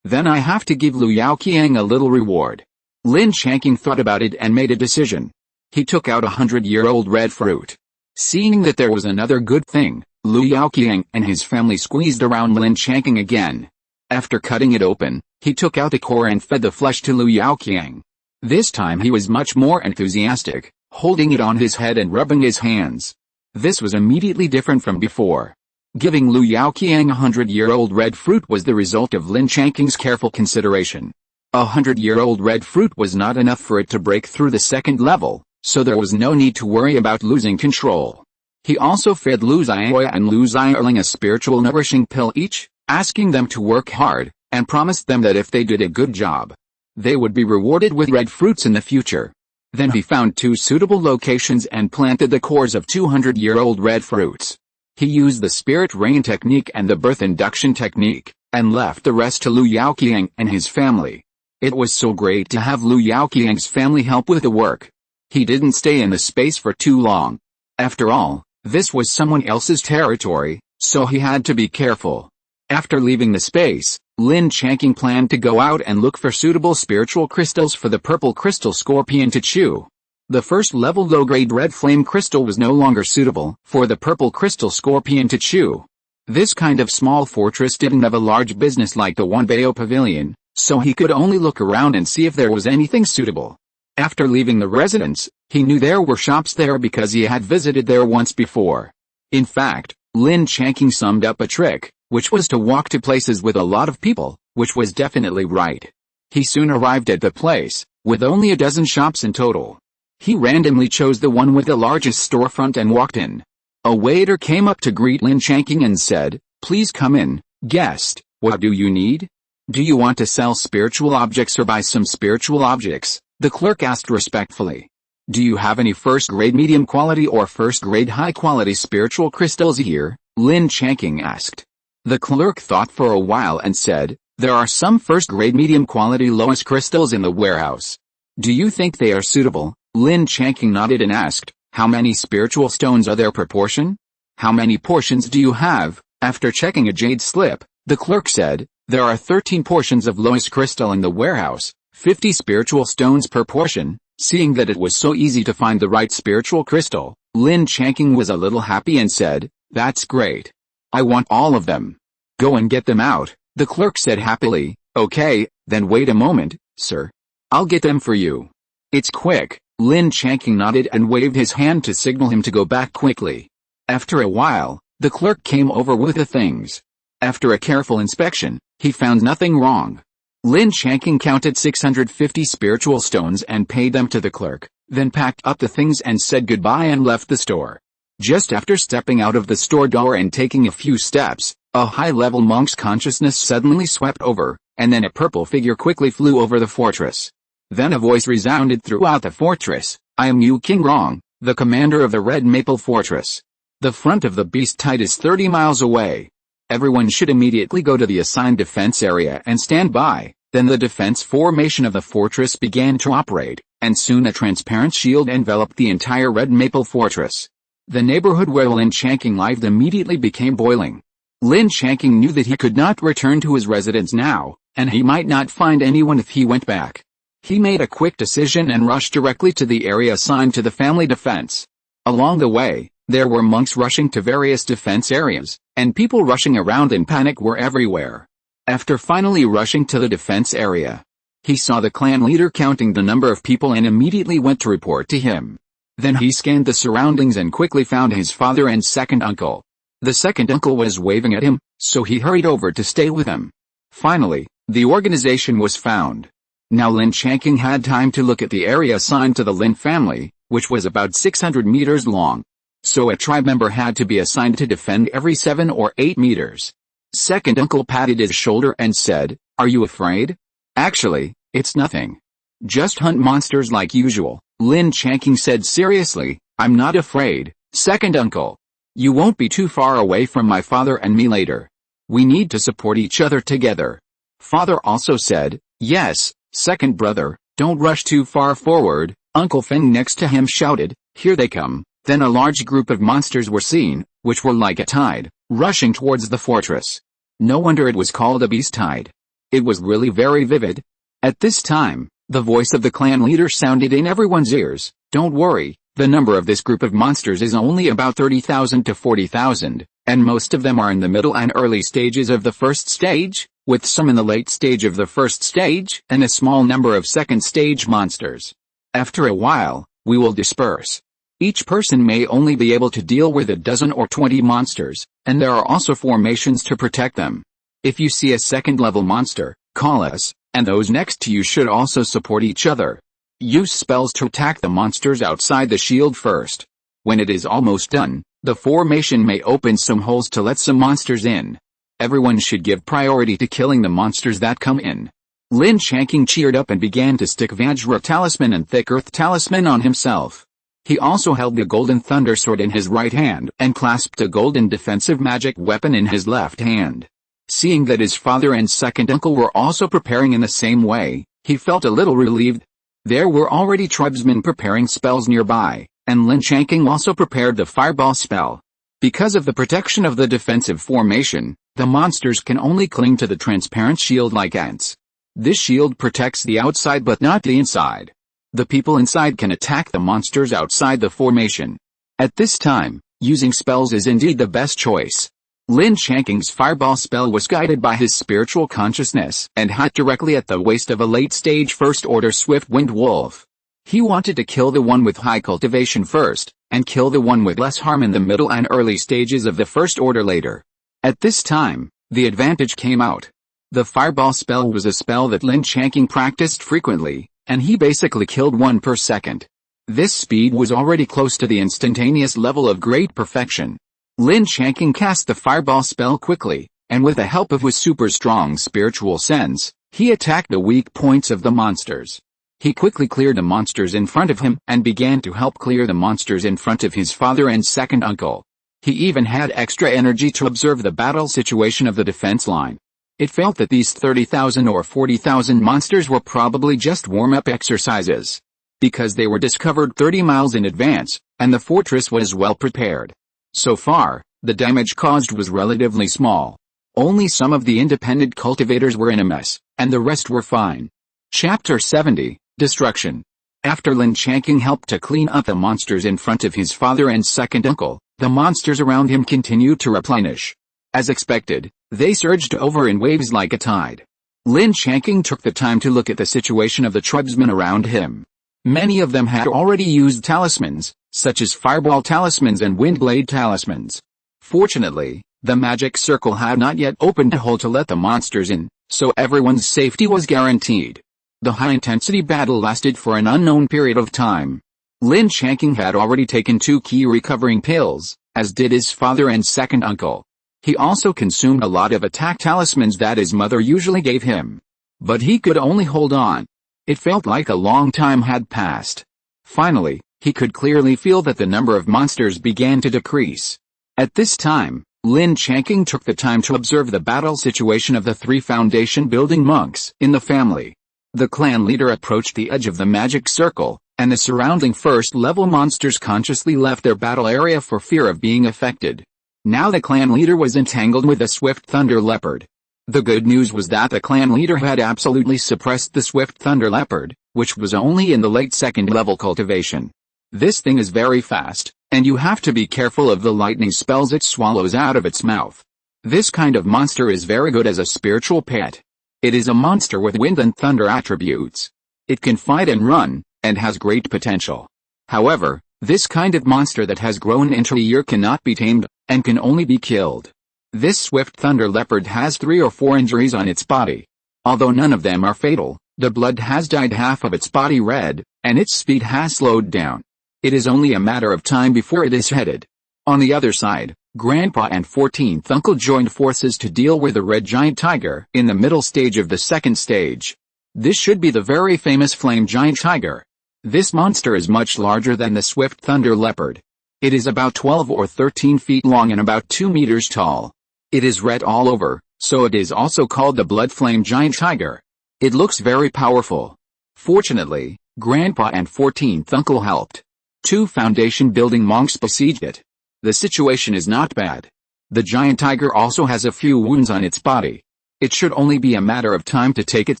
[SPEAKER 1] Then I have to give Lu Yaoqiang a little reward. Lin Changqing thought about it and made a decision. He took out 100-year-old red fruit. Seeing that there was another good thing, Lu Yaoqiang and his family squeezed around Lin Changqing again. After cutting it open, he took out the core and fed the flesh to Lu Yaoqiang. This time he was much more enthusiastic, holding it on his head and rubbing his hands. This was immediately different from before. Giving Lu Yaoqiang 100-year-old red fruit was the result of Lin Changqing's careful consideration. 100-year-old red fruit was not enough for it to break through the second level, so there was no need to worry about losing control. He also fed Lu Xiaoyu and Lu Xiaoling a spiritual nourishing pill each, asking them to work hard, and promised them that if they did a good job, they would be rewarded with red fruits in the future. Then he found 2 suitable locations and planted the cores of 200-year-old red fruits. He used the spirit rain technique and the birth induction technique, and left the rest to Lu Yaoqiang and his family. It was so great to have Lu Yaoqiang's family help with the work. He didn't stay in the space for too long. After all, this was someone else's territory, so he had to be careful. After leaving the space, Lin Changqing planned to go out and look for suitable spiritual crystals for the purple crystal scorpion to chew. The first level low-grade red flame crystal was no longer suitable for the purple crystal scorpion to chew. This kind of small fortress didn't have a large business like the Wanbao Pavilion, so he could only look around and see if there was anything suitable. After leaving the residence, he knew there were shops there because he had visited there once before. In fact, Lin Changqing summed up a trick, which was to walk to places with a lot of people, which was definitely right. He soon arrived at the place, with only a dozen shops in total. He randomly chose the one with the largest storefront and walked in. A waiter came up to greet Lin Changqing and said, "Please come in, guest, what do you need? Do you want to sell spiritual objects or buy some spiritual objects?" The clerk asked respectfully. "Do you have any first-grade medium quality or first-grade high-quality spiritual crystals here?" Lin Changqing asked. The clerk thought for a while and said, "There are some first-grade medium quality lowest crystals in the warehouse. Do you think they are suitable?" Lin Changqing nodded and asked, "How many spiritual stones are there per portion? How many portions do you have?" After checking a jade slip, the clerk said, "There are 13 portions of lowest crystal in the warehouse, 50 spiritual stones per portion." Seeing that it was so easy to find the right spiritual crystal, Lin Changqing was a little happy and said, "That's great. I want all of them. Go and get them out." The clerk said happily, "Okay, then wait a moment, sir. I'll get them for you." "It's quick." Lin Changqing nodded and waved his hand to signal him to go back quickly. After a while, the clerk came over with the things. After a careful inspection, he found nothing wrong. Lin Changqing counted 650 spiritual stones and paid them to the clerk, then packed up the things and said goodbye and left the store. Just after stepping out of the store door and taking a few steps, a high-level monk's consciousness suddenly swept over, and then a purple figure quickly flew over the fortress. Then a voice resounded throughout the fortress, "I am Yu Qingrong, the commander of the Red Maple Fortress. The front of the beast tide is 30 miles away. Everyone should immediately go to the assigned defense area and stand by. Then the defense formation of the fortress began to operate, and soon a transparent shield enveloped the entire red maple fortress. The neighborhood where Lin Changqing lived immediately became boiling. Lin Changqing knew that he could not return to his residence now, and he might not find anyone if he went back. He made a quick decision and rushed directly to the area assigned to the family defense. Along the way, there were monks rushing to various defense areas, and people rushing around in panic were everywhere. After finally rushing to the defense area, he saw the clan leader counting the number of people and immediately went to report to him. Then he scanned the surroundings and quickly found his father and second uncle. The second uncle was waving at him, so he hurried over to stay with him. Finally, the organization was found. Now Lin Changqing had time to look at the area assigned to the Lin family, which was about 600 meters long. So a tribe member had to be assigned to defend every 7 or 8 meters. Second uncle patted his shoulder and said, "Are you afraid?" "Actually, it's nothing. Just hunt monsters like usual," Lin Changqing said seriously. "I'm not afraid, second uncle. You won't be too far away from my father and me later. We need to support each other together." Father also said, "Yes, second brother, don't rush too far forward." Uncle Feng next to him shouted, "Here they come." Then a large group of monsters were seen, which were like a tide, rushing towards the fortress. No wonder it was called a beast tide. It was really very vivid. At this time, the voice of the clan leader sounded in everyone's ears. "Don't worry, the number of this group of monsters is only about 30,000 to 40,000, and most of them are in the middle and early stages of the first stage, with some in the late stage of the first stage, and a small number of second stage monsters. After a while, we will disperse. Each person may only be able to deal with a dozen or 20 monsters, and there are also formations to protect them. If you see a second-level monster, call us, and those next to you should also support each other. Use spells to attack the monsters outside the shield first. When it is almost done, the formation may open some holes to let some monsters in. Everyone should give priority to killing the monsters that come in." Lin Changqing cheered up and began to stick Vajra Talisman and Thick Earth Talisman on himself. He also held the Golden Thunder Sword in his right hand and clasped a golden defensive magic weapon in his left hand. Seeing that his father and second uncle were also preparing in the same way, he felt a little relieved. There were already tribesmen preparing spells nearby, and Lin Changqing also prepared the fireball spell. Because of the protection of the defensive formation, the monsters can only cling to the transparent shield like ants. This shield protects the outside but not the inside. The people inside can attack the monsters outside the formation. At this time, using spells is indeed the best choice. Lin Changqing's fireball spell was guided by his spiritual consciousness and hit directly at the waist of a late-stage first-order swift-winged wolf. He wanted to kill the one with high cultivation first, and kill the one with less harm in the middle and early stages of the first order later. At this time, the advantage came out. The fireball spell was a spell that Lin Changqing practiced frequently, and he basically killed one per second. This speed was already close to the instantaneous level of great perfection. Lin Changqing cast the fireball spell quickly, and with the help of his super strong spiritual sense, he attacked the weak points of the monsters. He quickly cleared the monsters in front of him and began to help clear the monsters in front of his father and second uncle. He even had extra energy to observe the battle situation of the defense line. It felt that these 30,000 or 40,000 monsters were probably just warm-up exercises, because they were discovered 30 miles in advance, and the fortress was well prepared. So far, the damage caused was relatively small. Only some of the independent cultivators were in a mess, and the rest were fine. Chapter 70, Destruction. After Lin Changqing helped to clean up the monsters in front of his father and second uncle, the monsters around him continued to replenish. As expected, they surged over in waves like a tide. Lin Changqing took the time to look at the situation of the tribesmen around him. Many of them had already used talismans, such as fireball talismans and windblade talismans. Fortunately, the magic circle had not yet opened a hole to let the monsters in, so everyone's safety was guaranteed. The high-intensity battle lasted for an unknown period of time. Lin Changqing had already taken 2 key recovering pills, as did his father and second uncle. He also consumed a lot of attack talismans that his mother usually gave him. But he could only hold on. It felt like a long time had passed. Finally, he could clearly feel that the number of monsters began to decrease. At this time, Lin Changqing took the time to observe the battle situation of the 3 foundation-building monks in the family. The clan leader approached the edge of the magic circle, and the surrounding first-level monsters consciously left their battle area for fear of being affected. Now the clan leader was entangled with a swift thunder leopard. The good news was that the clan leader had absolutely suppressed the swift thunder leopard, which was only in the late second-level cultivation. This thing is very fast, and you have to be careful of the lightning spells it swallows out of its mouth. This kind of monster is very good as a spiritual pet. It is a monster with wind and thunder attributes. It can fight and run, and has great potential. However, this kind of monster that has grown into a year cannot be tamed, and can only be killed. This swift thunder leopard has 3 or 4 injuries on its body. Although none of them are fatal, the blood has dyed half of its body red, and its speed has slowed down. It is only a matter of time before it is headed. On the other side, Grandpa and 14th uncle joined forces to deal with the red giant tiger in the middle stage of the second stage. This should be the very famous flame giant tiger. This monster is much larger than the swift thunder leopard. It is about 12 or 13 feet long and about 2 meters tall. It is red all over, so it is also called the blood flame giant tiger. It looks very powerful. Fortunately, Grandpa and 14th uncle helped. 2 foundation-building monks besieged it. The situation is not bad. The giant tiger also has a few wounds on its body. It should only be a matter of time to take it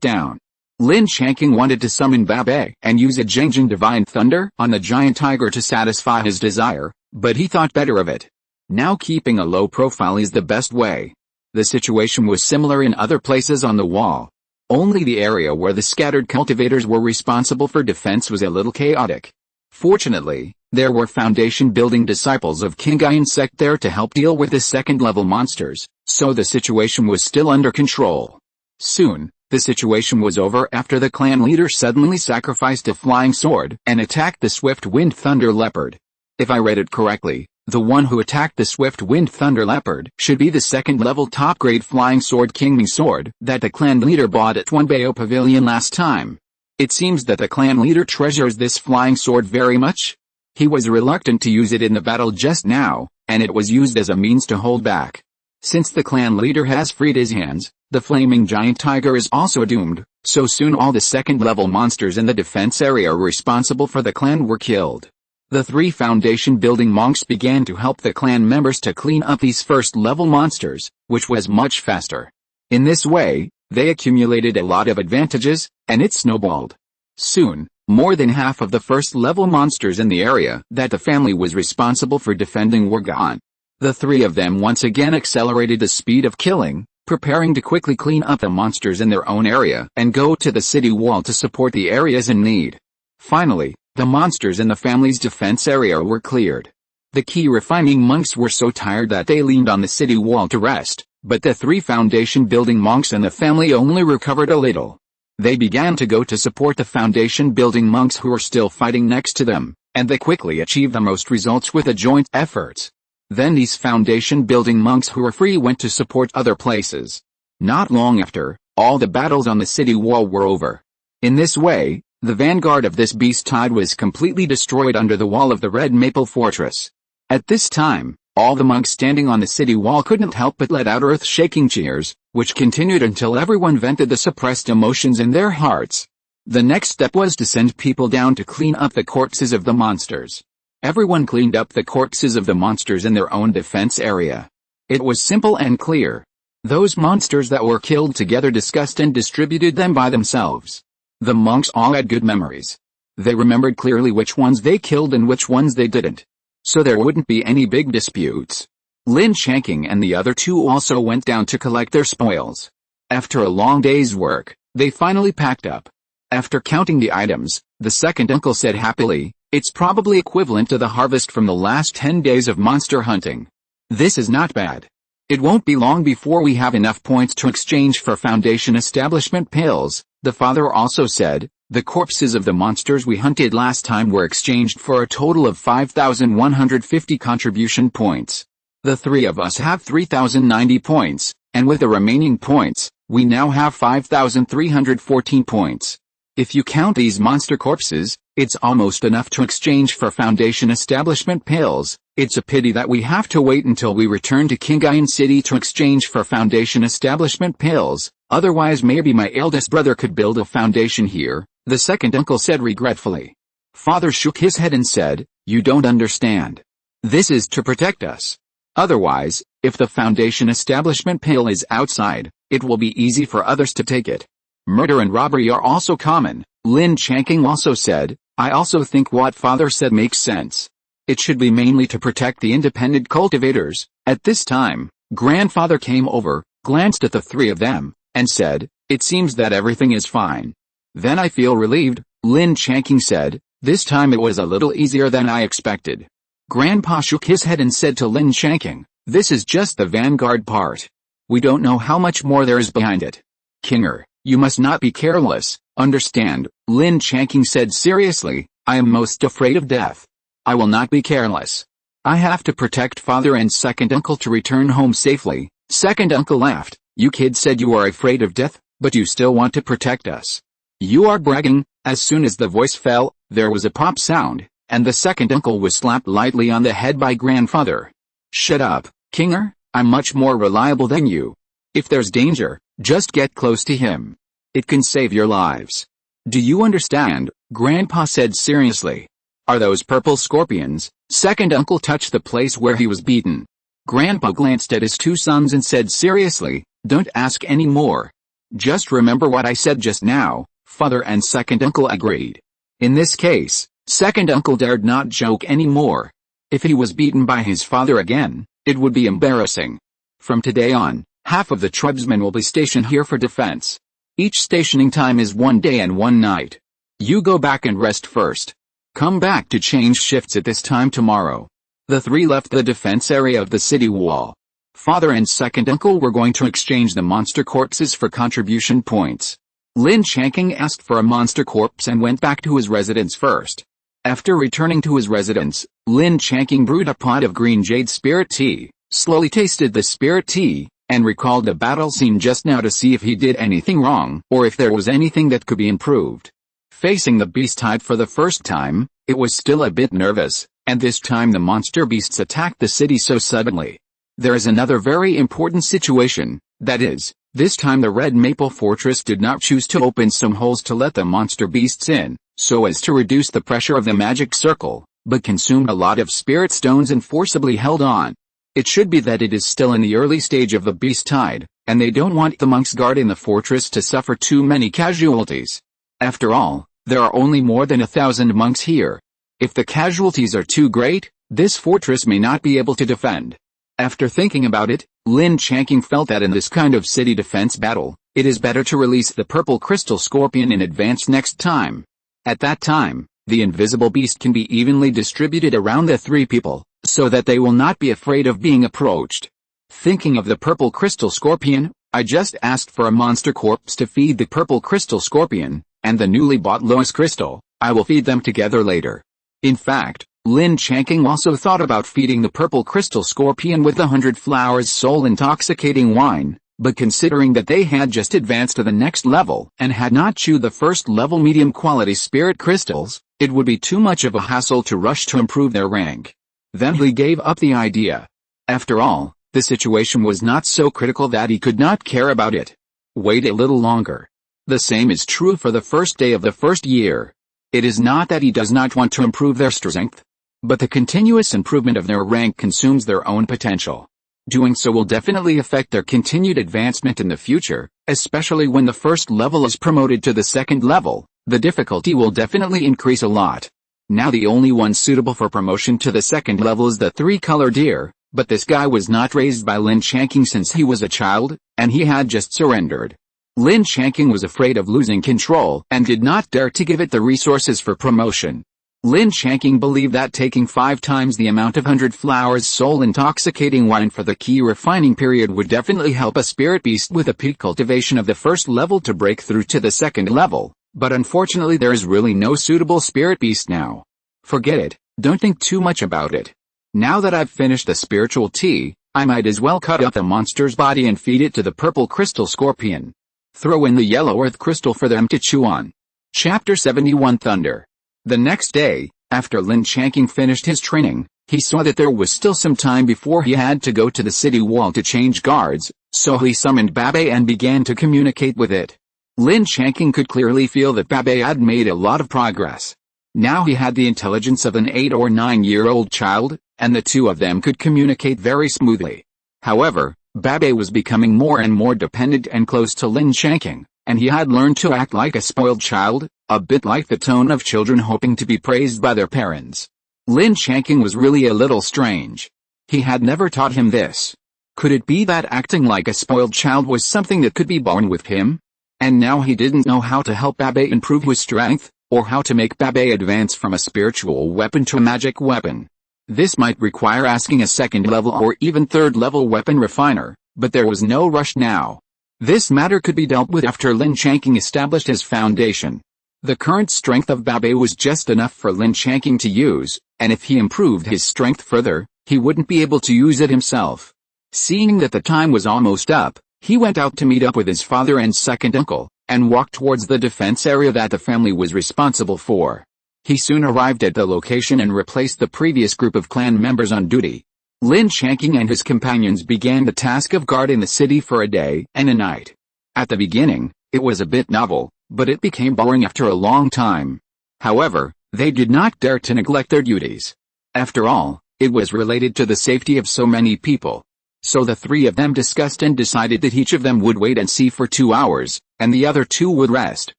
[SPEAKER 1] down. Lin Changqing wanted to summon Babe and use a Jiangjing divine thunder on the giant tiger to satisfy his desire, but he thought better of it. Now keeping a low profile is the best way. The situation was similar in other places on the wall. Only the area where the scattered cultivators were responsible for defense was a little chaotic. Fortunately, there were foundation-building disciples of Qingyun sect there to help deal with the second-level monsters, so the situation was still under control. Soon, the situation was over after the clan leader suddenly sacrificed a flying sword and attacked the swift wind thunder leopard. If I read it correctly, the one who attacked the swift wind thunder leopard should be the second-level top-grade flying sword Qingming sword that the clan leader bought at Wanbao Pavilion last time. It seems that the clan leader treasures this flying sword very much. He was reluctant to use it in the battle just now, and it was used as a means to hold back. Since the clan leader has freed his hands, the flaming giant tiger is also doomed, so soon all the second-level monsters in the defense area responsible for the clan were killed. The 3 foundation-building monks began to help the clan members to clean up these first-level monsters, which was much faster. In this way, they accumulated a lot of advantages, and it snowballed. Soon, more than half of the first-level monsters in the area that the family was responsible for defending were gone. The 3 of them once again accelerated the speed of killing, preparing to quickly clean up the monsters in their own area and go to the city wall to support the areas in need. Finally, the monsters in the family's defense area were cleared. The key refining monks were so tired that they leaned on the city wall to rest, but the 3 foundation-building monks in the family only recovered a little. They began to go to support the foundation-building monks who were still fighting next to them, and they quickly achieved the most results with the joint efforts. Then these foundation-building monks who were free went to support other places. Not long after, all the battles on the city wall were over. In this way, the vanguard of this beast tide was completely destroyed under the wall of the Red Maple Fortress. At this time, all the monks standing on the city wall couldn't help but let out earth-shaking cheers, which continued until everyone vented the suppressed emotions in their hearts. The next step was to send people down to clean up the corpses of the monsters. Everyone cleaned up the corpses of the monsters in their own defense area. It was simple and clear. Those monsters that were killed together discussed and distributed them by themselves. The monks all had good memories. They remembered clearly which ones they killed and which ones they didn't. So there wouldn't be any big disputes. Lin Changqing and the other 2 also went down to collect their spoils. After a long day's work, they finally packed up. After counting the items, the second uncle said happily, "It's probably equivalent to the harvest from the last 10 days of monster hunting. This is not bad. It won't be long before we have enough points to exchange for foundation establishment pills." The father also said, "The corpses of the monsters we hunted last time were exchanged for a total of 5,150 contribution points. The 3 of us have 3,090 points, and with the remaining points, we now have 5,314 points. If you count these monster corpses, It's almost enough to exchange for foundation establishment pills. It's a pity that we have to wait until we return to Qingyuan City to exchange for foundation establishment pills, otherwise maybe my eldest brother could build a foundation here, the second uncle said regretfully. Father shook his head and said, "You don't understand. This is to protect us. Otherwise, if the foundation establishment pill is outside, it will be easy for others to take it. Murder and robbery are also common," Lin Changqing also said. "I also think what father said makes sense. It should be mainly to protect the independent cultivators." At this time, grandfather came over, glanced at the three of them, and said, "It seems that everything is fine." "Then I feel relieved," Lin Changqing said. "This time it was a little easier than I expected." Grandpa shook his head and said to Lin Changqing, "This is just the vanguard part. We don't know how much more there is behind it. Kinger, you must not be careless, understand?" Lin Changqing said seriously, "I am most afraid of death. I will not be careless. I have to protect father and second uncle to return home safely." Second uncle laughed. "You kids said you are afraid of death, but you still want to protect us. You are bragging." As soon as the voice fell, there was a pop sound, and the second uncle was slapped lightly on the head by grandfather. "Shut up, Kinger, I'm much more reliable than you. If there's danger, just get close to him. It can save your lives. Do you understand?" Grandpa said seriously. "Are those purple scorpions?" Second uncle touched the place where he was beaten. Grandpa glanced at his two sons and said seriously, "Don't ask any more. Just remember what I said just now." Father and second uncle agreed. In this case, second uncle dared not joke any more. If he was beaten by his father again, it would be embarrassing. From today on, half of the tribesmen will be stationed here for defense. Each stationing time is 1 day and 1 night. You go back and rest first. Come back to change shifts at this time tomorrow. The three left the defense area of the city wall. Father and second uncle were going to exchange the monster corpses for contribution points. Lin Changqing asked for a monster corpse and went back to his residence first. After returning to his residence, Lin Changqing brewed a pot of green jade spirit tea, slowly tasted the spirit tea, and recalled the battle scene just now to see if he did anything wrong or if there was anything that could be improved. Facing the beast type for the first time, it was still a bit nervous, and this time the monster beasts attacked the city so suddenly. There is another very important situation, that is, this time the Red Maple Fortress did not choose to open some holes to let the monster beasts in, so as to reduce the pressure of the magic circle, but consumed a lot of spirit stones and forcibly held on. It should be that it is still in the early stage of the beast tide, and they don't want the monks guarding the fortress to suffer too many casualties. After all, there are only more than 1,000 monks here. If the casualties are too great, this fortress may not be able to defend. After thinking about it, Lin Changqing felt that in this kind of city defense battle, it is better to release the purple crystal scorpion in advance next time. At that time, the invisible beast can be evenly distributed around the three people, so that they will not be afraid of being approached. Thinking of the purple crystal scorpion, I just asked for a monster corpse to feed the purple crystal scorpion, and the newly bought lois crystal. I will feed them together later. In fact, Lin Changqing also thought about feeding the purple crystal scorpion with the 100 flowers soul intoxicating wine, but considering that they had just advanced to the next level and had not chewed the first level medium quality spirit crystals, it would be too much of a hassle to rush to improve their rank. Then he gave up the idea. After all, the situation was not so critical that he could not care about it. Wait a little longer. The same is true for the first day of the first year. It is not that he does not want to improve their strength, but the continuous improvement of their rank consumes their own potential. Doing so will definitely affect their continued advancement in the future, especially when the first level is promoted to the second level. The difficulty will definitely increase a lot. Now the only one suitable for promotion to the second level is the three-color deer, but this guy was not raised by Lin Changqing since he was a child, and he had just surrendered. Lin Changqing was afraid of losing control and did not dare to give it the resources for promotion. Lin Changqing believed that taking 5 times the amount of 100 flowers soul intoxicating wine for the key refining period would definitely help a spirit beast with a peak cultivation of the first level to break through to the second level, but unfortunately there is really no suitable spirit beast now. Forget it, don't think too much about it. Now that I've finished the spiritual tea, I might as well cut up the monster's body and feed it to the purple crystal scorpion. Throw in the yellow earth crystal for them to chew on. Chapter 71 Thunder. The next day, after Lin Changqing finished his training, he saw that there was still some time before he had to go to the city wall to change guards, so he summoned Babei and began to communicate with it. Lin Changqing could clearly feel that Babei had made a lot of progress. Now he had the intelligence of an 8 or 9-year-old child, and the two of them could communicate very smoothly. However, Babei was becoming more and more dependent and close to Lin Changqing, and he had learned to act like a spoiled child, a bit like the tone of children hoping to be praised by their parents. Lin Changqing was really a little strange. He had never taught him this. Could it be that acting like a spoiled child was something that could be born with him? And now he didn't know how to help Babei improve his strength, or how to make Babei advance from a spiritual weapon to a magic weapon. This might require asking a second-level or even third-level weapon refiner, but there was no rush now. This matter could be dealt with after Lin Changqing established his foundation. The current strength of Babei was just enough for Lin Changqing to use, and if he improved his strength further, he wouldn't be able to use it himself. Seeing that the time was almost up, he went out to meet up with his father and second uncle, and walked towards the defense area that the family was responsible for. He soon arrived at the location and replaced the previous group of clan members on duty. Lin Changqing and his companions began the task of guarding the city for a day and a night. At the beginning, it was a bit novel, but it became boring after a long time. However, they did not dare to neglect their duties. After all, it was related to the safety of so many people. So the three of them discussed and decided that each of them would wait and see for 2 hours, and the other two would rest,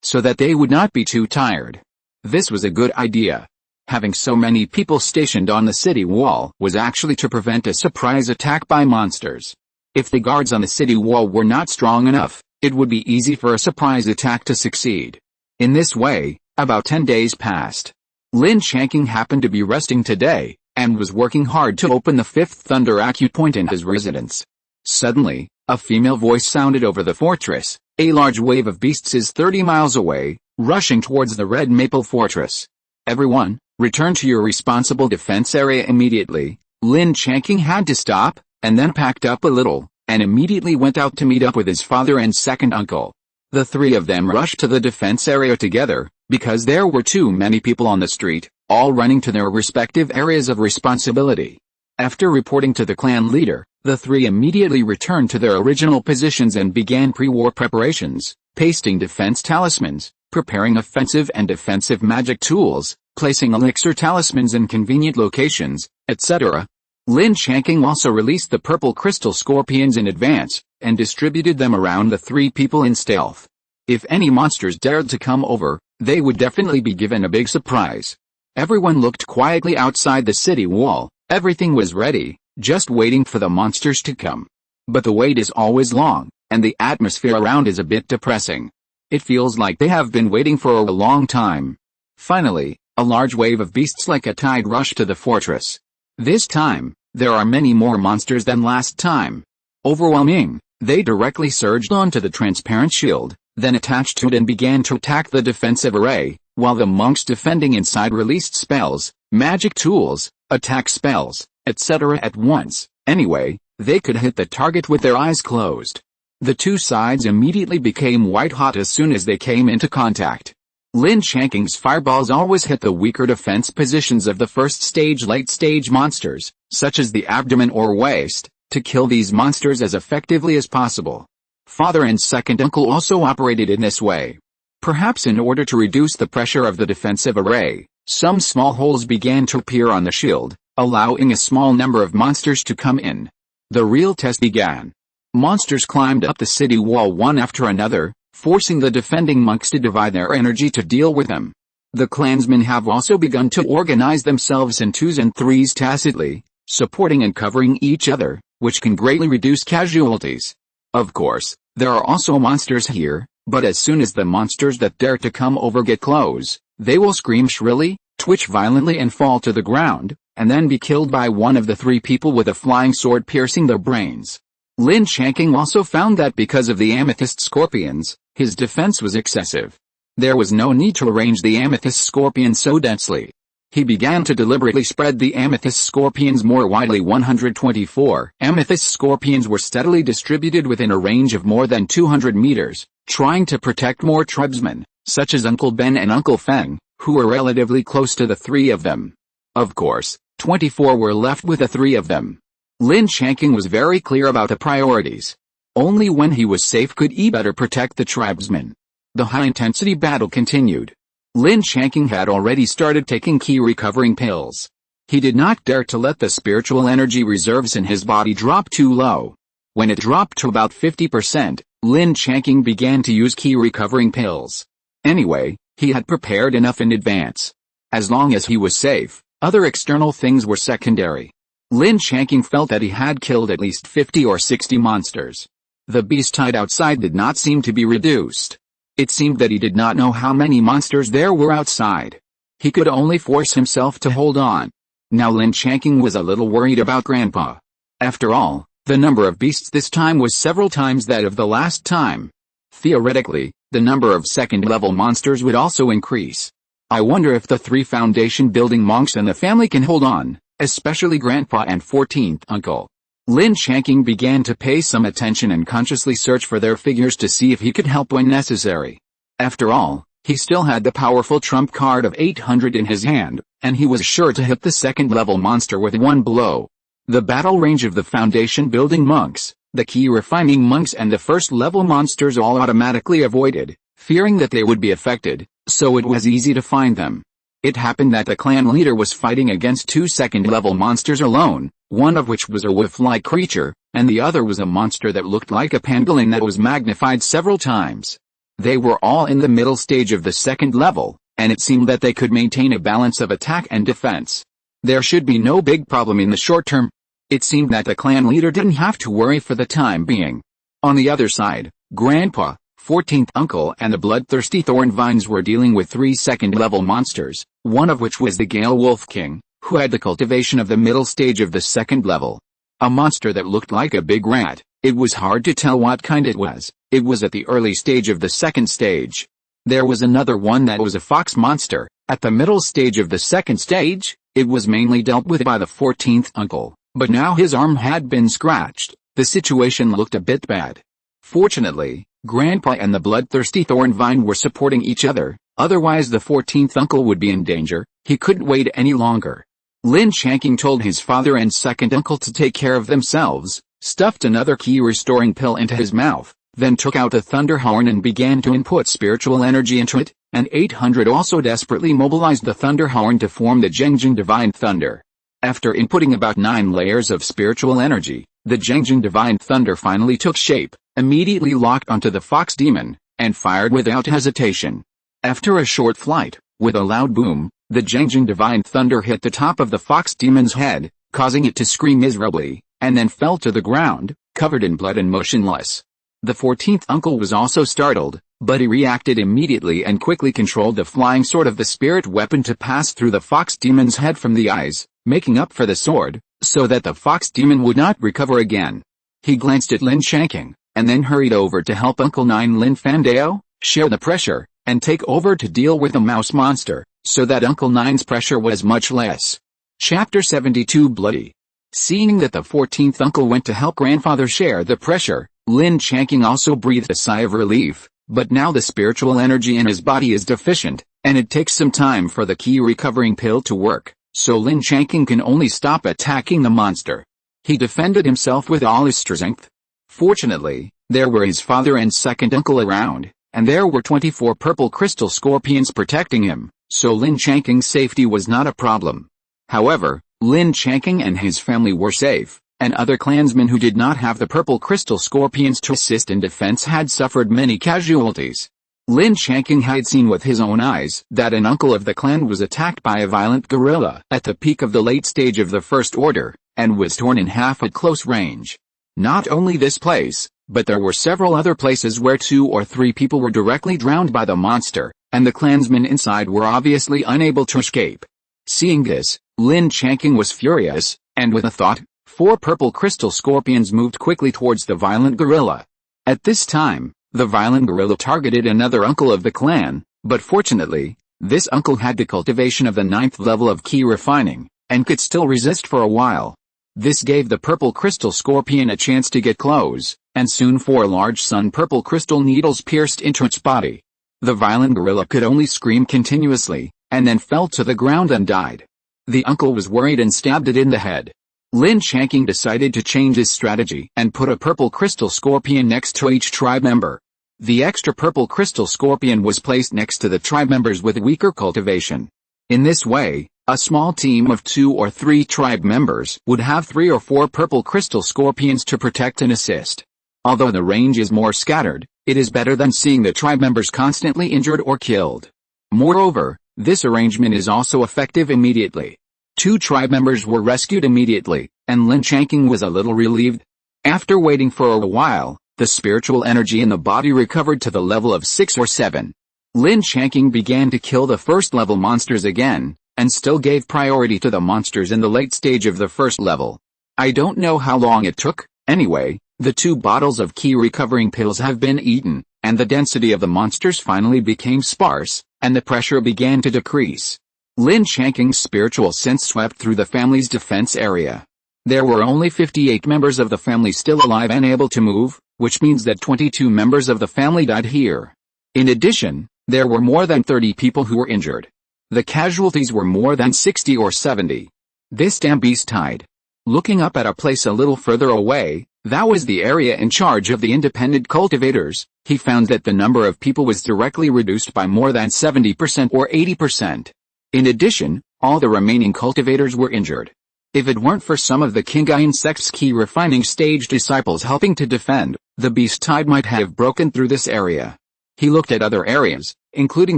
[SPEAKER 1] so that they would not be too tired. This was a good idea. Having so many people stationed on the city wall was actually to prevent a surprise attack by monsters. If the guards on the city wall were not strong enough, it would be easy for a surprise attack to succeed. In this way, about 10 days passed. Lin Changqing happened to be resting today, and was working hard to open the fifth thunder acupoint in his residence. Suddenly, a female voice sounded over the fortress. A large wave of beasts is 30 miles away, rushing towards the Red Maple Fortress. Everyone, return to your responsible defense area immediately. Lin Changqing had to stop, and then packed up a little, and immediately went out to meet up with his father and second uncle. The three of them rushed to the defense area together, because there were too many people on the street, all running to their respective areas of responsibility. After reporting to the clan leader, the three immediately returned to their original positions and began pre-war preparations, pasting defense talismans, preparing offensive and defensive magic tools, placing elixir talismans in convenient locations, etc. Lin Changqing also released the purple crystal scorpions in advance, and distributed them around the three people in stealth. If any monsters dared to come over, they would definitely be given a big surprise. Everyone looked quietly outside the city wall. Everything was ready, just waiting for the monsters to come. But the wait is always long, and the atmosphere around is a bit depressing. It feels like they have been waiting for a long time. Finally, a large wave of beasts like a tide rushed to the fortress. This time, there are many more monsters than last time. Overwhelming, they directly surged onto the transparent shield, then attached to it and began to attack the defensive array, while the monks defending inside released spells, magic tools, attack spells, etc. at once. Anyway, they could hit the target with their eyes closed. The two sides immediately became white-hot as soon as they came into contact. Lin Changqing's fireballs always hit the weaker defense positions of the first-stage late-stage monsters, such as the abdomen or waist, to kill these monsters as effectively as possible. Father and second uncle also operated in this way. Perhaps in order to reduce the pressure of the defensive array, some small holes began to appear on the shield, allowing a small number of monsters to come in. The real test began. Monsters climbed up the city wall one after another, forcing the defending monks to divide their energy to deal with them. The clansmen have also begun to organize themselves in twos and threes tacitly, supporting and covering each other, which can greatly reduce casualties. Of course, there are also monsters here, but as soon as the monsters that dare to come over get close, they will scream shrilly, twitch violently and fall to the ground, and then be killed by one of the three people with a flying sword piercing their brains. Lin Changqing also found that because of the amethyst scorpions, his defense was excessive. There was no need to arrange the amethyst scorpions so densely. He began to deliberately spread the amethyst scorpions more widely. 124 amethyst scorpions were steadily distributed within a range of more than 200 meters, trying to protect more tribesmen, such as Uncle Ben and Uncle Feng, who were relatively close to the three of them. Of course, 24 were left with the three of them. Lin Changqing was very clear about the priorities. Only when he was safe could he better protect the tribesmen. The high-intensity battle continued. Lin Changqing had already started taking key recovering pills. He did not dare to let the spiritual energy reserves in his body drop too low. When it dropped to about 50%, Lin Changqing began to use key recovering pills. Anyway, he had prepared enough in advance. As long as he was safe, other external things were secondary. Lin Changqing felt that he had killed at least 50 or 60 monsters. The beast tied outside did not seem to be reduced. It seemed that he did not know how many monsters there were outside. He could only force himself to hold on. Now Lin Changqing was a little worried about Grandpa. After all, the number of beasts this time was several times that of the last time. Theoretically, the number of second-level monsters would also increase. I wonder if the 3 foundation-building monks and the family can hold on, especially Grandpa and 14th uncle. Lin Changqing began to pay some attention and consciously search for their figures to see if he could help when necessary. After all, he still had the powerful trump card of 800 in his hand, and he was sure to hit the second-level monster with one blow. The battle range of the foundation-building monks, the key refining monks and the first-level monsters all automatically avoided, fearing that they would be affected, so it was easy to find them. It happened that the clan leader was fighting against 2 second-level monsters alone, one of which was a wolf-like creature, and the other was a monster that looked like a pangolin that was magnified several times. They were all in the middle stage of the second level, and it seemed that they could maintain a balance of attack and defense. There should be no big problem in the short term. It seemed that the clan leader didn't have to worry for the time being. On the other side, Grandpa, 14th uncle and the bloodthirsty thorn vines were dealing with 3 second-level monsters, one of which was the Gale Wolf King, who had the cultivation of the middle stage of the second level. A monster that looked like a big rat. It was hard to tell what kind it was. It was at the early stage of the second stage. There was another one that was a fox monster. At the middle stage of the second stage, it was mainly dealt with by the 14th uncle, but now his arm had been scratched. The situation looked a bit bad. Fortunately, Grandpa and the bloodthirsty thorn vine were supporting each other, otherwise the 14th uncle would be in danger. He couldn't wait any longer. Lin Changqing told his father and second uncle to take care of themselves, stuffed another key restoring pill into his mouth, then took out the thunder horn and began to input spiritual energy into it, and 800 also desperately mobilized the thunder horn to form the Zhengjing Divine Thunder. After inputting about 9 layers of spiritual energy, the Zhengjing Divine Thunder finally took shape, immediately locked onto the fox demon, and fired without hesitation. After a short flight, with a loud boom, the Zhengjing Divine Thunder hit the top of the fox demon's head, causing it to scream miserably, and then fell to the ground, covered in blood and motionless. The 14th uncle was also startled, but he reacted immediately and quickly controlled the flying sword of the spirit weapon to pass through the fox demon's head from the eyes, making up for the sword, so that the fox demon would not recover again. He glanced at Lin Changqing, and then hurried over to help Uncle Nine Lin Fandao share the pressure, and take over to deal with the mouse monster, so that Uncle Nine's pressure was much less. Chapter 72 Bloody. Seeing that the 14th uncle went to help grandfather share the pressure, Lin Changqing also breathed a sigh of relief, but now the spiritual energy in his body is deficient, and it takes some time for the key recovering pill to work, so Lin Changqing can only stop attacking the monster. He defended himself with all his strength. Fortunately, there were his father and second uncle around, and there were 24 purple crystal scorpions protecting him, so Lin Changqing's safety was not a problem. However, Lin Changqing and his family were safe, and other clansmen who did not have the purple crystal scorpions to assist in defense had suffered many casualties. Lin Changqing had seen with his own eyes that an uncle of the clan was attacked by a violent gorilla at the peak of the late stage of the First Order, and was torn in half at close range. Not only this place, but there were several other places where 2 or 3 people were directly drowned by the monster, and the clansmen inside were obviously unable to escape. Seeing this, Lin Changqing was furious, and with a thought, 4 purple crystal scorpions moved quickly towards the violent gorilla. At this time, the violent gorilla targeted another uncle of the clan, but fortunately, this uncle had the cultivation of the 9th level of key refining, and could still resist for a while. This gave the purple crystal scorpion a chance to get close, and soon 4 large sun purple crystal needles pierced into its body. The violent gorilla could only scream continuously, and then fell to the ground and died. The uncle was worried and stabbed it in the head. Lin Changqing decided to change his strategy and put a purple crystal scorpion next to each tribe member. The extra purple crystal scorpion was placed next to the tribe members with weaker cultivation. In this way, a small team of 2 or 3 tribe members would have 3 or 4 purple crystal scorpions to protect and assist. Although the range is more scattered, it is better than seeing the tribe members constantly injured or killed. Moreover, this arrangement is also effective immediately. 2 tribe members were rescued immediately, and Lin Changqing was a little relieved. After waiting for a while, the spiritual energy in the body recovered to the level of 6 or 7. Lin Changqing began to kill the first-level monsters again, and still gave priority to the monsters in the late stage of the first level. I don't know how long it took. Anyway, the 2 bottles of key recovering pills have been eaten, and the density of the monsters finally became sparse, and the pressure began to decrease. Lin Changqing's spiritual sense swept through the family's defense area. There were only 58 members of the family still alive and able to move, which means that 22 members of the family died here. In addition, there were more than 30 people who were injured. The casualties were more than 60 or 70. This damn beast died. Looking up at a place a little further away, that was the area in charge of the independent cultivators, he found that the number of people was directly reduced by more than 70% or 80%. In addition, all the remaining cultivators were injured. If it weren't for some of the Qingyuan sect's key refining stage disciples helping to defend, the beast tide might have broken through this area. He looked at other areas, including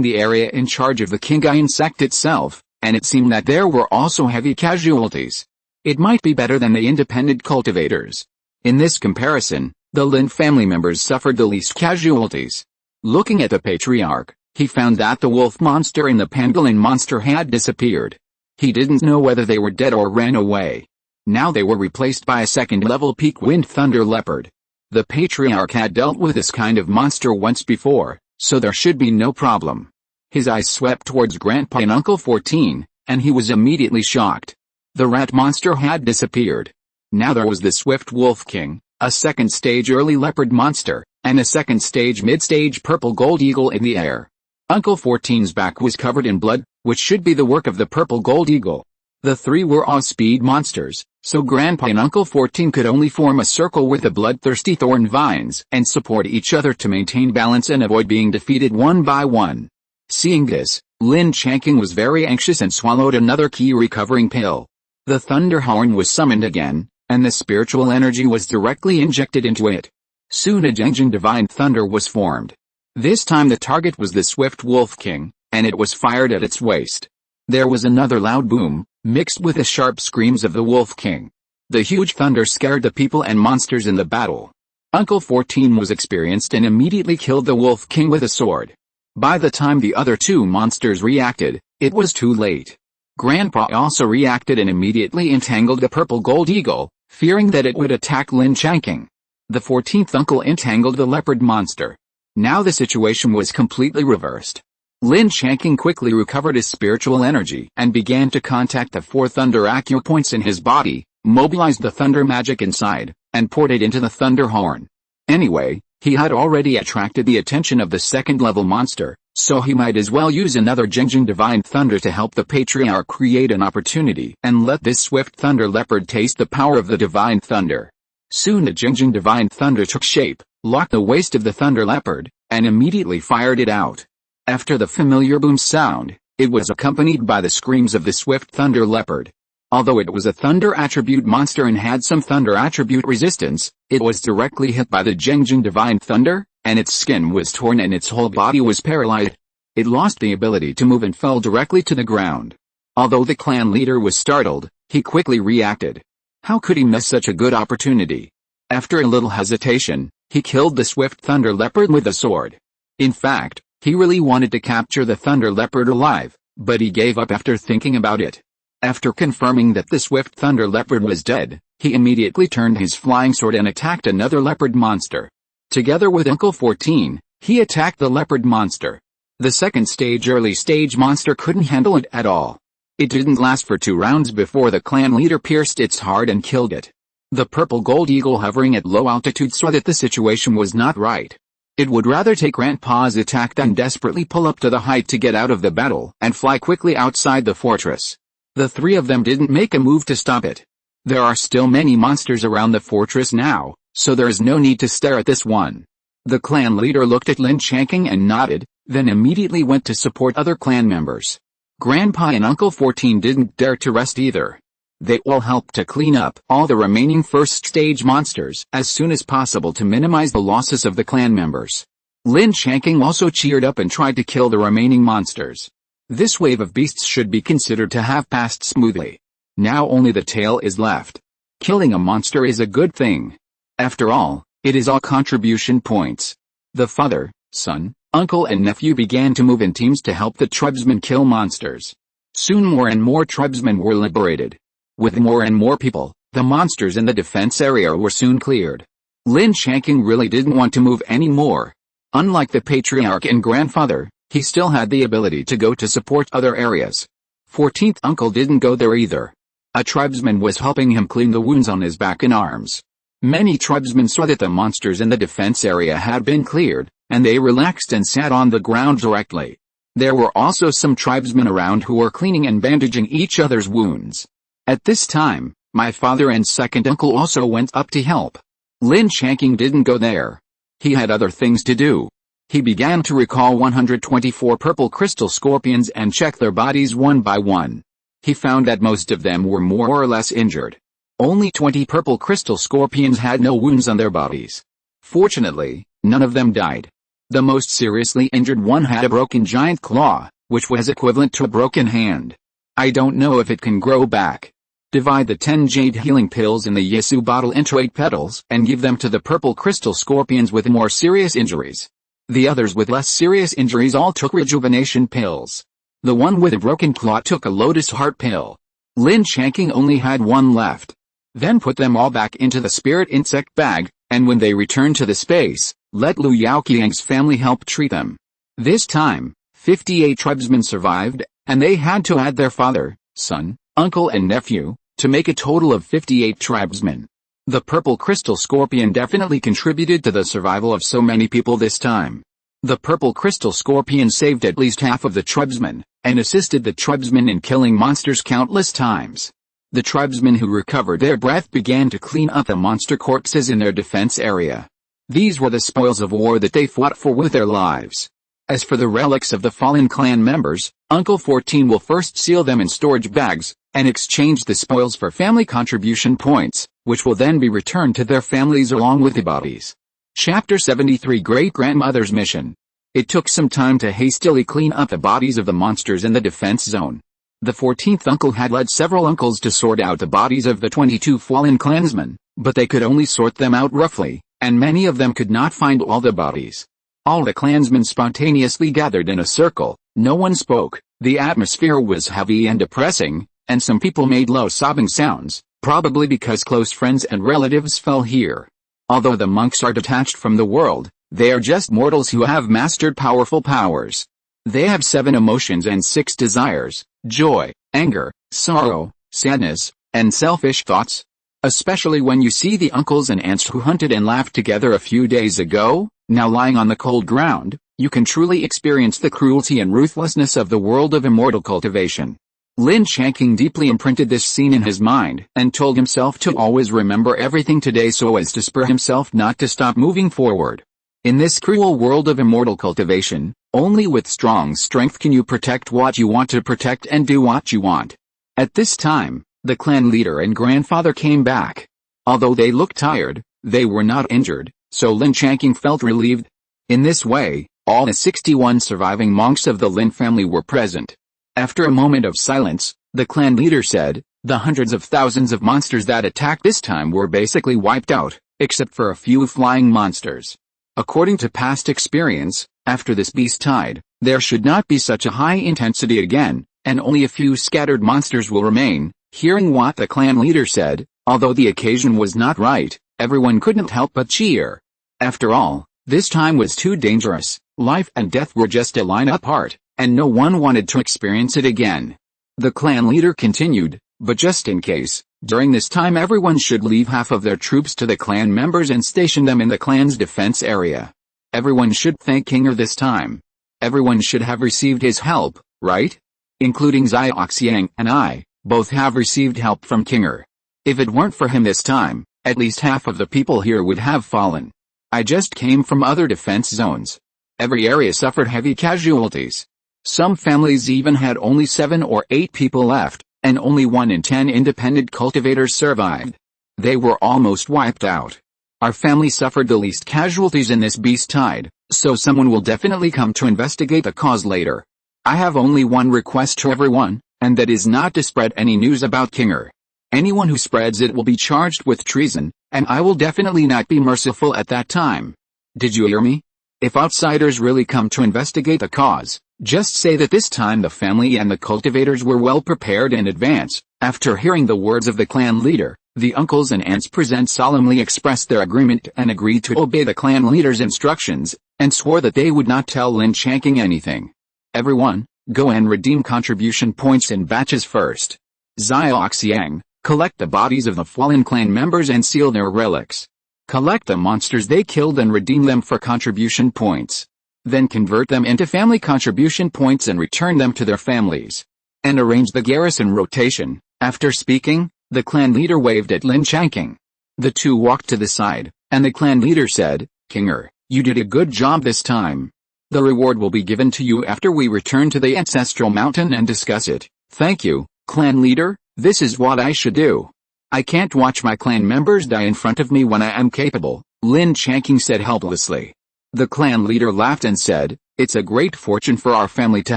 [SPEAKER 1] the area in charge of the Qingyuan sect itself, and it seemed that there were also heavy casualties. It might be better than the independent cultivators. In this comparison, the Lin family members suffered the least casualties. Looking at the patriarch, he found that the wolf monster and the pangolin monster had disappeared. He didn't know whether they were dead or ran away. Now they were replaced by a second-level peak wind thunder leopard. The patriarch had dealt with this kind of monster once before, so there should be no problem. His eyes swept towards Grandpa and Uncle 14, and he was immediately shocked. The rat monster had disappeared. Now there was the swift wolf king, a second-stage early leopard monster, and a second-stage mid-stage purple gold eagle in the air. Uncle 14's back was covered in blood, which should be the work of the purple gold eagle. The 3 were off-speed monsters, so Grandpa and Uncle 14 could only form a circle with the bloodthirsty thorn vines and support each other to maintain balance and avoid being defeated one by one. Seeing this, Lin Changqing was very anxious and swallowed another key recovering pill. The thunder horn was summoned again, and the spiritual energy was directly injected into it. Soon a Jiufeng divine thunder was formed. This time the target was the swift wolf king, and it was fired at its waist. There was another loud boom, mixed with the sharp screams of the wolf king. The huge thunder scared the people and monsters in the battle. Uncle 14 was experienced and immediately killed the wolf king with a sword. By the time the other 2 monsters reacted, it was too late. Grandpa also reacted and immediately entangled the purple gold eagle, fearing that it would attack Lin Changqing. The 14th uncle entangled the leopard monster. Now the situation was completely reversed. Lin Changqing quickly recovered his spiritual energy and began to contact the 4 thunder acupoints in his body, mobilized the thunder magic inside, and poured it into the thunder horn. Anyway, he had already attracted the attention of the second-level monster, so he might as well use another Jiufeng divine thunder to help the patriarch create an opportunity and let this swift thunder leopard taste the power of the divine thunder. Soon the Jiufeng divine thunder took shape, locked the waist of the thunder leopard, and immediately fired it out. After the familiar boom sound, it was accompanied by the screams of the swift thunder leopard. Although it was a thunder attribute monster and had some thunder attribute resistance, it was directly hit by the Jiufeng divine thunder, and its skin was torn and its whole body was paralyzed. It lost the ability to move and fell directly to the ground. Although the clan leader was startled, he quickly reacted. How could he miss such a good opportunity? After a little hesitation, he killed the swift thunder leopard with a sword. In fact, he really wanted to capture the thunder leopard alive, but he gave up after thinking about it. After confirming that the swift thunder leopard was dead, he immediately turned his flying sword and attacked another leopard monster. Together with Uncle 14, he attacked the leopard monster. The second-stage early-stage monster couldn't handle it at all. It didn't last for 2 rounds before the clan leader pierced its heart and killed it. The purple gold eagle hovering at low altitude saw that the situation was not right. It would rather take Grandpa's attack than desperately pull up to the height to get out of the battle and fly quickly outside the fortress. The three of them didn't make a move to stop it. There are still many monsters around the fortress now, so there is no need to stare at this one. The clan leader looked at Lin Changqing and nodded, then immediately went to support other clan members. Grandpa and Uncle 14 didn't dare to rest either. They all helped to clean up all the remaining first-stage monsters as soon as possible to minimize the losses of the clan members. Lin Changqing also cheered up and tried to kill the remaining monsters. This wave of beasts should be considered to have passed smoothly. Now only the tail is left. Killing a monster is a good thing. After all, it is all contribution points. The father, son, uncle and nephew began to move in teams to help the tribesmen kill monsters. Soon more and more tribesmen were liberated. With more and more people, the monsters in the defense area were soon cleared. Lin Changqing really didn't want to move anymore. Unlike the patriarch and grandfather, he still had the ability to go to support other areas. 14th uncle didn't go there either. A tribesman was helping him clean the wounds on his back and arms. Many tribesmen saw that the monsters in the defense area had been cleared, and they relaxed and sat on the ground directly. There were also some tribesmen around who were cleaning and bandaging each other's wounds. At this time, my father and second uncle also went up to help. Lin Changqing didn't go there. He had other things to do. He began to recall 124 purple crystal scorpions and check their bodies one by one. He found that most of them were more or less injured. Only 20 purple crystal scorpions had no wounds on their bodies. Fortunately, none of them died. The most seriously injured one had a broken giant claw, which was equivalent to a broken hand. I don't know if it can grow back. Divide the 10 jade healing pills in the Yesu bottle into 8 petals and give them to the purple crystal scorpions with more serious injuries. The others with less serious injuries all took rejuvenation pills. The one with a broken claw took a lotus heart pill. Lin Changqing only had one left. Then put them all back into the spirit insect bag, and when they returned to the space, let Lu Yaoqiang's family help treat them. This time, 58 tribesmen survived, and they had to add their father, son, uncle and nephew, to make a total of 58 tribesmen. The purple crystal scorpion definitely contributed to the survival of so many people this time. The purple crystal scorpion saved at least half of the tribesmen, and assisted the tribesmen in killing monsters countless times. The tribesmen who recovered their breath began to clean up the monster corpses in their defense area. These were the spoils of war that they fought for with their lives. As for the relics of the fallen clan members, Uncle 14 will first seal them in storage bags, and exchange the spoils for family contribution points, which will then be returned to their families along with the bodies. Chapter 73 Great-Grandmother's Mission. It took some time to hastily clean up the bodies of the monsters in the defense zone. The 14th uncle had led several uncles to sort out the bodies of the 22 fallen clansmen, but they could only sort them out roughly, and many of them could not find all the bodies. All the clansmen spontaneously gathered in a circle, no one spoke, the atmosphere was heavy and depressing, and some people made low sobbing sounds, probably because close friends and relatives fell here. Although the monks are detached from the world, they are just mortals who have mastered powerful powers. They have 7 emotions and 6 desires: joy, anger, sorrow, sadness, and selfish thoughts. Especially when you see the uncles and aunts who hunted and laughed together a few days ago, now lying on the cold ground, you can truly experience the cruelty and ruthlessness of the world of immortal cultivation. Lin Changqing deeply imprinted this scene in his mind and told himself to always remember everything today so as to spur himself not to stop moving forward. In this cruel world of immortal cultivation, only with strong strength can you protect what you want to protect and do what you want. At this time, the clan leader and grandfather came back. Although they looked tired, they were not injured, so Lin Changqing felt relieved. In this way, all the 61 surviving monks of the Lin family were present. After a moment of silence, the clan leader said, "The hundreds of thousands of monsters that attacked this time were basically wiped out, except for a few flying monsters. According to past experience, after this beast tide, there should not be such a high intensity again, and only a few scattered monsters will remain." Hearing what the clan leader said, although the occasion was not right, everyone couldn't help but cheer. After all, this time was too dangerous, life and death were just a line apart, and no one wanted to experience it again. The clan leader continued, "But just in case, during this time everyone should leave half of their troops to the clan members and station them in the clan's defense area. Everyone should thank Kinger this time. Everyone should have received his help, right? Including Xiaoxiang and I, both have received help from Kinger. If it weren't for him this time, at least half of the people here would have fallen. I just came from other defense zones. Every area suffered heavy casualties. Some families even had only 7 or 8 people left, and only 1 in 10 independent cultivators survived. They were almost wiped out. Our family suffered the least casualties in this beast tide, so someone will definitely come to investigate the cause later. I have only one request to everyone, and that is not to spread any news about Kinger. Anyone who spreads it will be charged with treason, and I will definitely not be merciful at that time. Did you hear me? If outsiders really come to investigate the cause, just say that this time the family and the cultivators were well prepared in advance. After hearing the words of the clan leader, the uncles and aunts present solemnly expressed their agreement and agreed to obey the clan leader's instructions, and swore that they would not tell Lin Changqing anything. Everyone, go and redeem contribution points in batches first. Xiaoxiang, collect the bodies of the fallen clan members and seal their relics. Collect the monsters they killed and redeem them for contribution points. Then convert them into family contribution points and return them to their families. And arrange the garrison rotation. After speaking, the clan leader waved at Lin Changqing. The two walked to the side, and the clan leader said, Kinger, you did a good job this time. The reward will be given to you after we return to the ancestral mountain and discuss it. Thank you, clan leader, this is what I should do. I can't watch my clan members die in front of me when I am capable, Lin Changqing said helplessly. The clan leader laughed and said, it's a great fortune for our family to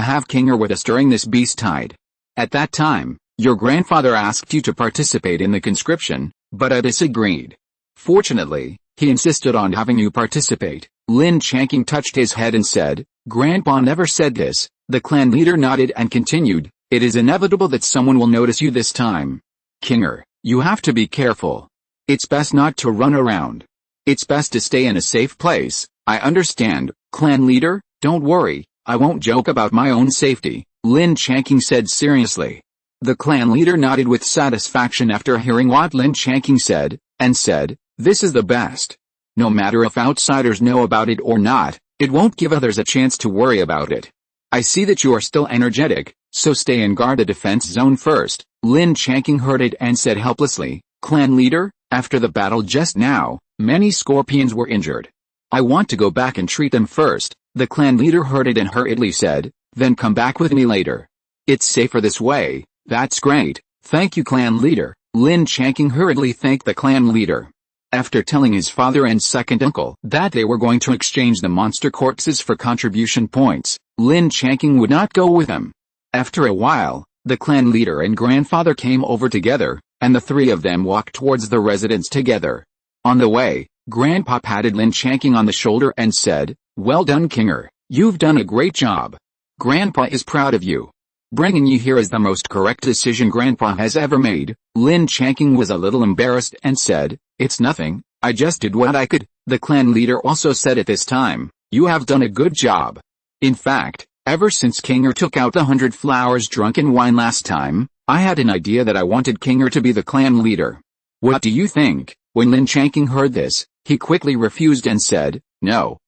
[SPEAKER 1] have Kinger with us during this beast tide. At that time, your grandfather asked you to participate in the conscription, but I disagreed. Fortunately, he insisted on having you participate. Lin Changqing touched his head and said, Grandpa never said this. The clan leader nodded and continued, it is inevitable that someone will notice you this time. Kinger, you have to be careful. It's best not to run around. It's best to stay in a safe place. I understand, clan leader, don't worry, I won't joke about my own safety, Lin Changqing said seriously. The clan leader nodded with satisfaction after hearing what Lin Changqing said, and said, this is the best. No matter if outsiders know about it or not, it won't give others a chance to worry about it. I see that you are still energetic, so stay and guard the defense zone first. Lin Changqing heard it and said helplessly, clan leader, after the battle just now, many scorpions were injured. I want to go back and treat them first. The clan leader heard it and hurriedly said, then come back with me later. It's safer this way. That's great, thank you clan leader. Lin Changqing hurriedly thanked the clan leader. After telling his father and second uncle that they were going to exchange the monster corpses for contribution points, Lin Changqing would not go with them. After a while, the clan leader and grandfather came over together, and the three of them walked towards the residence together. On the way, Grandpa patted Lin Changqing on the shoulder and said, well done Kinger, you've done a great job. Grandpa is proud of you. Bringing you here is the most correct decision Grandpa has ever made. Lin Changqing was a little embarrassed and said, it's nothing, I just did what I could. The clan leader also said at this time, you have done a good job. In fact, ever since Kinger took out the 100 flowers drunken wine last time, I had an idea that I wanted Kinger to be the clan leader. What do you think? When Lin Changqing heard this, he quickly refused and said, no,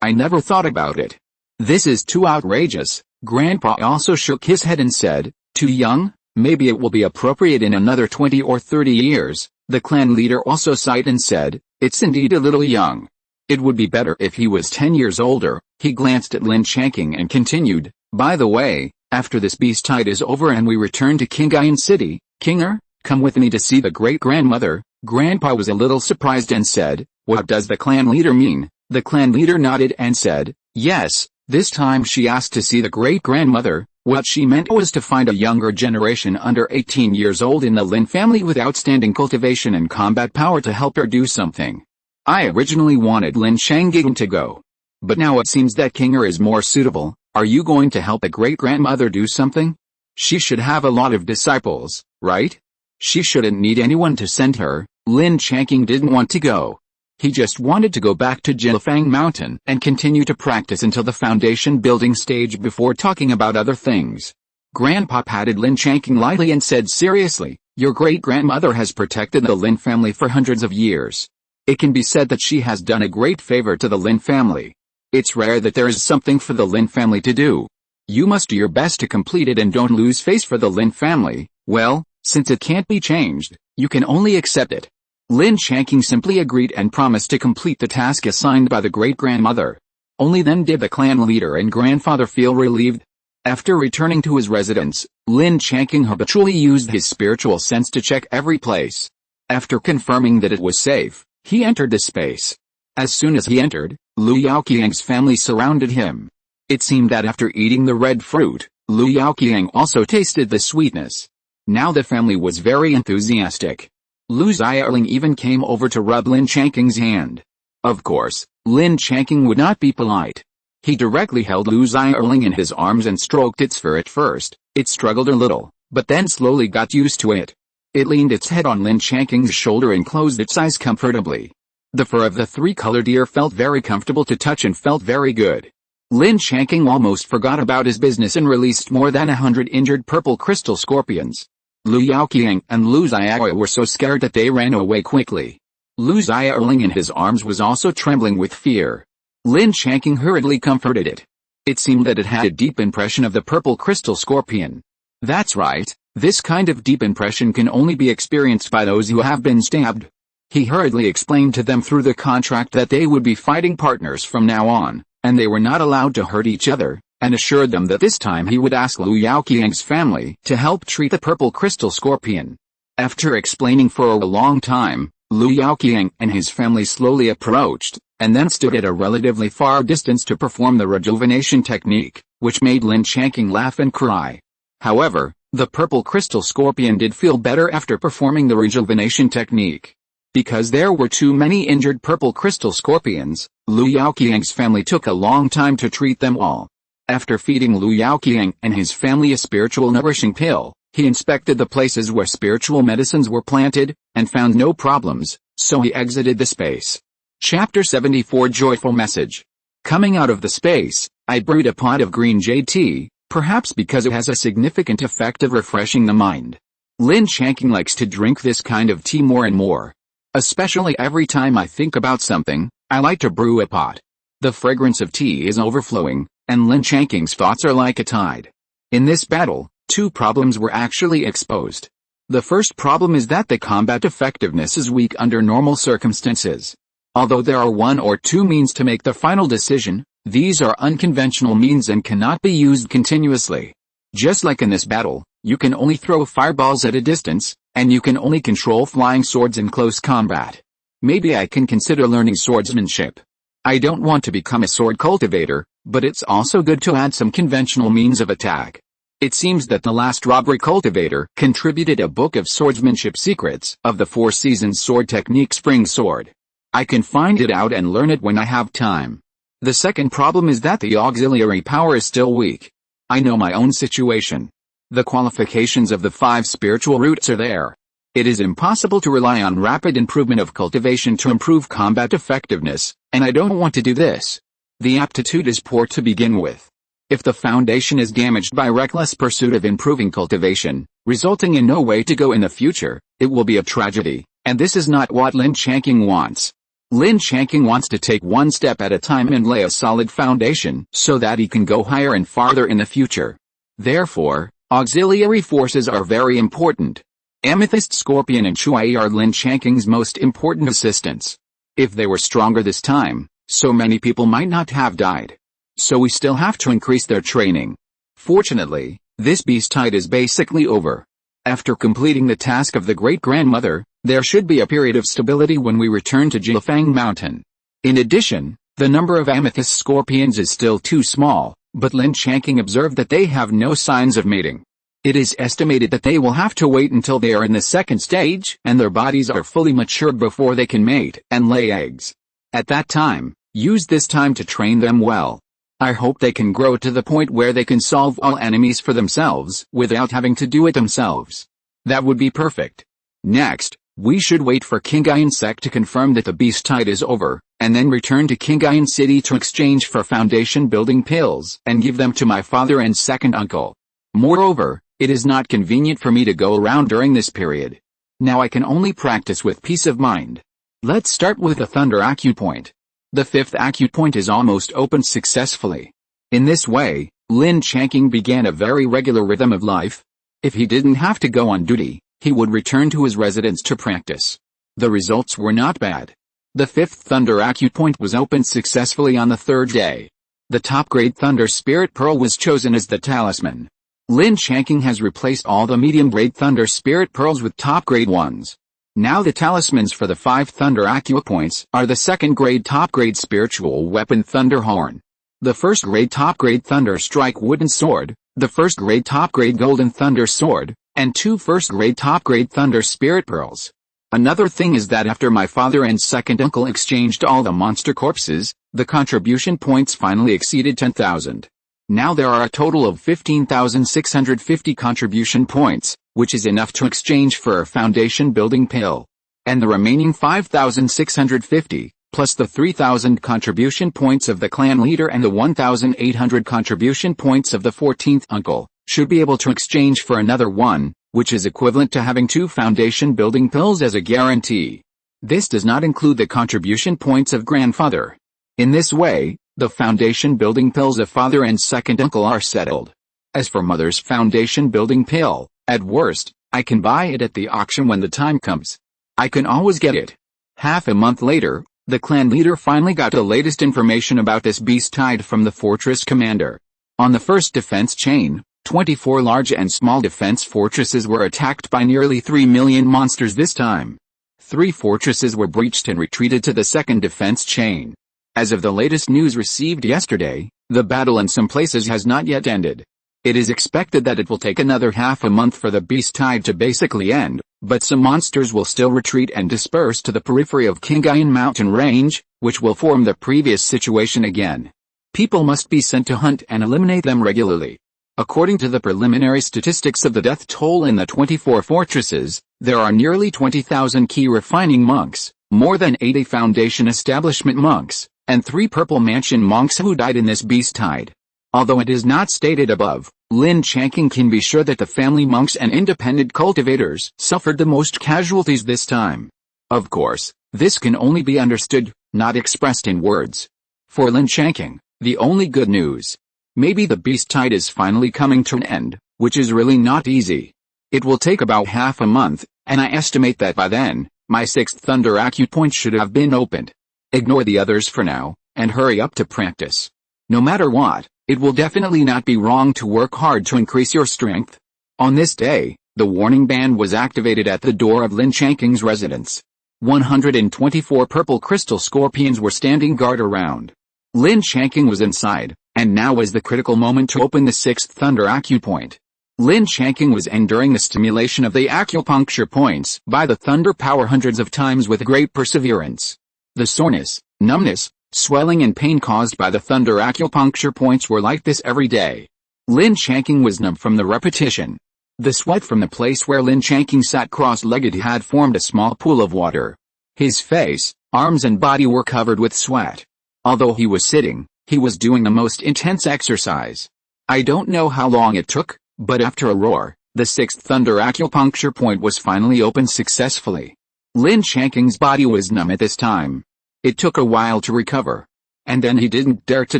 [SPEAKER 1] I never thought about it. This is too outrageous. Grandpa also shook his head and said, too young? Maybe it will be appropriate in another 20 or 30 years. The clan leader also sighed and said, it's indeed a little young. It would be better if he was 10 years older. He glanced at Lin Changqing and continued, by the way, after this beast tide is over and we return to Qinghai City, Kinger, come with me to see the great-grandmother. Grandpa was a little surprised and said, what does the clan leader mean? The clan leader nodded and said, yes, this time she asked to see the great-grandmother. What she meant was to find a younger generation under 18 years old in the Lin family with outstanding cultivation and combat power to help her do something. I originally wanted Lin Changqing to go. But now it seems that Kinger is more suitable. Are you going to help a great-grandmother do something? She should have a lot of disciples, right? She shouldn't need anyone to send her. Lin Changqing didn't want to go. He just wanted to go back to Jiufeng Mountain and continue to practice until the foundation building stage before talking about other things. Grandpa patted Lin Changqing lightly and said seriously, your great-grandmother has protected the Lin family for hundreds of years. It can be said that she has done a great favor to the Lin family. It's rare that there is something for the Lin family to do. You must do your best to complete it and don't lose face for the Lin family. Well, since it can't be changed, you can only accept it. Lin Changqing simply agreed and promised to complete the task assigned by the great-grandmother. Only then did the clan leader and grandfather feel relieved. After returning to his residence, Lin Changqing habitually used his spiritual sense to check every place. After confirming that it was safe, he entered the space. As soon as he entered, Lu Yaoqiang's family surrounded him. It seemed that after eating the red fruit, Lu Yaoqiang also tasted the sweetness. Now the family was very enthusiastic. Lu Xiaoling even came over to rub Lin Changqing's hand. Of course, Lin Changqing would not be polite. He directly held Lu Xiaoling in his arms and stroked its fur at first. It struggled a little, but then slowly got used to it. It leaned its head on Lin Changqing's shoulder and closed its eyes comfortably. The fur of the three-colored deer felt very comfortable to touch and felt very good. Lin Changqing almost forgot about his business and released more than 100 injured purple crystal scorpions. Lu Yaoqiang and Lu Xiaoling were so scared that they ran away quickly. Lu Xiaoling in his arms was also trembling with fear. Lin Changqing hurriedly comforted it. It seemed that it had a deep impression of the purple crystal scorpion. That's right, this kind of deep impression can only be experienced by those who have been stabbed. He hurriedly explained to them through the contract that they would be fighting partners from now on, and they were not allowed to hurt each other, and assured them that this time he would ask Lu Yaoqiang's family to help treat the purple crystal scorpion. After explaining for a long time, Lu Yaoqiang and his family slowly approached, and then stood at a relatively far distance to perform the rejuvenation technique, which made Lin Changqing laugh and cry. However, the purple crystal scorpion did feel better after performing the rejuvenation technique. Because there were too many injured purple crystal scorpions, Lu Yaoqiang's family took a long time to treat them all. After feeding Lu Yaoqiang and his family a spiritual nourishing pill, he inspected the places where spiritual medicines were planted, and found no problems, so he exited the space. Chapter 74 Joyful Message. Coming out of the space, I brewed a pot of green jade tea, perhaps because it has a significant effect of refreshing the mind. Lin Changqing likes to drink this kind of tea more and more. Especially every time I think about something, I like to brew a pot. The fragrance of tea is overflowing, and Lin Changqing's thoughts are like a tide. In this battle, two problems were actually exposed. The first problem is that the combat effectiveness is weak under normal circumstances. Although there are one or two means to make the final decision, these are unconventional means and cannot be used continuously. Just like in this battle, you can only throw fireballs at a distance, and you can only control flying swords in close combat. Maybe I can consider learning swordsmanship. I don't want to become a sword cultivator, but it's also good to add some conventional means of attack. It seems that the last robbery cultivator contributed a book of swordsmanship secrets of the 4 seasons sword technique spring sword. I can find it out and learn it when I have time. The second problem is that the auxiliary power is still weak. I know my own situation. The qualifications of the 5 spiritual roots are there. It is impossible to rely on rapid improvement of cultivation to improve combat effectiveness, and I don't want to do this. The aptitude is poor to begin with. If the foundation is damaged by reckless pursuit of improving cultivation, resulting in no way to go in the future, it will be a tragedy, and this is not what Lin Changqing wants. Lin Changqing wants to take one step at a time and lay a solid foundation so that he can go higher and farther in the future. Therefore, auxiliary forces are very important. Amethyst Scorpion and Shui are Lin Changqing's most important assistants. If they were stronger this time, so many people might not have died. So we still have to increase their training. Fortunately, this beast tide is basically over. After completing the task of the great-grandmother, there should be a period of stability when we return to Jiufeng Mountain. In addition, the number of amethyst scorpions is still too small, but Lin Changqing observed that they have no signs of mating. It is estimated that they will have to wait until they are in the second stage and their bodies are fully matured before they can mate and lay eggs. At that time, use this time to train them well. I hope they can grow to the point where they can solve all enemies for themselves without having to do it themselves. That would be perfect. Next, we should wait for Qingyuan sect to confirm that the beast tide is over, and then return to Qingyuan city to exchange for foundation building pills and give them to my father and second uncle. Moreover, it is not convenient for me to go around during this period. Now I can only practice with peace of mind. Let's start with the thunder acupoint. The fifth acupoint is almost opened successfully. In this way, Lin Changqing began a very regular rhythm of life. If he didn't have to go on duty, he would return to his residence to practice. The results were not bad. The fifth thunder acupoint was opened successfully on the third day. The top-grade thunder spirit pearl was chosen as the talisman. Lin Changqing has replaced all the medium-grade thunder spirit pearls with top-grade ones. Now the talismans for the 5 thunder acupoints are the second-grade top-grade spiritual weapon thunder horn, the first-grade top-grade thunder strike wooden sword, the first-grade top-grade golden thunder sword, and 2 first-grade top-grade thunder spirit pearls. Another thing is that after my father and second uncle exchanged all the monster corpses, the contribution points finally exceeded 10,000. Now there are a total of 15,650 contribution points, which is enough to exchange for a foundation building pill. And the remaining 5,650, plus the 3,000 contribution points of the clan leader and the 1,800 contribution points of the 14th uncle, should be able to exchange for another one, which is equivalent to having 2 foundation building pills as a guarantee. This does not include the contribution points of grandfather. In this way, the foundation building pills of father and second uncle are settled. As for mother's foundation building pill, at worst, I can buy it at the auction when the time comes. I can always get it. Half a month later, the clan leader finally got the latest information about this beast tide from the fortress commander. On the first defense chain, 24 large and small defense fortresses were attacked by nearly 3 million monsters this time. 3 fortresses were breached and retreated to the second defense chain. As of the latest news received yesterday, the battle in some places has not yet ended. It is expected that it will take another half a month for the beast tide to basically end, but some monsters will still retreat and disperse to the periphery of Qinghai mountain range, which will form the previous situation again. People must be sent to hunt and eliminate them regularly. According to the preliminary statistics of the death toll in the 24 fortresses, there are nearly 20,000 key refining monks, more than 80 foundation establishment monks, and 3 purple mansion monks who died in this beast tide. Although it is not stated above, Lin Changqing can be sure that the family monks and independent cultivators suffered the most casualties this time. Of course, this can only be understood, not expressed in words. For Lin Changqing, the only good news. Maybe the beast tide is finally coming to an end, which is really not easy. It will take about half a month, and I estimate that by then, my 6th thunder acupoint should have been opened. Ignore the others for now, and hurry up to practice. No matter what, it will definitely not be wrong to work hard to increase your strength. On this day, the warning band was activated at the door of Lin Changqing's residence. 124 purple crystal scorpions were standing guard around. Lin Changqing was inside, and now was the critical moment to open the 6th thunder acupoint. Lin Changqing was enduring the stimulation of the acupuncture points by the thunder power hundreds of times with great perseverance. The soreness, numbness, swelling and pain caused by the thunder acupuncture points were like this every day. Lin Changqing was numb from the repetition. The sweat from the place where Lin Changqing sat cross-legged had formed a small pool of water. His face, arms and body were covered with sweat. Although he was sitting, he was doing the most intense exercise. I don't know how long it took, but after a roar, the 6th thunder acupuncture point was finally opened successfully. Lin Changqing's body was numb at this time. It took a while to recover. And then he didn't dare to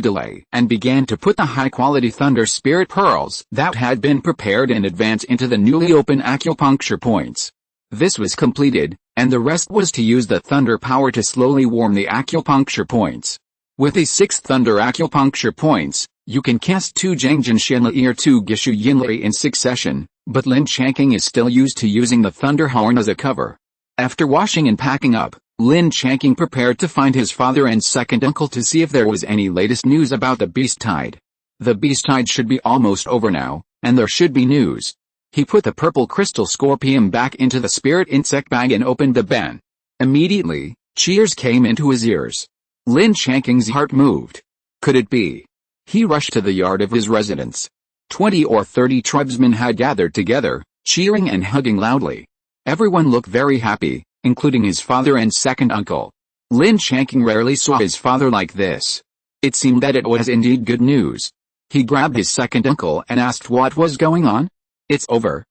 [SPEAKER 1] delay and began to put the high-quality thunder spirit pearls that had been prepared in advance into the newly opened acupuncture points. This was completed, and the rest was to use the thunder power to slowly warm the acupuncture points. With these 6 thunder acupuncture points, you can cast 2 Zhengjin Shenlai or 2 Gishu Yinlai in succession, but Lin Changqing is still used to using the thunder horn as a cover. After washing and packing up, Lin Changqing prepared to find his father and second uncle to see if there was any latest news about the beast tide. The beast tide should be almost over now, and there should be news. He put the purple crystal scorpion back into the spirit insect bag and opened the ban. Immediately, cheers came into his ears. Lin Changqing's heart moved. Could it be? He rushed to the yard of his residence. 20 or 30 tribesmen had gathered together, cheering and hugging loudly. Everyone looked very happy, including his father and second uncle. Lin Changqing rarely saw his father like this. It seemed that it was indeed good news. He grabbed his second uncle and asked what was going on. It's over,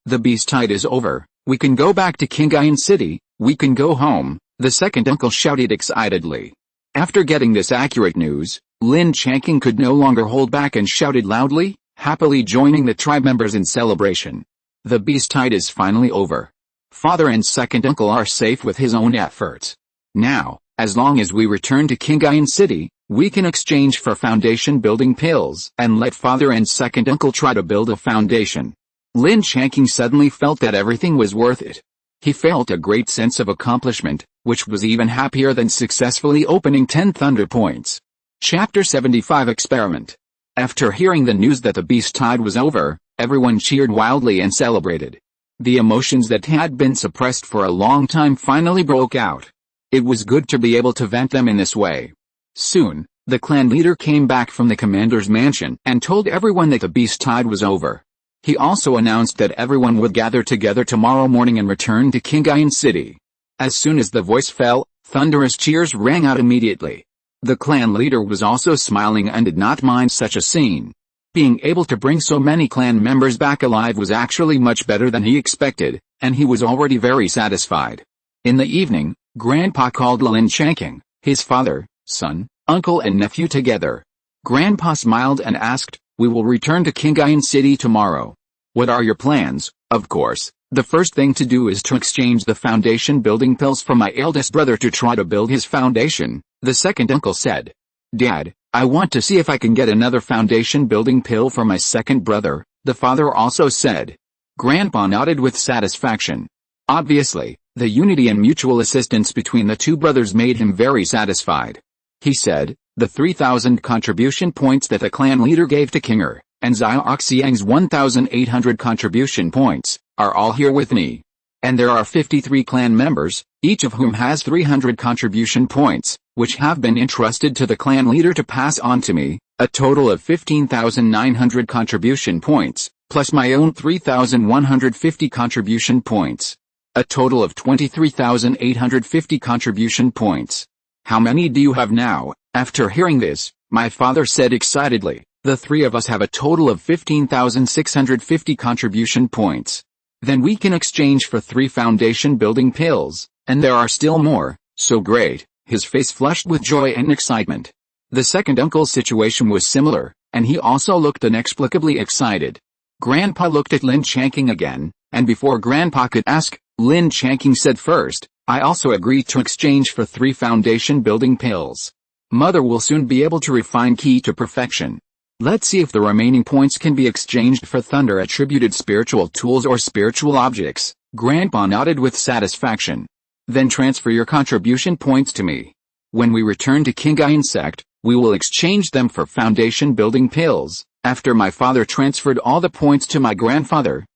[SPEAKER 1] the beast tide is over, we can go back to Qinghai City, we can go home, the second uncle shouted excitedly. After getting this accurate news, Lin Changqing could no longer hold back and shouted loudly, happily joining the tribe members in celebration. The beast tide is finally over. Father and second uncle are safe with his own efforts. Now, as long as we return to Qinghai City, we can exchange for foundation building pills and let father and second uncle try to build a foundation. Lin Changqing suddenly felt that everything was worth it. He felt a great sense of accomplishment, which was even happier than successfully opening 10 Thunder Points. Chapter 75 Experiment. After hearing the news that the beast tide was over, everyone cheered wildly and celebrated. The emotions that had been suppressed for a long time finally broke out. It was good to be able to vent them in this way. Soon, the clan leader came back from the commander's mansion and told everyone that the beast tide was over. He also announced that everyone would gather together tomorrow morning and return to Qinghai City. As soon as the voice fell, thunderous cheers rang out immediately. The clan leader was also smiling and did not mind such a scene. Being able to bring so many clan members back alive was actually much better than he expected, and he was already very satisfied. In the evening, Grandpa called Lin Changqing, his father, son, uncle and nephew together. Grandpa smiled and asked, "We will return to Qinghai City tomorrow. What are your plans?" "Of course, the first thing to do is to exchange the foundation building pills for my eldest brother to try to build his foundation," the second uncle said. "Dad, I want to see if I can get another foundation building pill for my second brother," the father also said. Grandpa nodded with satisfaction. Obviously, the unity and mutual assistance between the two brothers made him very satisfied. He said, "The 3,000 contribution points that the clan leader gave to Kinger, and Xiaoxiang's 1,800 contribution points, are all here with me. And there are 53 clan members, each of whom has 300 contribution points, which have been entrusted to the clan leader to pass on to me, a total of 15,900 contribution points, plus my own 3,150 contribution points. A total of 23,850 contribution points. How many do you have now?" After hearing this, my father said excitedly, "The three of us have a total of 15,650 contribution points. Then we can exchange for 3 foundation building pills, and there are still more, so great." His face flushed with joy and excitement. The second uncle's situation was similar, and he also looked inexplicably excited. Grandpa looked at Lin Changqing again, and before Grandpa could ask, Lin Changqing said first, "I also agreed to exchange for 3 foundation building pills. Mother will soon be able to refine key to perfection. Let's see if the remaining points can be exchanged for thunder-attributed spiritual tools or spiritual objects." Grandpa nodded with satisfaction. "Then transfer your contribution points to me. When we return to Qinghai Sect, we will exchange them for foundation building pills." After my father transferred all the points to my grandfather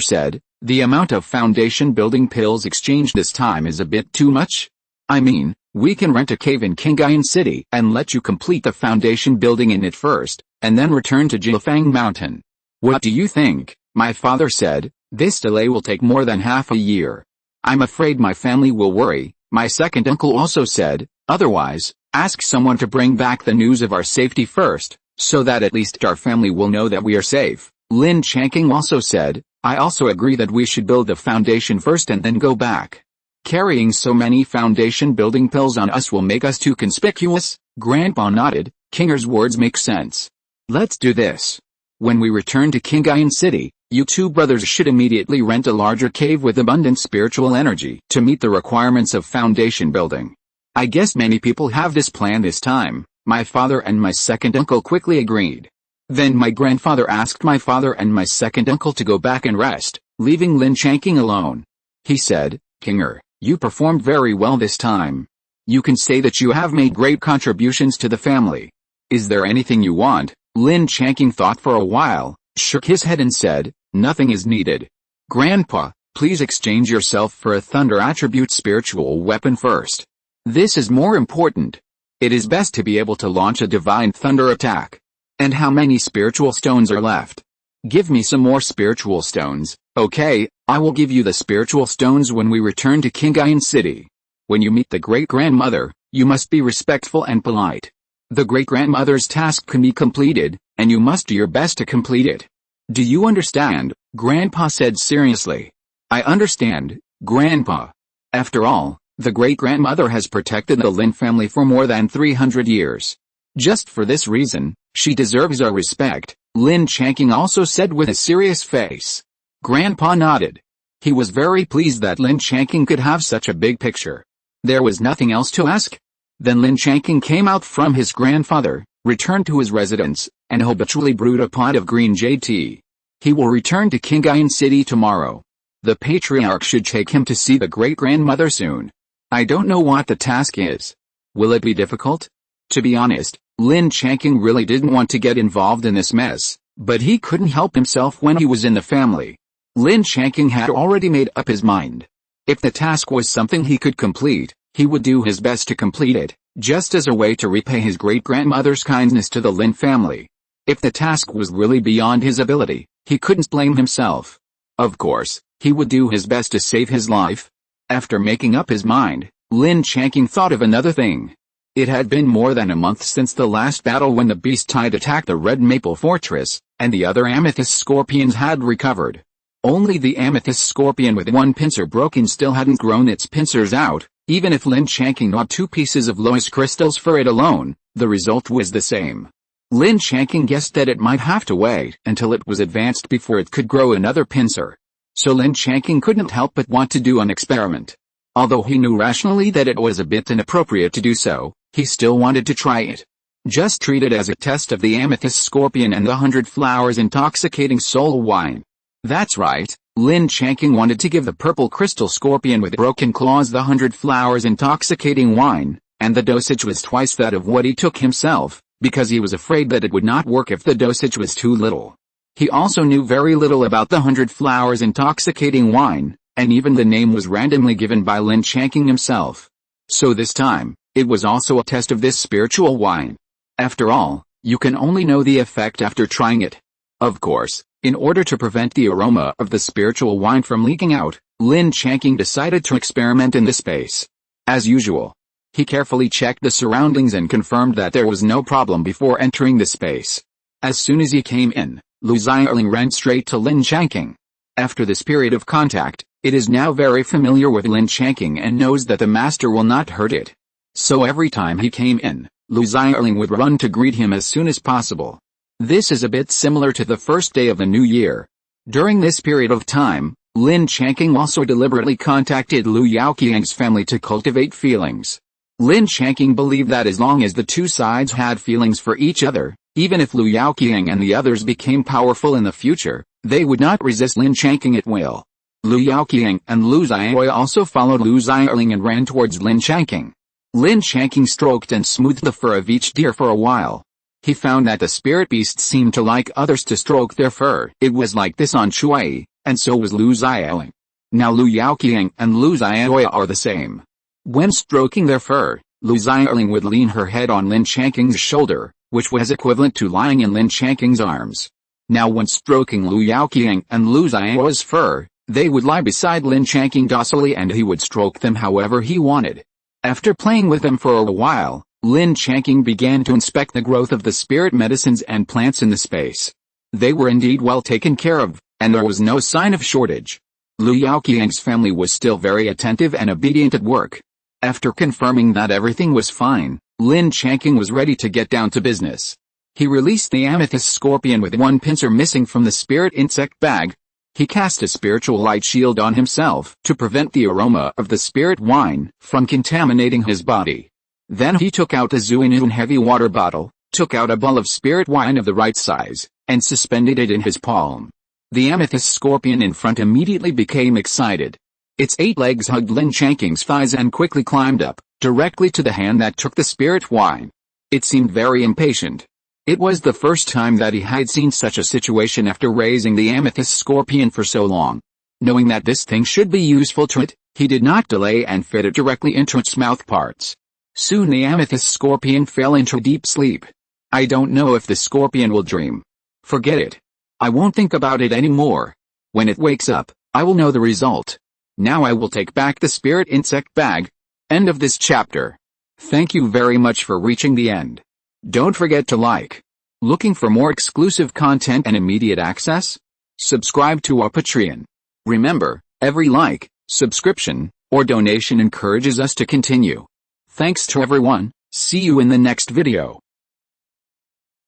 [SPEAKER 1] said, "The amount of foundation building pills exchanged this time is a bit too much. I mean, we can rent a cave in Qinghai City and let you complete the foundation building in it first, and then return to Jiufeng Mountain. What do you think?" My father said, "This delay will take more than half a year. I'm afraid my family will worry." My second uncle also said, "Otherwise, ask someone to bring back the news of our safety first, so that at least our family will know that we are safe." Lin Changqing also said, "I also agree that we should build the foundation first and then go back. Carrying so many foundation building pills on us will make us too conspicuous." Grandpa nodded. Kinger's words make sense. "Let's do this. When we return to Qinghai City, you two brothers should immediately rent a larger cave with abundant spiritual energy to meet the requirements of foundation building." I guess many people have this plan this time. My father and my second uncle quickly agreed. Then my grandfather asked my father and my second uncle to go back and rest, leaving Lin Changqing alone. He said, "Kinger, you performed very well this time. You can say that you have made great contributions to the family. Is there anything you want?" Lin Changqing thought for a while, shook his head and said, "Nothing is needed. Grandpa, please exchange yourself for a thunder attribute spiritual weapon first. This is more important. It is best to be able to launch a divine thunder attack. And how many spiritual stones are left? Give me some more spiritual stones." "Okay, I will give you the spiritual stones when we return to Qinghai City. When you meet the great-grandmother, you must be respectful and polite. The great-grandmother's task can be completed, and you must do your best to complete it. Do you understand?" Grandpa said seriously. "I understand, Grandpa. After all, The great-grandmother has protected the Lin family for more than 300 years. Just for this reason, she deserves our respect, Lin Changqing also said with a serious face. Grandpa nodded. He was very pleased that Lin Changqing could have such a big picture. There was nothing else to ask. Then Lin Changqing came out from his grandfather, returned to his residence, and habitually brewed a pot of green jade tea. He will return to Qingyuan City tomorrow. The patriarch should take him to see the great-grandmother soon. I don't know what the task is. Will it be difficult? To be honest, Lin Changqing really didn't want to get involved in this mess, but he couldn't help himself when he was in the family. Lin Changqing had already made up his mind. If the task was something he could complete, he would do his best to complete it, just as a way to repay his great-grandmother's kindness to the Lin family. If the task was really beyond his ability, he couldn't blame himself. Of course, he would do his best to save his life. After making up his mind, Lin Changqing thought of another thing. It had been more than a month since the last battle when the beast tide attacked the Red Maple Fortress, and the other amethyst scorpions had recovered. Only the amethyst scorpion with one pincer broken still hadn't grown its pincers out. Even if Lin Changqing gnawed 2 pieces of loess crystals for it alone, the result was the same. Lin Changqing guessed that it might have to wait until it was advanced before it could grow another pincer. So Lin Changqing couldn't help but want to do an experiment. Although he knew rationally that it was a bit inappropriate to do so, he still wanted to try it. Just treat it as a test of the amethyst scorpion and the 100 flowers intoxicating soul wine. That's right. Lin Changqing wanted to give the purple crystal scorpion with broken claws the 100 flowers intoxicating wine, and the dosage was twice that of what he took himself, because he was afraid that it would not work if the dosage was too little. He also knew very little about the 100 flowers intoxicating wine, and even the name was randomly given by Lin Changqing himself. So this time, it was also a test of this spiritual wine. After all, you can only know the effect after trying it. Of course, in order to prevent the aroma of the spiritual wine from leaking out, Lin Changqing decided to experiment in this space. As usual, he carefully checked the surroundings and confirmed that there was no problem before entering the space. As soon as he came in, Lu Xiaoling ran straight to Lin Changqing. After this period of contact, it is now very familiar with Lin Changqing and knows that the master will not hurt it. So every time he came in, Lu Xiaoling would run to greet him as soon as possible. This is a bit similar to the first day of the new year. During this period of time, Lin Changqing also deliberately contacted Liu Yaoqiang's family to cultivate feelings. Lin Changqing believed that as long as the two sides had feelings for each other, even if Liu Yaoqiang and the others became powerful in the future, they would not resist Lin Changqing at will. Liu Yaoqiang and Lu Xiaoling also followed Lu Xiaoling and ran towards Lin Changqing. Lin Changqing stroked and smoothed the fur of each deer for a while. He found that the spirit beasts seemed to like others to stroke their fur. It was like this on Shui, and so was Lu Xiaoling. Now Liu Yaoqiang and Lu Xiaoling are the same. When stroking their fur, Lu Xiaoling would lean her head on Lin Changqing's shoulder, which was equivalent to lying in Lin Changqing's arms. Now when stroking Liu Yaoqiang and Lu Xiaoling's fur, they would lie beside Lin Changqing docilely and he would stroke them however he wanted. After playing with them for a while, Lin Changqing began to inspect the growth of the spirit medicines and plants in the space. They were indeed well taken care of, and there was no sign of shortage. Liu Yaoqiang's family was still very attentive and obedient at work. After confirming that everything was fine, Lin Changqing was ready to get down to business. He released the amethyst scorpion with one pincer missing from the spirit insect bag. He cast a spiritual light shield on himself to prevent the aroma of the spirit wine from contaminating his body. Then he took out a Zuinun heavy water bottle, took out a bowl of spirit wine of the right size, and suspended it in his palm. The amethyst scorpion in front immediately became excited. Its 8 legs hugged Lin Changqing's thighs and quickly climbed up, directly to the hand that took the spirit wine. It seemed very impatient. It was the first time that he had seen such a situation after raising the amethyst scorpion for so long. Knowing that this thing should be useful to it, he did not delay and fed it directly into its mouth parts. Soon the amethyst scorpion fell into deep sleep. I don't know if the scorpion will dream. Forget it. I won't think about it anymore. When it wakes up, I will know the result. Now I will take back the spirit insect bag. End of this chapter. Thank you very much for reaching the end. Don't forget to like. Looking for more exclusive content and immediate access? Subscribe to our Patreon. Remember, every like, subscription, or donation encourages us to continue. Thanks to everyone, see you in the next video.